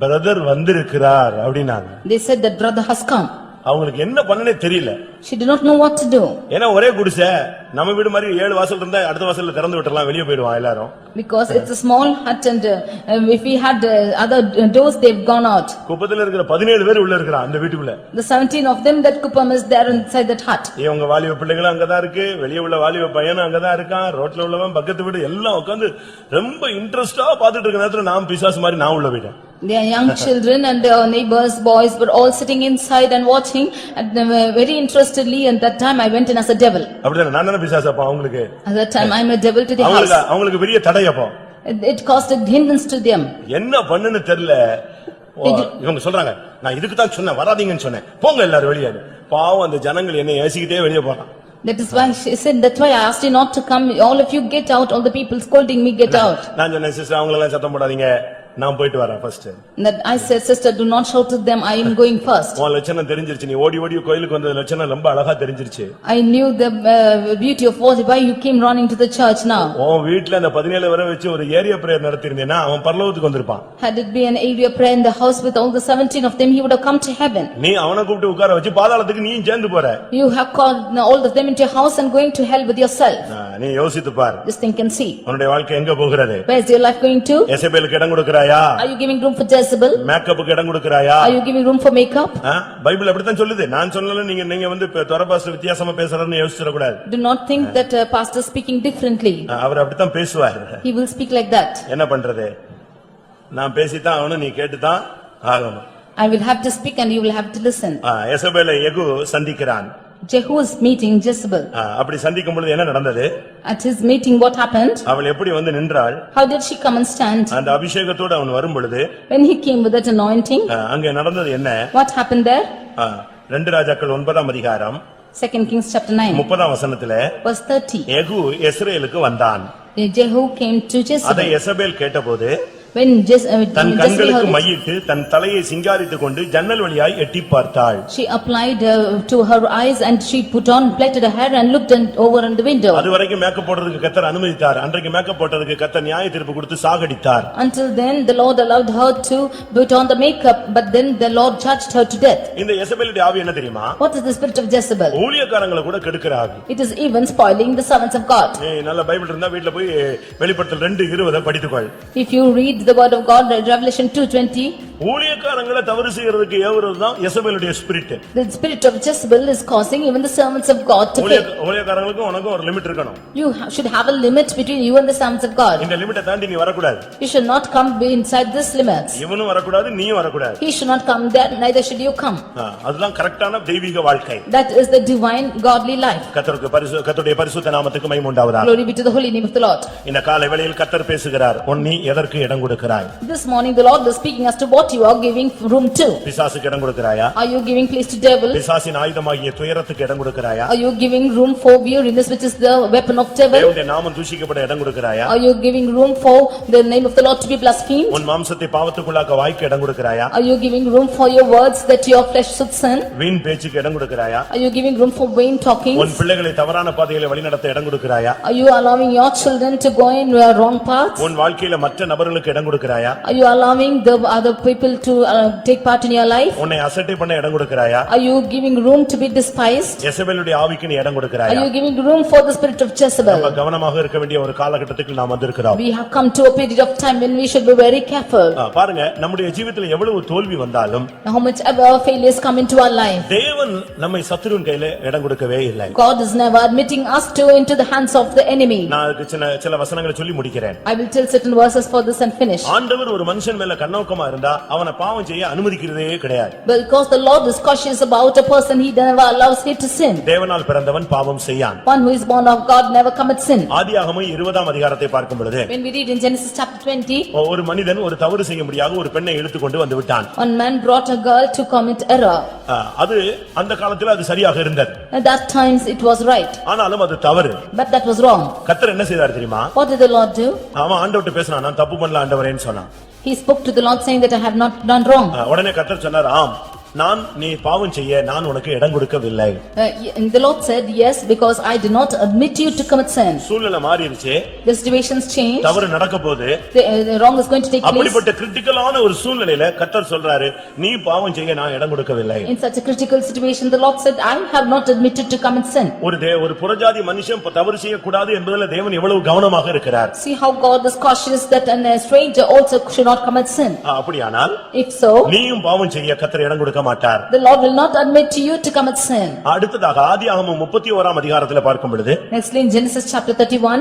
Brother வந்திருக்கிறார் அப்படினாங்க. They said that brother has come. அவங்களுக்கு என்ன பண்ணனே தெரியல. She did not know what to do. ஏனா ஒரே குடிசை, நம்ம வீடு மாதிரி 7 வாசல் இருந்தா அடுத்த வாசல்ல திறந்து விட்டுறலாம், வெளிய போய்டுவாங்க எல்லாரும். Because it's a small hut and if we had other doors they've gone out. குப்பத்துல இருக்கிற 17 பேர் உள்ள இருக்கறாங்க அந்த வீட்டுக்குள்ள. The 17 of them, that kuppam is there inside that hut. இவங்க வாலிப பிள்ளைகள் அங்க தான் இருக்கு, வெளிய உள்ள வாலிப பையன் அங்க தான் இருக்கான், ரோட்ல உள்ளவன் பக்கத்து வீடு எல்லாம் உட்கார்ந்து ரொம்ப இன்ட்ரஸ்டா பாத்துட்டு இருக்க நேரத்துல நான் பிசாசு மாதிரி நான் உள்ள போயிட்டேன். Their young children and their neighbors, boys were all sitting inside and watching and they were very interestedly, and that time I went in as a devil. அப்படிதானே நான் தானே பிசாசு அப்ப அவங்களுக்கு At that time I am a devil to the house. அவங்களுக்கு பெரிய தடை அப்போ It caused a hindrance to them. என்ன பண்ணுன்னு தெரியல. இவங்க சொல்றாங்க நான் இதுக்கு தான் சொன்னேன் வராதீங்கன்னு சொன்னேன் போங்க எல்லாரும் வெளியே. பாவம் அந்த ஜனங்கள் என்ன ஏசிக்கிட்டே வெளியே போறான். That is why she said, that's why I asked you not to come, all of you get out, all the people scolding me get out. நான் சொன்னேன் சிஸ்டர் அவங்கள எல்லாம் சத்தம் போடாதீங்க நான் போயிட்டு வரேன் first. That I said, sister, do not shout at them, I am going first. உன் லட்சணம் தெரிஞ்சிருச்சு, நீ ஓடி ஓடி கோயிலுக்கு வந்த லட்சணம் ரொம்ப அழகா தெரிஞ்சிருச்சு. I knew the beauty of why you came running to the church now. உன் வீட்ல அந்த 17 வரை வச்சு ஒரு ஏரியா பிரேயர் நடத்திருந்தேனா அவன் பரலோகத்துக்கு வந்திருப்பான். Had it been an area prayer in the house with all the 17 of them, he would have come to heaven. நீ அவனை கூப்பிட்டு உட்கார வச்சு பாதாளத்துக்கு நீயும் சேர்ந்து போற. You have called all of them into your house and going to hell with yourself. நீ யோசித்து பார். Just think and see. உன்னுடைய வாழ்க்கை எங்க போகிறது? Where is your life going to? எசபேலுக்கு இடம் கொடுக்கறாயா? Are you giving room for Jezebel? மேக்கப்புக்கு இடம் கொடுக்கறாயா? Are you giving room for makeup? Bible அப்படிதான் சொல்லுது. நான் சொல்லல நீங்க வந்து தொரபாஸ்டர் வித்தியாசமா பேசுறன்னு யோசிச்சிர கூடாது. Do not think that pastor is speaking differently. அவர் அப்படிதான் பேசுவார். He will speak like that. என்ன பண்றது? நான் பேசிதான் அவனு நீ கேட்டுதான் ஆகணும். I will have to speak and you will have to listen. எசபேலை Jehu சந்திக்கிறான். Jehu is meeting Jezebel. அப்படி சந்திக்கும் பொழுது என்ன நடந்தது? At his meeting what happened? அவள் எப்படி வந்து நின்றாள்? How did she come and stand? அந்த அபிஷேகத்தோடு அவன் வரும் பொழுது When he came with that anointing, அங்கே நடந்தது என்ன? what happened there? 2 ராஜாக்கள் 9ஆம் அதிகாரம் 2 Kings chapter 9 30ஆம் வசனத்திலே verse 30. யெகூ இஸ்ரவேலுக்கு வந்தான். Jehu came to அதை Jezebel. எசபேல் கேட்டபோது When தன் Jezebel கண்களுக்கு heard it, மையிட்டு தன் தலையை சிங்காரித்துக் கொண்டு ஜன்னல் வழியாய் எட்டி பார்த்தாள். she applied to her eyes and she plaited her hair and looked over in the window. அதுவரைக்கும் மேக்கப் போடுறதுக்கு கர்த்தர் அனுமதித்தார். அன்றைக்கு மேக்கப் போட்டதுக்கு கர்த்தர் நியாய தீர்ப்பு கொடுத்து சாகடித்தார். Until then the Lord allowed her to put on the makeup, but then the Lord judged her to death. இந்த எசபேலுடைய ஆவி என்ன தெரியுமா? What is the spirit of Jezebel? ஊழியக்காரங்களை கூட கெடுக்கிற ஆவி. It is even spoiling the servants of God. நல்ல Bible இருந்தா வீட்ல போய் வெளிப்படுத்தல் 2:20 படித்துக்கொள். If you read the word of God, Revelation 2:20, ஊழியக்காரங்களை தவறு செய்யறதுக்கு ஏவுறதுதான் எசபேலுடைய spirit. the spirit of Jezebel is causing even the servants of God to fail. ஊழியக்காரங்களுக்கு உனக்கு ஒரு limit இருக்கணும். You should have a limit between you and the servants of God. இந்த லிமிட்டை தாண்டி நீ வரக்கூடாது. You should not come inside this limits. இவனும் வரக்கூடாது நீயும் வரக்கூடாது. He should not come there, neither should you come. அதுதான் கரெக்டான தெய்வீக வாழ்க்கை. That is the divine godly life. கர்த்தருடைய பரிசுத்த நாமத்துக்கு மகிமை உண்டாவதாக. Glory be to the holy name of the Lord. இந்த காலை வேளையில் கர்த்தர் பேசுகிறார். நீ எதற்கு இடம் கொடுக்கிறாய்? This morning the Lord is speaking as to what you are giving room to. பிசாசுக்கு இடம் கொடுக்கிறாயா? Are you giving place to devil? பிசாசின் ஆயுதமாகிய துயரத்துக்கு இடம் கொடுக்கிறாயா? Are you giving room for weariness, which is the weapon of devil? தேவனுடைய நாமம் தூஷிக்கப்பட இடம் கொடுக்கிறாயா? Are you giving room for the name of the Lord to be blasphemed? உன் மாம்சத்தை பாவத்துக்குள்ளாக்க வாய்க்கு இடம் கொடுக்கிறாயா? Are you giving room for your words that your flesh should sin? வீண் பேச்சுக்கு இடம் கொடுக்கிறாயா? Are you giving room for vain talking? உன் பிள்ளைகளை தவறான பாதையிலே வழிநடத்த இடம் கொடுக்கிறாயா? Are you allowing your children to go in wrong paths? உன் வாழ்க்கையில மற்ற நபர்களுக்கு இடம் கொடுக்கிறாயா? Are you allowing the other people to take part in your life? உன்னை அசட்டை பண்ண இடம் கொடுக்கிறாயா? Are you giving room to be despised? எசபேலுடைய ஆவிக்கு நீ இடம் Are கொடுக்கிறாயா? you giving room for the spirit of Jezebel? நம்ம கவனமாக இருக்க வேண்டிய ஒரு காலகட்டத்துக்கு நாம் வந்திருக்கிறோம். We have come to a period of time when we should be very careful. பாருங்க நம்முடைய ஜீவிதத்துல எவ்வளவு தோல்வி வந்தாலும் How much ever failures come into our life, தேவன் நம்மை சத்துருவின் கையில இடம் கொடுக்கவே இல்லை. God is never admitting us to into the hands of the enemy. நான் அதுக்கு சில வசனங்களை சொல்லி முடிக்கிறேன். I will tell certain verses for this and finish. ஆண்டவர் ஒரு மனுஷன் மேல கண்ணோக்கமா இருந்தா அவனை பாவம் செய்ய அனுமதிக்கிறதே கிடையாது. Because the Lord is cautious about a person, he never allows him to sin. தேவனால் பிறந்தவன் பாவம் செய்யான். One who is born of God never commits sin. ஆதியாகமம் 20ஆம் அதிகாரத்தை பார்க்கும் பொழுது When we read in Genesis chapter 20, ஒரு மனிதன் ஒரு தவறு செய்ய முடியாத ஒரு பெண்ணை இழுத்து கொண்டு வந்து விட்டான். one man brought a girl to commit error. அது அந்த காலத்துல அது சரியாக இருந்தது. At that times it was right, ஆனாலும் அது தவறு. but that was wrong. கர்த்தர் என்ன செய்தார் தெரியுமா? What did the Lord do? அவன் ஆண்டவர்ட்ட பேசினான், நான் தப்பு பண்ணல ஆண்டவரேன்னு சொன்னான். He spoke to the Lord saying that I have not done wrong. உடனே கர்த்தர் சொன்னார், ஆம் நீ பாவம் செய்ய நான் உனக்கு இடம் கொடுக்கவில்லை. And the Lord said, yes, because I did not admit you to commit sin. சூழ்நிலை மாறிடுச்சு. The situations changed. தவறு நடக்க போகுது. The wrong is going to take place. அப்படிப்பட்ட கிரிட்டிக்கலான ஒரு சூழ்நிலையில கர்த்தர் சொல்றாரு, நீ பாவம் செய்ய நான் இடம் கொடுக்கவில்லை. In such a critical situation, the Lord said, I have not admitted to commit sin. ஒரு புறஜாதி மனுஷன் தவறு செய்ய கூடாது என்பதில் தேவன் எவ்வளவு கவனமாக இருக்கிறார். See how God is cautious that a stranger also should not commit sin. அப்படியானால் If so, நீயும் பாவம் செய்ய கர்த்தர் இடம் கொடுக்க மாட்டார். The Lord will not admit to you to commit sin. அடுத்ததாக ஆதியாகமம் 31ஆம் அதிகாரத்திலே பார்க்கும் பொழுது Nextly in Genesis chapter 31,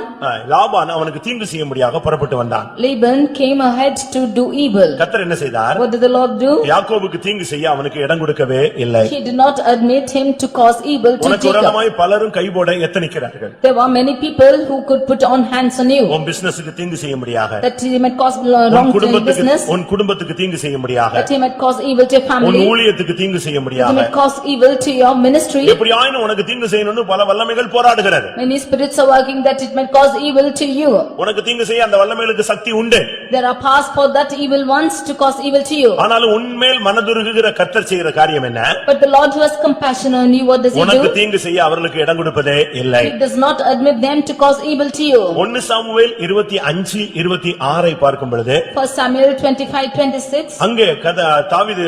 Laban அவனுக்கு தீங்கு செய்யும்படியாக புறப்பட்டு வந்தான். Laban came ahead to do evil. கர்த்தர் என்ன செய்தார்? What did the Lord do? யாக்கோபுக்கு தீங்கு செய்ய அவனுக்கு இடம் கொடுக்கவே இல்லை. He did not admit him to cause evil to உனக்கு Jacob. விரோதமாய் பலரும் கைபோட எத்தனிக்கிறார்கள். There were many people who could put on hands on you, உன் பிசினஸுக்கு தீங்கு செய்யும்படியாக, that he might cause wrong to your business, உன் குடும்பத்துக்கு தீங்கு செய்யும்படியாக, that he might cause evil to your உன் family, ஊழியத்துக்கு தீங்கு that he செய்யும்படியாக, might cause evil to your ministry. எப்படியாயினும் உனக்கு தீங்கு செய்யணும்னு பல வல்லமைகள் போராடுகிறது. Many spirits are working that it might cause evil to you. உனக்கு தீங்கு செய்ய அந்த வல்லமைகளுக்கு சக்தி உண்டு. There are powers for that evil ones to cause evil to you. ஆனாலும் உன்மேல் மனதுருகுகிற கர்த்தர் செய்கிற காரியம் என்ன? But the Lord who has compassion on you, what does he உனக்கு do? தீங்கு செய்ய அவர்களுக்கு இடம் கொடுப்பதே இல்லை. He does not admit them to cause evil to you. 1 Samuel 25:26 பார்க்கும் பொழுது 1 Samuel 25:26, அங்கே தாவீது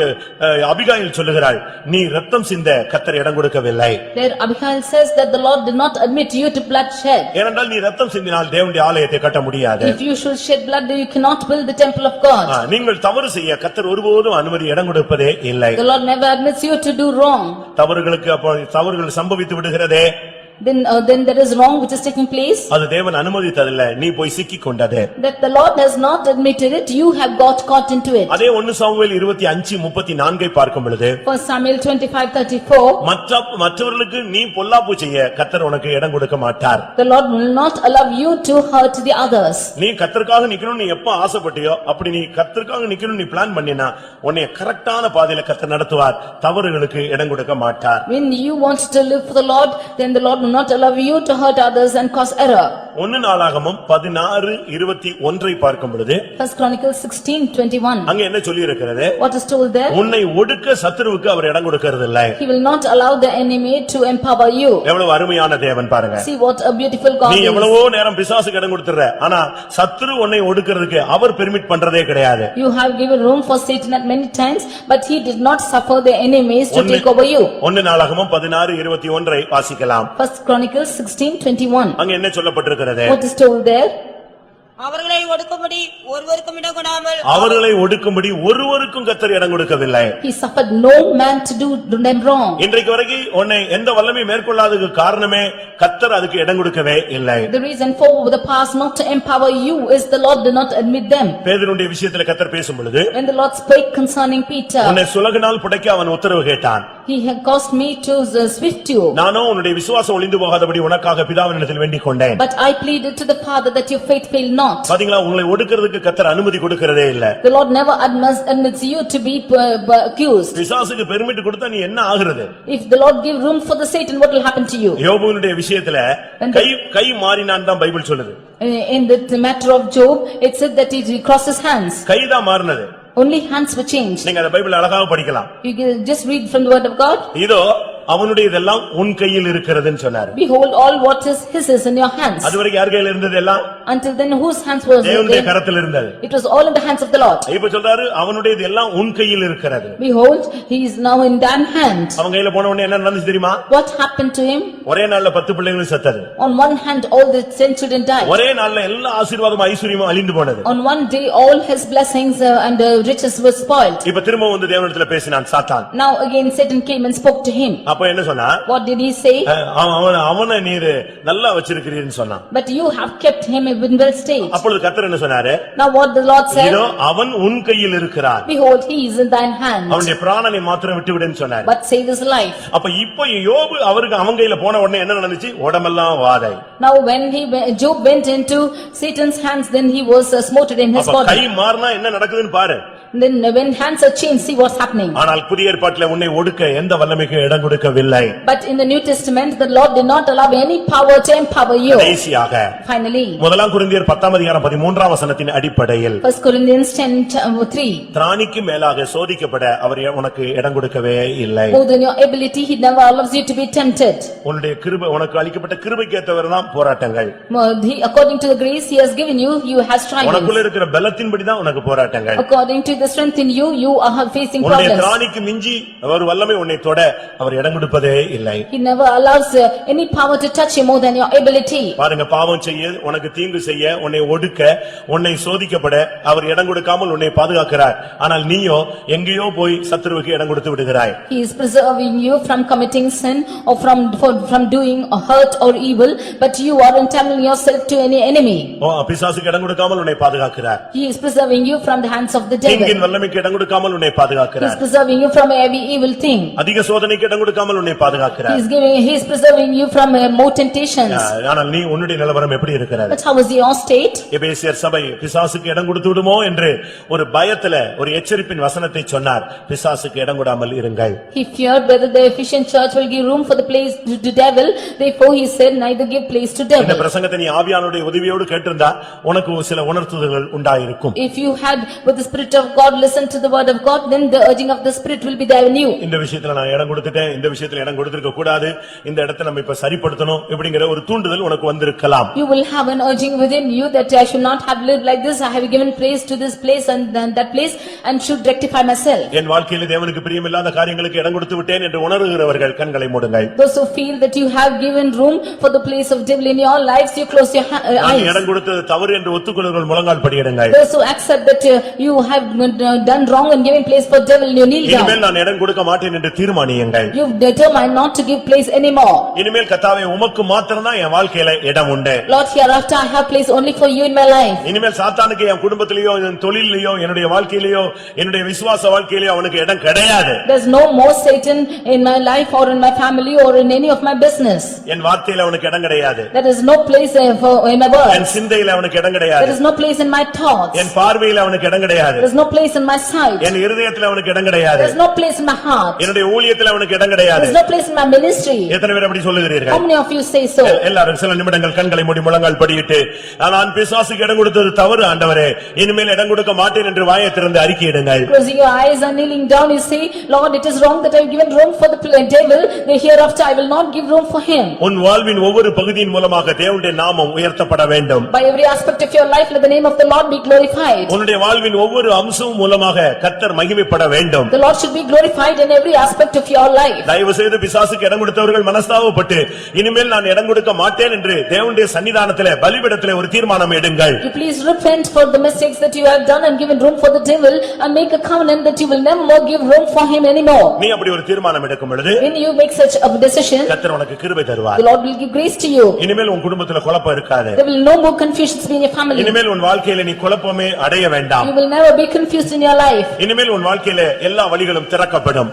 அபிகாயில் சொல்லுகிறாள், நீ ரத்தம் சிந்த கர்த்தர் இடம் கொடுக்கவில்லை. there Abigail says that the Lord did not admit you to bloodshed. ஏனென்றால் நீ ரத்தம் சிந்தினால் தேவனுடைய ஆலயத்தை கட்ட முடியாது. If you should shed blood, you cannot build the temple of God. நீங்கள் தவறு செய்ய கர்த்தர் ஒருபோதும் அனுமதி இடம் கொடுப்பதே இல்லை. The Lord never admits you to do wrong. தவறுகளுக்கு அப்போ தவறுகள் சம்பவித்து விடுகிறதே, Then there is wrong which is taking place, அது தேவன் அனுமதித்ததில்லை, நீ போய் சிக்கிக் கொண்டது. that the Lord has not admitted it, you have got caught into it. அதே 1 சாமுவேல் 25:34 பார்க்கும் பொழுது 1 Samuel 25:34, மற்றவர்களுக்கு நீ பொல்லாப்பு செய்ய கர்த்தர் உனக்கு இடம் கொடுக்க மாட்டார். the Lord will not allow you to hurt the others. நீ கர்த்தருக்காக நிக்கணும் நீ எப்ப ஆசைப்பட்டியோ அப்படி நீ கர்த்தருக்காக நிக்கணும் நீ பிளான் பண்ணினா உன்னை கரெக்டான பாதையில கர்த்தர் நடத்துவார். தவறுகளுக்கு இடம் கொடுக்க மாட்டார். When you want to live for the Lord, then the Lord will not allow you to hurt others and cause error. 1 நாளாகமம் 16:21 பார்க்கும் பொழுது 1 Chronicles 16:21, அங்க என்ன சொல்லி இருக்கிறது? what is told there? உன்னை ஒடுக்க சத்துருவுக்கு அவர் இடம் கொடுக்கிறது இல்லை. He will not allow the enemy to empower you. எவ்வளவு அருமையான தேவன் பாருங்க. See what a beautiful God நீ is. எவ்வளவோ நேரம் பிசாசுக்கு இடம் கொடுத்துற, ஆனா சத்துரு உன்னை ஒடுக்கிறதுக்கு அவர் பெர்மிட் பண்றதே கிடையாது. You have given room for Satan at many times, but he did not suffer the enemies to take over you. 1 நாளாகமம் 16:21 வாசிக்கலாம். 1 Chronicles 16:21, அங்க என்ன சொல்லப்பட்டிருக்கிறது? what is told there? அவர்களை ஒடுக்கும்படி ஒருவருக்கும் இடம் கொடாமல் அவர்களை ஒடுக்கும்படி ஒருவருக்கும் கர்த்தர் இடம் கொடுக்கவில்லை. He suffered no man to do them wrong. இன்றைக்கு வரைக்கும் உன்னை எந்த வல்லமை மேற்கொள்ளாததுக்கு காரணமே கர்த்தர் அதுக்கு இடம் கொடுக்கவே இல்லை. The reason for the past not to empower you is the Lord did not admit them. பேதுருடைய விஷயத்துல கர்த்தர் பேசும் பொழுது When the Lord spake concerning Peter, உன்னை சுலகினால் புடைக்க அவன் உத்தரவு கேட்டான். he had caused me to swift you. நானோ உன்னுடைய விசுவாசம் ஒளிந்து போகாதபடி உனக்காக பிதாவினிடத்தில் வேண்டிக் கொண்டேன். But I pleaded to the Father that your faith fail not. பாத்தீங்களா, உங்களை ஒடுக்கிறதுக்கு கர்த்தர் அனுமதி கொடுக்கிறதே இல்ல. The Lord never admits you to be accused. பிசாசுக்கு பெர்மிட் கொடுத்தா நீ என்ன ஆகுறது? If the Lord give room for the Satan, what will happen to you? யோபுவினுடைய விஷயத்துல கை மாறினான் தான் பைபிள் சொல்லுது. In the matter of Job, it said that he crossed his hands. கைதான் மாறினது. Only hands were changed. நீங்க அந்த பைபிள் அழகாக படிக்கலாம். You can just read from the word of God. இதோ அவனுடையதெல்லாம் உன் கையில் இருக்கிறதுன்னு சொன்னார். Behold, all what is his is in your hands. அதுவரைக்கும் யார் கையில இருந்தது? எல்லாம் Until then, whose hands was it? தேவனுடைய கரத்தில் இருந்தது. It was all in the hands of the Lord. இப்ப சொல்றாரு அவனுடையது எல்லாம் உன் கையில் இருக்கிறது. Behold, he is now in thine hand. அவன் கையில போன உடனே என்ன நடந்துச்சு தெரியுமா? What happened to him? ஒரே நாள்ல 10 பிள்ளைகளும் செத்தது. On one hand, all the 10 children died. ஒரே நாள்ல எல்லா ஆசீர்வாதமும் ஐஸ்வரியமும் அழிந்து போனது. On one day, all his blessings and riches were spoiled. இப்ப திரும்ப வந்து தேவனிடத்துல பேசினான் சாத்தான். Now again, Satan came and spoke to him. அப்ப என்ன சொன்னா? What did he say? அவனை நீர் நல்லா வச்சிருக்கிறீன்னு சொன்னான். But you have kept him in well state. அப்பொழுது கர்த்தர் என்ன சொன்னாரு? Now what the Lord said? இதோ அவன் உன் கையில் இருக்கிறான். Behold, he is in thine hand. அவனுடைய பிராணனை மாத்திரம் விட்டு விடுன்னு சொன்னாரு. But save his life. அப்ப இப்ப யோபு அவருக்கு அவன் கையில போன உடனே என்ன நடந்துச்சு? உடம்பெல்லாம் வாதை. Now when Job went into Satan's hands, then he was smote in his அப்ப கை body. மாறினா என்ன நடக்குதுன்னு பாரு. Then when hands are changed, see what's happening. ஆனால் புதிய ஏற்பாட்டிலே உன்னை ஒடுக்க எந்த வல்லமைக்கும் இடம் கொடுக்கவில்லை. But in the New Testament, the Lord did not allow any power to empower you. கடைசியாக Finally, முதலாம் கொரிந்தியர் 10:13 அடிப்படையில் 1 Corinthians 10:3, திராணிக்கு மேலாக சோதிக்கப்பட அவர் உனக்கு இடம் கொடுக்கவே இல்லை. more than your ability, he never allows you to be tempted. உன்னுடைய கிருபை உனக்கு அளிக்கப்பட்ட கிருபைக்கு ஏற்றவர்தான் போராட்டங்கள். According to the grace he has given you, you have trials. உனக்குள்ள இருக்கிற பலத்தின்படி தான் உனக்கு போராட்டங்கள். According to see the strength in you, you are facing உன்னுடைய problems. திராணிக்கு மிஞ்சி ஒரு வல்லமை உன்னை தொட அவர் இடம் கொடுப்பதே இல்லை. He never allows any power to touch you more than your ability. பாருங்க, பாவம் செய்ய, உனக்கு தீங்கு செய்ய, உன்னை ஒடுக்க, உன்னை சோதிக்கப்பட அவர் இடம் கொடுக்காமல் உன்னை பாதுகாக்கிறார். ஆனால் நீயோ எங்கேயோ போய் சத்துருவுக்கு இடம் கொடுத்து விடுகிறாய். He is preserving you from committing sin or from doing hurt or evil, but you are entangling yourself to any enemy. பிசாசுக்கு இடம் கொடுக்காமல் உன்னை பாதுகாக்கிறார். He is preserving you from the hands of the devil. தீங்கின் வல்லமைக்கு இடம் கொடுக்காமல் உன்னை He பாதுகாக்கிறார். is preserving you from every evil thing. அதிக சோதனைக்கு இடம் கொடுக்காமல் உன்னை பாதுகாக்கிறார். He is preserving you from more temptations. ஆனால் நீ உன்னுடைய நிலவரம் எப்படி இருக்கிறது? But how is your state? எபேசியர் சபை பிசாசுக்கு இடம் கொடுத்து விடுமோ என்று ஒரு பயத்துல ஒரு எச்சரிப்பின் வசனத்தை சொன்னார். பிசாசுக்கு இடம் கொடாமல் இருங்கள். He feared whether the Ephesian church will give room for the place to devil. Therefore he said, neither give place to இந்த devil. பிரசங்கத்தை நீ ஆவியானுடைய உதவியோடு கேட்டிருந்தா உனக்கு சில உணர்த்துதல்கள் உண்டாயிருக்கும். If you had with the Spirit of God listened to the word of God, then the urging of the Spirit will be there in you. இந்த விஷயத்துல நான் இடம் கொடுத்துட்டேன், இந்த விஷயத்துல இடம் கொடுத்திருக்க கூடாது, இந்த இடத்தை நம்ம இப்ப சரிப்படுத்தணும் இப்படிங்கிற ஒரு தூண்டுதல் உனக்கு வந்திருக்கலாம். You will have an urging within you that I should not have lived like this. I have given praise to this place and that place and should rectify myself. என் வாழ்க்கையில் தேவனுக்கு பிரியமில்லாத காரியங்களுக்கு இடம் கொடுத்து விட்டேன் என்று உணர்கிறவர்கள் கண்களை மூடுங்கள். Those who feel that you have given room for the place of devil in your lives, you close your eyes. இடம் கொடுத்தது தவறு என்று ஒத்துக்கொள்கிறவர்கள் முழங்கால் படியிடுங்கள். Those who accept that you have done wrong and giving place for devil, you kneel down. இனிமேல் நான் இடம் கொடுக்க மாட்டேன் என்று தீர்மானியுங்கள். You determine not to give place anymore. இனிமேல் கர்த்தாவே உமக்கு மாத்திரம்தான் என் வாழ்க்கையில இடம் உண்டு. Lord, hereafter I have place only for you in my life. இனிமேல் சாத்தானுக்கு என் குடும்பத்திலேயோ என் தொழிலிலேயோ என்னுடைய வாழ்க்கையிலேயோ என்னுடைய விசுவாச வாழ்க்கையிலேயோ அவனுக்கு இடம் கிடையாது. There's no more Satan in my life or in my family or in any of my business. என் வார்த்தையில அவனுக்கு இடம் கிடையாது. There is no place in my words. என் சிந்தையில அவனுக்கு இடம் There கிடையாது. is no place in my thoughts. என் பார்வையில அவனுக்கு இடம் கிடையாது. There is no place in my sight. என் இருதயத்துல அவனுக்கு இடம் கிடையாது. There is no place in my heart. என்னுடைய ஊழியத்துல அவனுக்கு இடம் There கிடையாது. is no place in my ministry. எத்தனை பேர் அப்படி How சொல்லுகிறீர்கள்? many of you say so? எல்லாரும் சில நிமிடங்கள் கண்களை மூடி முழங்கால் படியிட்டு, நான் பிசாசுக்கு இடம் கொடுத்தது தவறு ஆண்டவரே, இனிமேல் இடம் கொடுக்க மாட்டேன் என்று வாயை திறந்து அறிக்கையிடுங்கள். Closing your eyes and kneeling down, you say, Lord, it is wrong that I have given room for the devil. Hereafter I will not give room for him. உன் வாழ்வின் ஒவ்வொரு பகுதியின் மூலமாக தேவனுடைய நாமம் உயர்த்தப்பட வேண்டும். By every aspect of your life, let the name of the Lord be glorified. உன்னுடைய வாழ்வின் ஒவ்வொரு அம்சமும் மூலமாக கர்த்தர் மகிமைப்பட வேண்டும். The Lord should be glorified in every aspect of your life. தயவு செய்து பிசாசுக்கு இடம் கொடுத்தவர்கள் மனஸ்தாபப்பட்டு இனிமேல் நான் இடம் கொடுக்க மாட்டேன் என்று தேவனுடைய சன்னிதானத்திலே பலிபீடத்திலே ஒரு தீர்மானம் எடுங்கள். You please repent for the mistakes that you have done and given room for the devil and make a covenant that you will never more give room for him anymore. நீ அப்படி ஒரு தீர்மானம் எடுக்கும் பொழுது When you make such a decision, கர்த்தர் உனக்கு கிருபை தருவார். the Lord will give grace to you. இனிமேல் உன் குடும்பத்துல குழப்பம் இருக்காது. There will no more confusions be in your family. இனிமேல் உன் வாழ்க்கையில நீ குழப்பமே அடைய வேண்டாம். You will never be confused in your life. இனிமேல் உன் வாழ்க்கையில எல்லா வழிகளும் திறக்கப்படும்.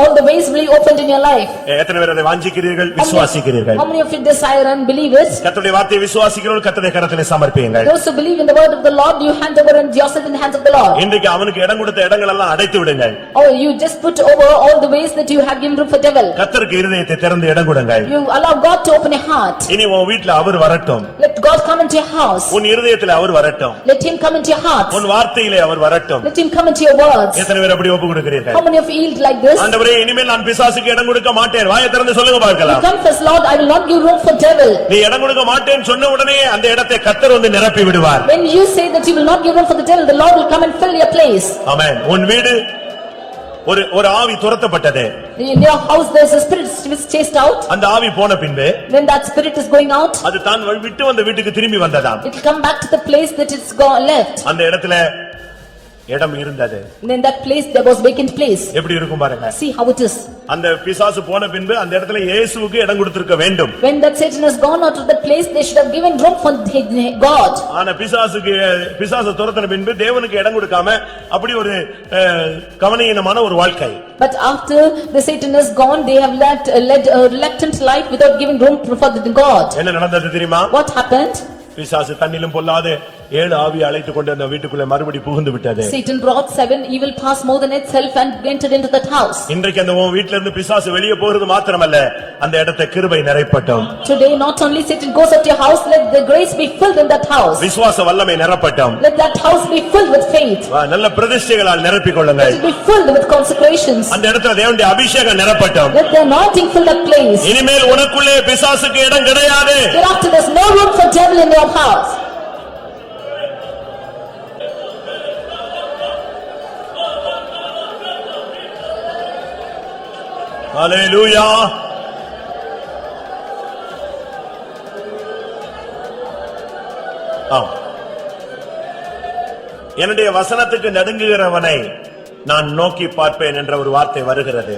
All the ways will be opened in your life. எத்தனை பேர் அதை வாஞ்சிக்கிறீர்கள், விசுவாசிக்கிறீர்கள்? How many of you desire and believe it? கர்த்தருடைய வார்த்தையை விசுவாசிக்கிறவர்கள் கர்த்தருடைய கரத்திலே சமர்ப்பியுங்கள். Those who believe in the word of the Lord, you hand over and yourself in the hands of the Lord. இன்றைக்கு அவனுக்கு இடம் கொடுத்த இடங்கள் எல்லாம் அடைத்து விடுங்கள். Oh, you just put over all the ways that you have given room for devil. கர்த்தருக்கு இருதயத்தை திறந்து இடம் கொடுங்கள். You allow God to open your heart. இனி உன் வீட்ல அவர் வரட்டும். Let God come into your house. உன் இருதயத்திலே அவர் வரட்டும். Let him come into your heart. உன் வார்த்தையிலே அவர் வரட்டும். Let him come into your words. எத்தனை பேர் அப்படி ஒப்பு கொடுக்கிறீர்கள்? How many of you yield like this? ஆண்டவரே, இனிமேல் நான் பிசாசுக்கு இடம் கொடுக்க மாட்டேன். வாயை திறந்து சொல்லுங்க You பார்க்கலாம். confess, Lord, I will not give room for devil. நீ இடம் கொடுக்க மாட்டேன்னு சொன்ன உடனே அந்த இடத்தை கர்த்தர் வந்து நிரப்பி விடுவார். When you say that you will not give room for the devil, the Lord will come and fill your place. ஆமென். உன் வீடு ஒரு ஆவி துரத்தப்பட்டது. In your house there is a spirit which is chased out. அந்த ஆவி போன பின்பு When that spirit is going out, அது தான் விட்டு வந்த வீட்டுக்கு திரும்பி வந்ததாம். it will come back to the place that it's left. அந்த இடத்துல இடம் இருந்தது. In that place there was vacant place. எப்படி இருக்கும் பாருங்க. See how it is. அந்த பிசாசு போன பின்பு அந்த இடத்துல இயேசுவுக்கு இடம் கொடுத்திருக்க வேண்டும். When that Satan has gone out of that place, they should have given room for God. ஆனா பிசாசு துரத்தின பின்பு தேவனுக்கு இடம் கொடுக்காம அப்படி ஒரு கவனீனமான ஒரு வாழ்க்கை. But after the Satan is gone, they have led a reluctant life without giving room for God. என்ன நடந்தது தெரியுமா? What happened? பிசாசு தன்னிலும் பொல்லாத 7 ஆவி அழைத்து கொண்டு அந்த வீட்டுக்குள்ள மறுபடி புகுந்து விட்டது. Satan brought 7 evil powers more than itself and entered into that house. இன்றைக்கு அந்த உன் வீட்ல இருந்து பிசாசு வெளியே போறது மாத்திரமல்ல, அந்த இடத்தை கிருபை நிறைப்பட்டும். Today not only Satan goes out your house, let the grace be filled in that house. விசுவாச வல்லமை நிரப்பட்டும். Let that house be filled with faith. நல்ல பிரதிஷ்டைகளால் நிரப்பிக் கொள்ளுங்கள். Let it be filled with consecrations. அந்த இடத்துல தேவனுடைய அபிஷேகம் நிரப்பட்டும். Let the anointing fill that place. இனிமேல் உனக்குள்ளே பிசாசுக்கு இடம் கிடையாது. Thereafter there's no room for devil in your house. ஹல்லேலூயா. ஆம். என்னுடைய வசனத்துக்கு நடுங்குகிறவனை நான் நோக்கி பார்ப்பேன் என்ற ஒரு வார்த்தை வருகிறது.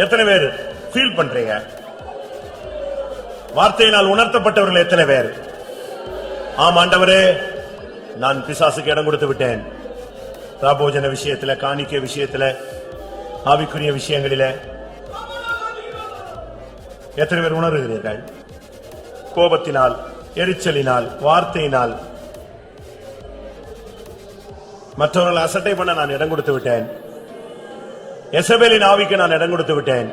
எத்தனை பேர் ஃபீல் பண்றீங்க? வார்த்தையினால் உணர்த்தப்பட்டவர்கள் எத்தனை பேர்? ஆம் ஆண்டவரே, நான் பிசாசுக்கு இடம் கொடுத்து விட்டேன். ராபோஜன விஷயத்துல, காணிக்கை விஷயத்துல, ஆவிக்குரிய விஷயங்களில எத்தனை பேர் உணர்கிறீர்கள்? கோபத்தினால், எரிச்சலினால், வார்த்தையினால் மற்றவர்கள் அசட்டை பண்ண நான் இடம் கொடுத்து விட்டேன். எசபேலின் ஆவிக்கு நான் இடம் கொடுத்து விட்டேன்.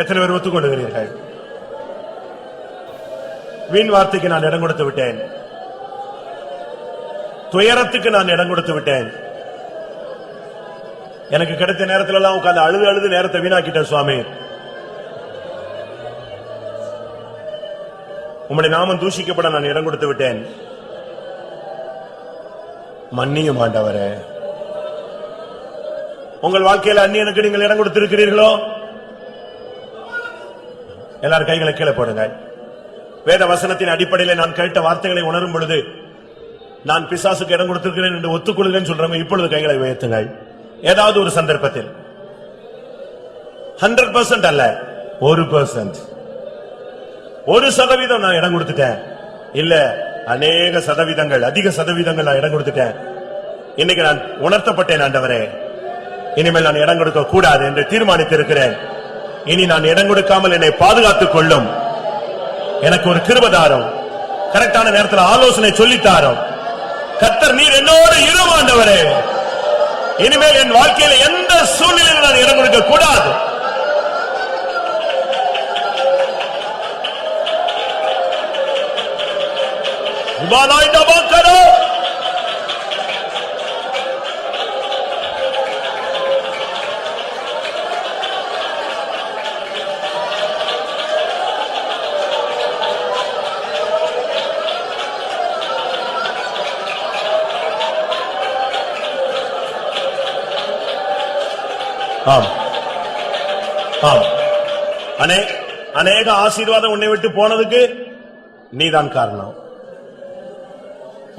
எத்தனை பேர் ஒத்துக்கொள்கிறீர்கள்? வீண் வார்த்தைக்கு நான் இடம் கொடுத்து விட்டேன். துயரத்துக்கு நான் இடம் கொடுத்து விட்டேன். எனக்கு கிடைத்த நேரத்துல எல்லாம் உட்கார்ந்து அழுது அழுது நேரத்தை வீணாக்கிட்டேன். சுவாமி, உம்முடைய நாமம் தூஷிக்கப்பட நான் இடம் கொடுத்து விட்டேன். மன்னியும் ஆண்டவரே. உங்கள் வாழ்க்கையில அந்நியனுக்கு நீங்கள் இடம் கொடுத்திருக்கிறீர்களோ? எல்லாரும் கைகளை கீழே போடுங்க. வேத வசனத்தின் அடிப்படையில் நான் கேட்ட வார்த்தைகளை உணரும் பொழுது நான் பிசாசுக்கு இடம் கொடுத்திருக்கிறேன் என்று ஒத்துக்கொள்கிறேன் சொல்றவங்க இப்பொழுது கைகளை உயர்த்துங்கள். ஏதாவது ஒரு சந்தர்ப்பத்தில் 100% அல்ல, 1%, 1% நான் இடம் கொடுத்துட்டேன். இல்ல, அநேக சதவீதங்கள், அதிக சதவீதங்கள் நான் இடம் கொடுத்துட்டேன். இன்னைக்கு நான் உணர்த்தப்பட்டேன். ஆண்டவரே, இனிமேல் நான் இடம் கொடுக்க கூடாது என்று தீர்மானித்திருக்கிறேன். இனி நான் இடம் கொடுக்காமல் என்னை பாதுகாத்துக் கொள்ளும். எனக்கு ஒரு கிருபதாரம், கரெக்டான நேரத்தில் ஆலோசனை சொல்லித்தாரும். கர்த்தர் நீர் என்னோடு இரு ஆண்டவரே. இனிமேல் என் வாழ்க்கையில எந்த சூழ்நிலையில் நான் இடம் கொடுக்க கூடாது. ஆம், ஆம். அநேக ஆசீர்வாதம் உன்னை விட்டு போனதுக்கு நீதான் காரணம்.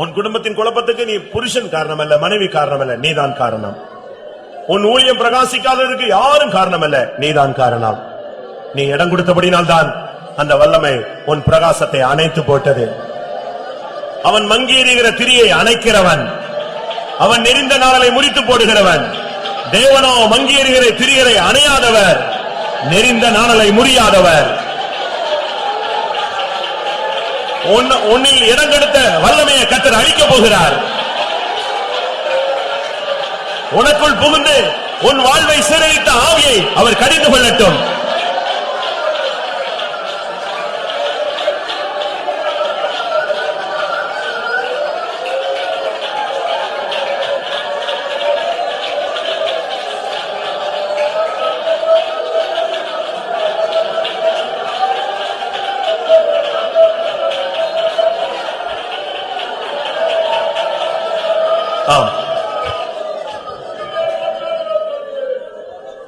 உன் குடும்பத்தின் குழப்பத்துக்கு நீ புருஷன் காரணம் அல்ல, மனைவி காரணம் அல்ல, நீதான் காரணம். உன் ஊழியம் பிரகாசிக்காததற்கு யாரும் காரணம் அல்ல, நீதான் காரணம். நீ இடம் கொடுத்தபடினால்தான் அந்த வல்லமை உன் பிரகாசத்தை அணைத்து போட்டது. அவன் மங்கி எறிகிற திரியை அணைக்கிறவன், அவன் நெறிந்த நாளை முறித்து போடுகிறவன். தேவனோ மங்கி எறிகிற திரியை அணையாதவர், நெறிந்த நாளை முறியாதவர். உன்னில் இடம் கொடுத்த வல்லமையை கர்த்தர் அழிக்கப் போகிறார். உனக்குள் புகுந்து உன் வாழ்வை சிறையிட்ட ஆவியை அவர் கடிந்து கொள்ளட்டும்.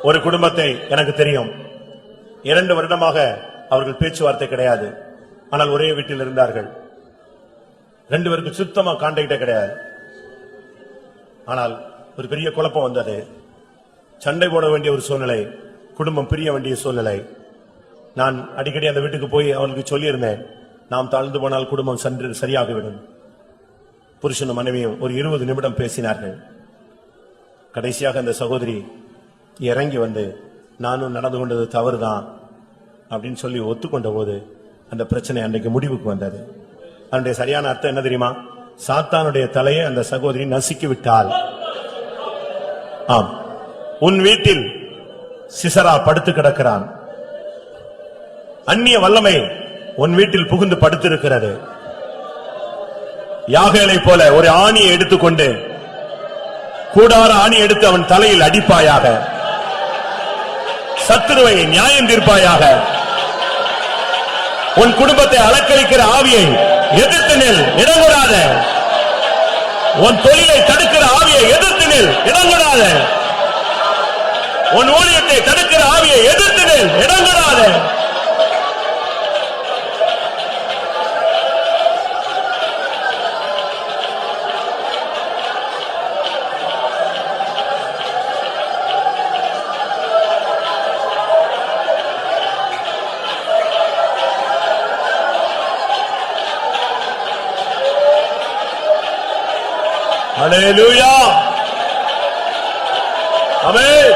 ஒரு குடும்பத்தை எனக்கு தெரியும். 2 வருடமாக அவர்கள் பேச்சுவார்த்தை கிடையாது. ஆனால் ஒரே வீட்டில் இருந்தார்கள். 2 பேருக்கு சுத்தமா கான்டாக்டே கிடையாது. ஆனால் ஒரு பெரிய குழப்பம் வந்தது. சண்டை போட வேண்டிய ஒரு சூழ்நிலை, குடும்பம் பிரிய வேண்டிய சூழ்நிலை. நான் அடிக்கடி அந்த வீட்டுக்கு போய் அவர்களுக்கு சொல்லியிருந்தேன், நாம் தாழ்ந்து போனால் குடும்பம் சரியாகிவிடும். புருஷனும் மனைவியும் ஒரு 20 நிமிடம் பேசினார்கள். கடைசியாக அந்த சகோதரி இறங்கி வந்து, நானும் நடந்து கொண்டது தவறுதான் அப்படின்னு சொல்லி ஒத்துக்கொண்ட போது அந்த பிரச்சனை அன்றைக்கு முடிவுக்கு வந்தது. அதனுடைய சரியான அர்த்தம் என்ன தெரியுமா? சாத்தானுடைய தலையை அந்த சகோதரி நசுக்கி விட்டாள். ஆம், உன் வீட்டில் சிசரா படுத்து கிடக்கிறான். அந்நிய வல்லமை உன் வீட்டில் புகுந்து படுத்திருக்கிறது. யாகேலை போல ஒரு ஆணியை எடுத்துக்கொண்டு, கூடார ஆணி எடுத்து அவன் தலையில் அடிப்பாயாக. சத்துருவை நியாயம் தீர்ப்பாயாக. உன் குடும்பத்தை அலக்களிக்கிற ஆவியை எதிர்த்து நில், இடம் கொடாத. உன் தொழிலை தடுக்கிற ஆவியை எதிர்த்து நில், இடம் கொடாத. உன் ஊழியத்தை தடுக்கிற ஆவியை எதிர்த்து நில், இடம் கொடாத. ஹல்லேலூயா. ஆமென்.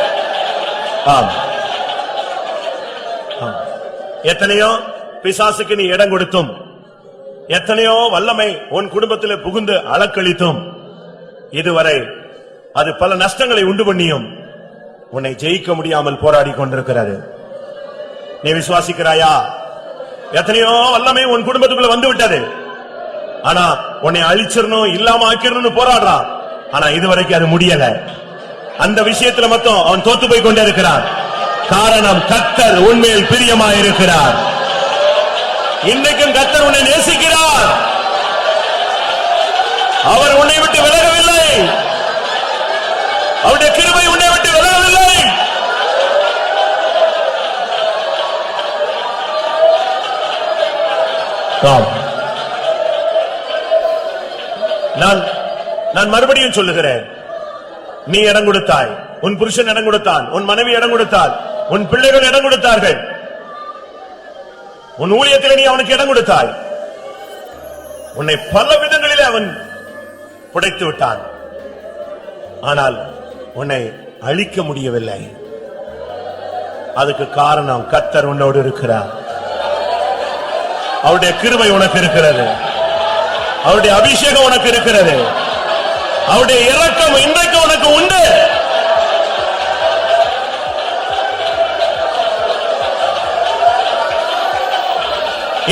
ஆம். எத்தனையோ பிசாசுக்கு நீ இடம் கொடுத்தும், எத்தனையோ வல்லமை உன் குடும்பத்தில் புகுந்து அலக்களித்தும், இதுவரை அது பல நஷ்டங்களை உண்டு பண்ணியும் உன்னை ஜெயிக்க முடியாமல் போராடி கொண்டிருக்கிறது. நீ விசுவாசிக்கிறாயா? எத்தனையோ வல்லமை உன் குடும்பத்துக்குள்ள வந்து விட்டது. ஆனா உன்னை அழிச்சிடணும், இல்லாம ஆக்கிடணும்னு போராடுறான். ஆனா இதுவரைக்கும் அது முடியல. அந்த விஷயத்துல மட்டும் அவன் தோத்து போய் கொண்டே இருக்கிறான். காரணம், கர்த்தர் உன்மேல் பிரியமாயிருக்கிறார். இன்றைக்கும் கர்த்தர் உன்னை நேசிக்கிறார். அவர் உன்னை விட்டு விலகவில்லை. அவருடைய கிருபை உன்னை விட்டு விலகவில்லை. நான் மறுபடியும் சொல்லுகிறேன், நீ இடம் கொடுத்தாய், உன் புருஷன் இடம் கொடுத்தான், உன் மனைவி இடம் கொடுத்தாள், உன் பிள்ளைகள் இடம் கொடுத்தார்கள், உன் ஊழியத்தில் நீ அவனுக்கு இடம் கொடுத்தாய். உன்னை பல விதங்களிலே அவன் புடைத்து விட்டான். ஆனால் உன்னை அழிக்க முடியவில்லை. அதுக்கு காரணம், கர்த்தர் உன்னோடு இருக்கிறார். அவருடைய கிருபை உனக்கு இருக்கிறது. அவருடைய அபிஷேகம் உனக்கு இருக்கிறது. அவருடைய இரக்கம் இன்றைக்கு உனக்கு உண்டு.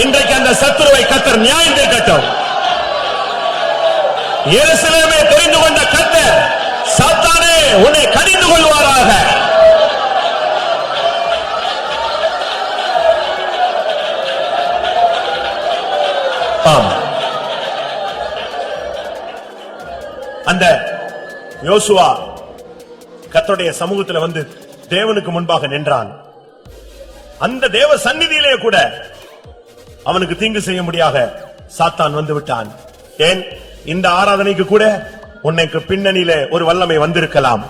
இன்றைக்கு அந்த சத்துருவை கர்த்தர் நியாயம் தீர்க்கட்டும். எருசலேமை தெரிந்து கொண்ட கர்த்தர், சாத்தானே உன்னை கடிந்து கொள்வாராக. அந்த யோசுவா கர்த்தருடைய சமூகத்தில் வந்து தேவனுக்கு முன்பாக நின்றான். அந்த தேவ சந்நிதியிலே கூட அவனுக்கு தீங்கு செய்ய முடியாத சாத்தான் வந்து விட்டான். ஏன்? இந்த ஆராதனைக்கு கூட உன்னைக்கு பின்னணியிலே ஒரு வல்லமை வந்திருக்கலாம்.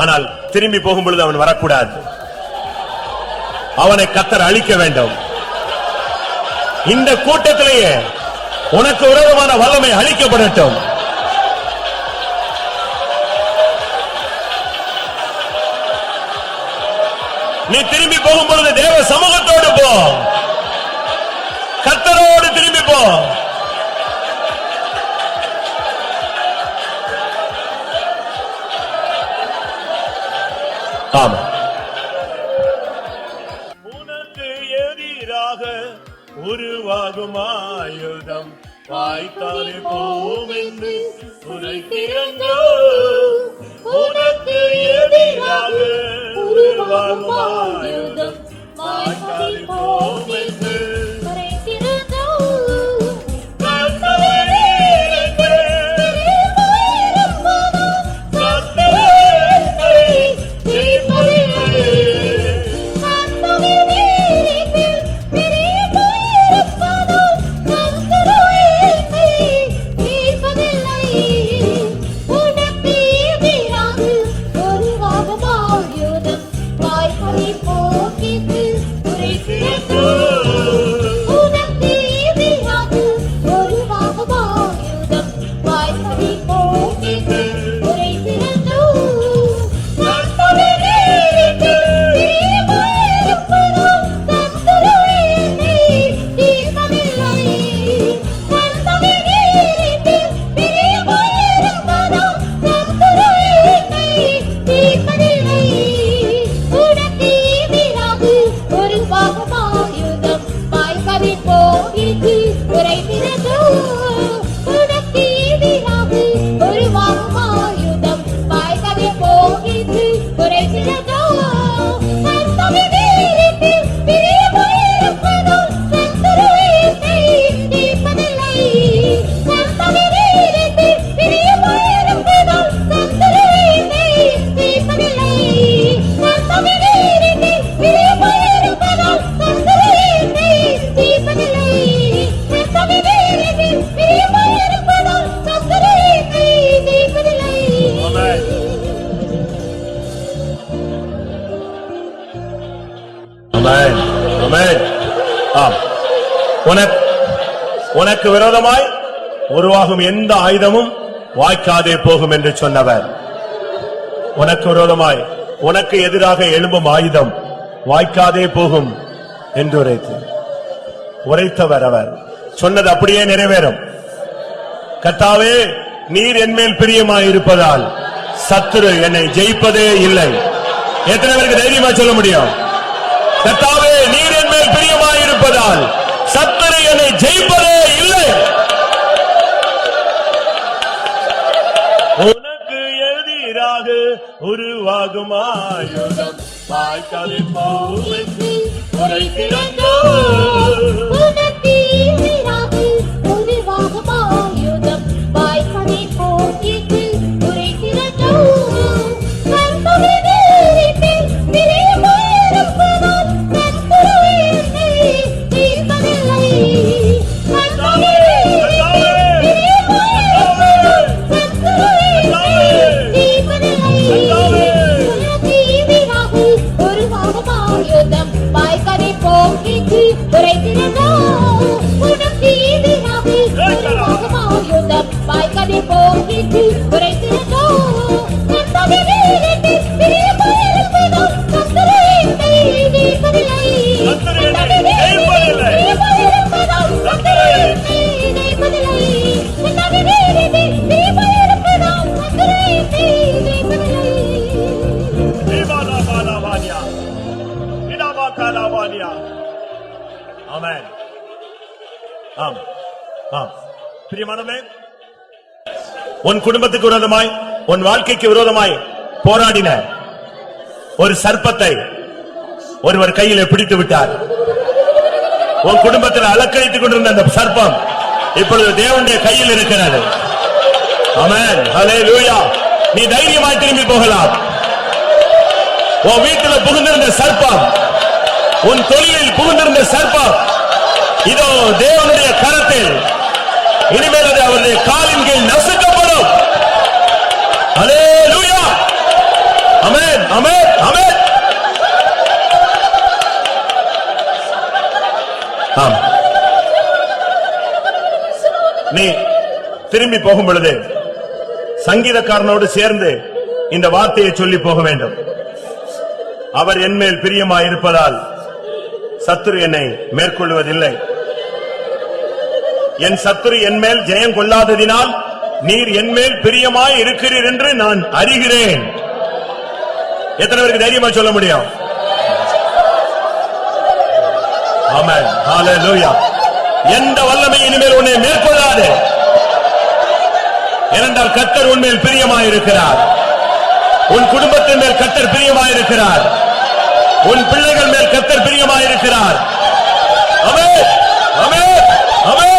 ஆனால் திரும்பி போகும் பொழுது அவன் வரக்கூடாது. அவனை கர்த்தர் அழிக்க வேண்டும். இந்த கூட்டத்திலேயே உனக்கு விரோதமான வல்லமை அழிக்கப்படட்டும். நீ திரும்பி போகும் பொழுது தேவ சமூகத்தோடு போ, கர்த்தரோடு திரும்பி போ. ஆமா. உனக்கு எதிராக உருவாகும் ஆயுதம் வாய்த்தாலே போம் என்று உரைக்கிறோ. உனக்கு எதிராக உருவாகும் ஆயுதம் வாய்த்தாலே போம் என்று உரைக்கிறோ. உனக்கு விரோதமாய் உருவாகும் எந்த ஆயுதமும் வாய்க்காதே போகும் என்று சொன்னவர். உனக்கு விரோதமாய் உனக்கு எதிராக எழும்பும் ஆயுதம் வாய்க்காதே போகும் என்று உரைத்தவர். அவர் சொன்னது அப்படியே நிறைவேறும். கர்த்தாவே, நீர் என்மேல் பிரியமாயிருப்பதால் சத்துரு என்னை ஜெயிப்பதே இல்லை. எத்தனை பேருக்கு தைரியமா சொல்ல முடியும்? கர்த்தாவே, நீர் என்மேல் பிரியமாயிருப்பதால் சத்துரு என்னை ஜெயிப்பதே இல்லை. உனக்கு எதிராக உருவாகும் ஆயுதம் வாய்க்காதே போகும் உரைக்கிறதோ. உனக்கு எதிராக உருவாகும் ஆயுதம் வாய்க்காதே போகிட்டு உரைக்கிறதோ. கர்த்தரை நேரிட்டு பிரியமாயிருப்பதால் சத்துரு என்னை ஜெயிப்பதில்லை. கர்த்தரை நேரிட்டு பிரியமாயிருப்பதால் சத்துரு என்னை ஜெயிப்பதில்லை. உனக்கு எதிராக உருவாகும் ஆயுதம் வாய்க்காதே போகிட்டு உரைக்கிறதோ. உனக்கு எதிராக உருவாகும் ஆயுதம் வாய்க்காதே போகிட்டு உரைக்கிறதோ. கர்த்தரை நேரிட்டு பிரியமாயிருப்பதால் சத்துரு என்னை ஜெயிப்பதில்லை. கர்த்தரை நேரிட்டு பிரியமாயிருப்பதால் சத்துரு என்னை ஜெயிப்பதில்லை. கர்த்தரை நேரிட்டு பிரியமாயிருப்பதால் சத்துரு என்னை ஜெயிப்பதில்லை. ஆமென். ஆம், ஆம். பிரியமானவர்களே, உன் குடும்பத்துக்கு விரோதமாய் உன் வாழ்க்கைக்கு விரோதமாய் போராடின ஒரு சர்ப்பத்தை ஒருவர் கையிலே பிடித்து விட்டார். உன் குடும்பத்தில் அலக்கழித்துக் கொண்டிருந்த அந்த சர்ப்பம் இப்பொழுது தேவனுடைய கையில் இருக்கிறது. ஆமென். ஹல்லேலூயா. நீ தைரியமாய் திரும்பி போகலாம். உன் வீட்டில் புகுந்திருந்த சர்ப்பம், உன் தொழிலில் புகுந்திருந்த சர்ப்பம் இதோ தேவனுடைய கரத்தில் இனிமேல் அது அவருடைய காலின் கீழ் நசுக்கப்படும். ஹல்லேலூயா. ஆமென், ஆமென், ஆமென். ஆம். நீ திரும்பி போகும் பொழுது சங்கீதக்காரனோடு சேர்ந்து இந்த வார்த்தையை சொல்லி போக வேண்டும். அவர் என்மேல் பிரியமாயிருப்பதால் சத்துரு என்னை மேற்கொள்வதில்லை. என் சத்துரு என்மேல் ஜெயம் கொள்ளாததினால் நீர் என்மேல் பிரியமாய் இருக்கிறீர் என்று நான் அறிகிறேன். எத்தனை பேருக்கு தைரியமா சொல்ல முடியும்? ஆமென். ஹல்லேலூயா. எந்த வல்லமை இனிமேல் உன்னை மேற்கொள்ளாது. ஏனென்றால் கர்த்தர் உன்மேல் பிரியமாயிருக்கிறார். உன் குடும்பத்தின் மேல் கர்த்தர் பிரியமாயிருக்கிறார். உன் பிள்ளைகள் மேல் கர்த்தர் பிரியமாயிருக்கிறார். ஆமென், ஆமென், ஆமென்.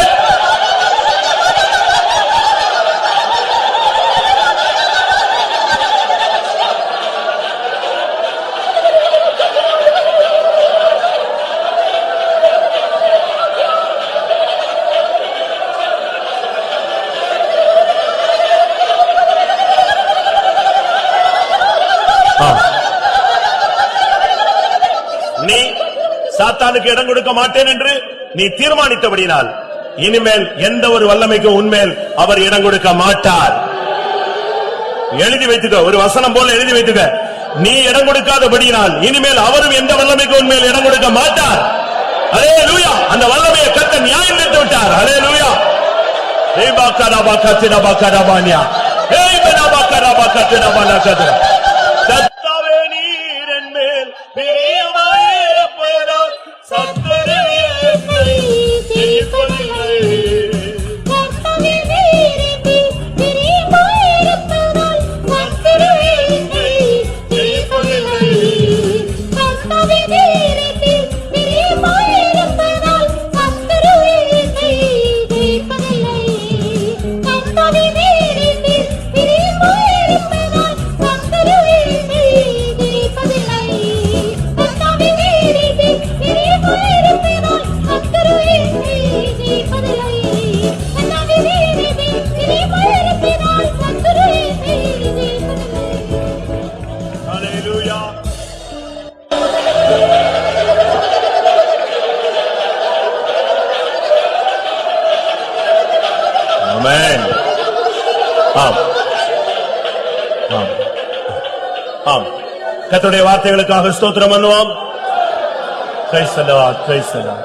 நீ சாத்தானுக்கு இடம் கொடுக்க மாட்டேன் என்று நீ தீர்மானித்தபடினால் இனிமேல் எந்த ஒரு வல்லமைக்கும் உன்மேல் அவர் இடம் கொடுக்க மாட்டார். எழுதி வைத்துக்க, ஒரு வசனம் போல எழுதி வைத்துக்க. நீ இடம் கொடுக்காதபடியினால் இனிமேல் அவரும் எந்த வல்லமைக்கும் உன்மேல் இடம் கொடுக்க மாட்டார். ஹல்லேலூயா. அந்த வல்லமையை கர்த்தர் நியாயம் தீர்த்து விட்டார். ஹல்லேலூயா. கர்த்தாவே, நீர் என்மேல் பிரியமாயிருப்பதால் சத்துரு என்னை ஜெயிப்பதில்லை. கர்த்தரை நேரிட்டு பிரியமாயிருப்பதால் சத்துரு என்னை ஜெயிப்பதில்லை. கர்த்தரை நேரிட்டு பிரியமாயிருப்பதால் சத்துரு என்னை ஜெயிப்பதில்லை. கர்த்தரை நேரிட்டு பிரியமாயிருப்பதால் சத்துரு ஆம். ஆம். கர்த்தருடைய வார்த்தைகளுக்காக ஸ்தோத்திரம் பண்ணுவோம். Praise the Lord, praise the Lord.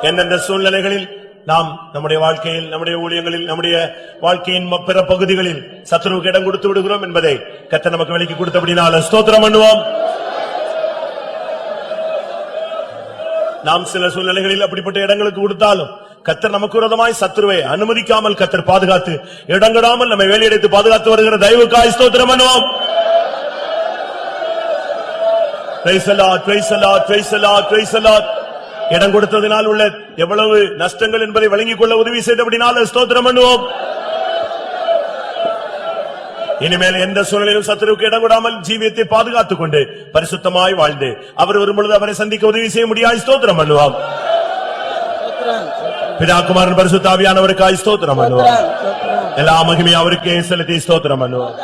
எந்தெந்த சூழ்நிலைகளில் நாம் நம்முடைய வாழ்க்கையில், நம்முடைய ஊழியங்களில், நம்முடைய வாழ்க்கையின் பிற பகுதிகளில் சத்துருவுக்கு இடம் கொடுத்து விடுகிறோம் என்பதை கர்த்தர் நமக்கு விலக்கி கொடுத்தபடினால ஸ்தோத்திரம் பண்ணுவோம். நாம் சில சூழ்நிலைகளில் அப்படிப்பட்ட இடங்களுக்கு கொடுத்தாலும் கர்த்தர் நமக்கு விரோதமாய் சத்துருவை அனுமதிக்காமல் கர்த்தர் பாதுகாத்து இடங்கடாமல் நம்மை வேலையடைத்து பாதுகாத்து வருகிற தயவுக்காய் ஸ்தோத்திரம் பண்ணுவோம். Praise the Lord, praise the Lord, praise the Lord, praise the Lord. இடம் கொடுத்ததினால் உள்ள எவ்வளவு நஷ்டங்கள் என்பதை வழங்கிக் கொள்ள உதவி செய்தபடினால ஸ்தோத்திரம் பண்ணுவோம். இனிமேல் எந்த சூழ்நிலையிலும் சத்துருவுக்கு இடம் கொடாமல் ஜீவியத்தை பாதுகாத்துக் கொண்டு பரிசுத்தமாய் வாழ்ந்து அவர் வரும்பொழுது அவரை சந்திக்க உதவி செய்ய முடியாது ஸ்தோத்திரம் பண்ணுவோம். பிதா குமாரன் பரிசுத்த ஆவியானவருக்காய் ஸ்தோத்திரம் பண்ணுவோம். எல்லா மகிமையும் அவருக்கே செலுத்தி ஸ்தோத்திரம் பண்ணுவோம்.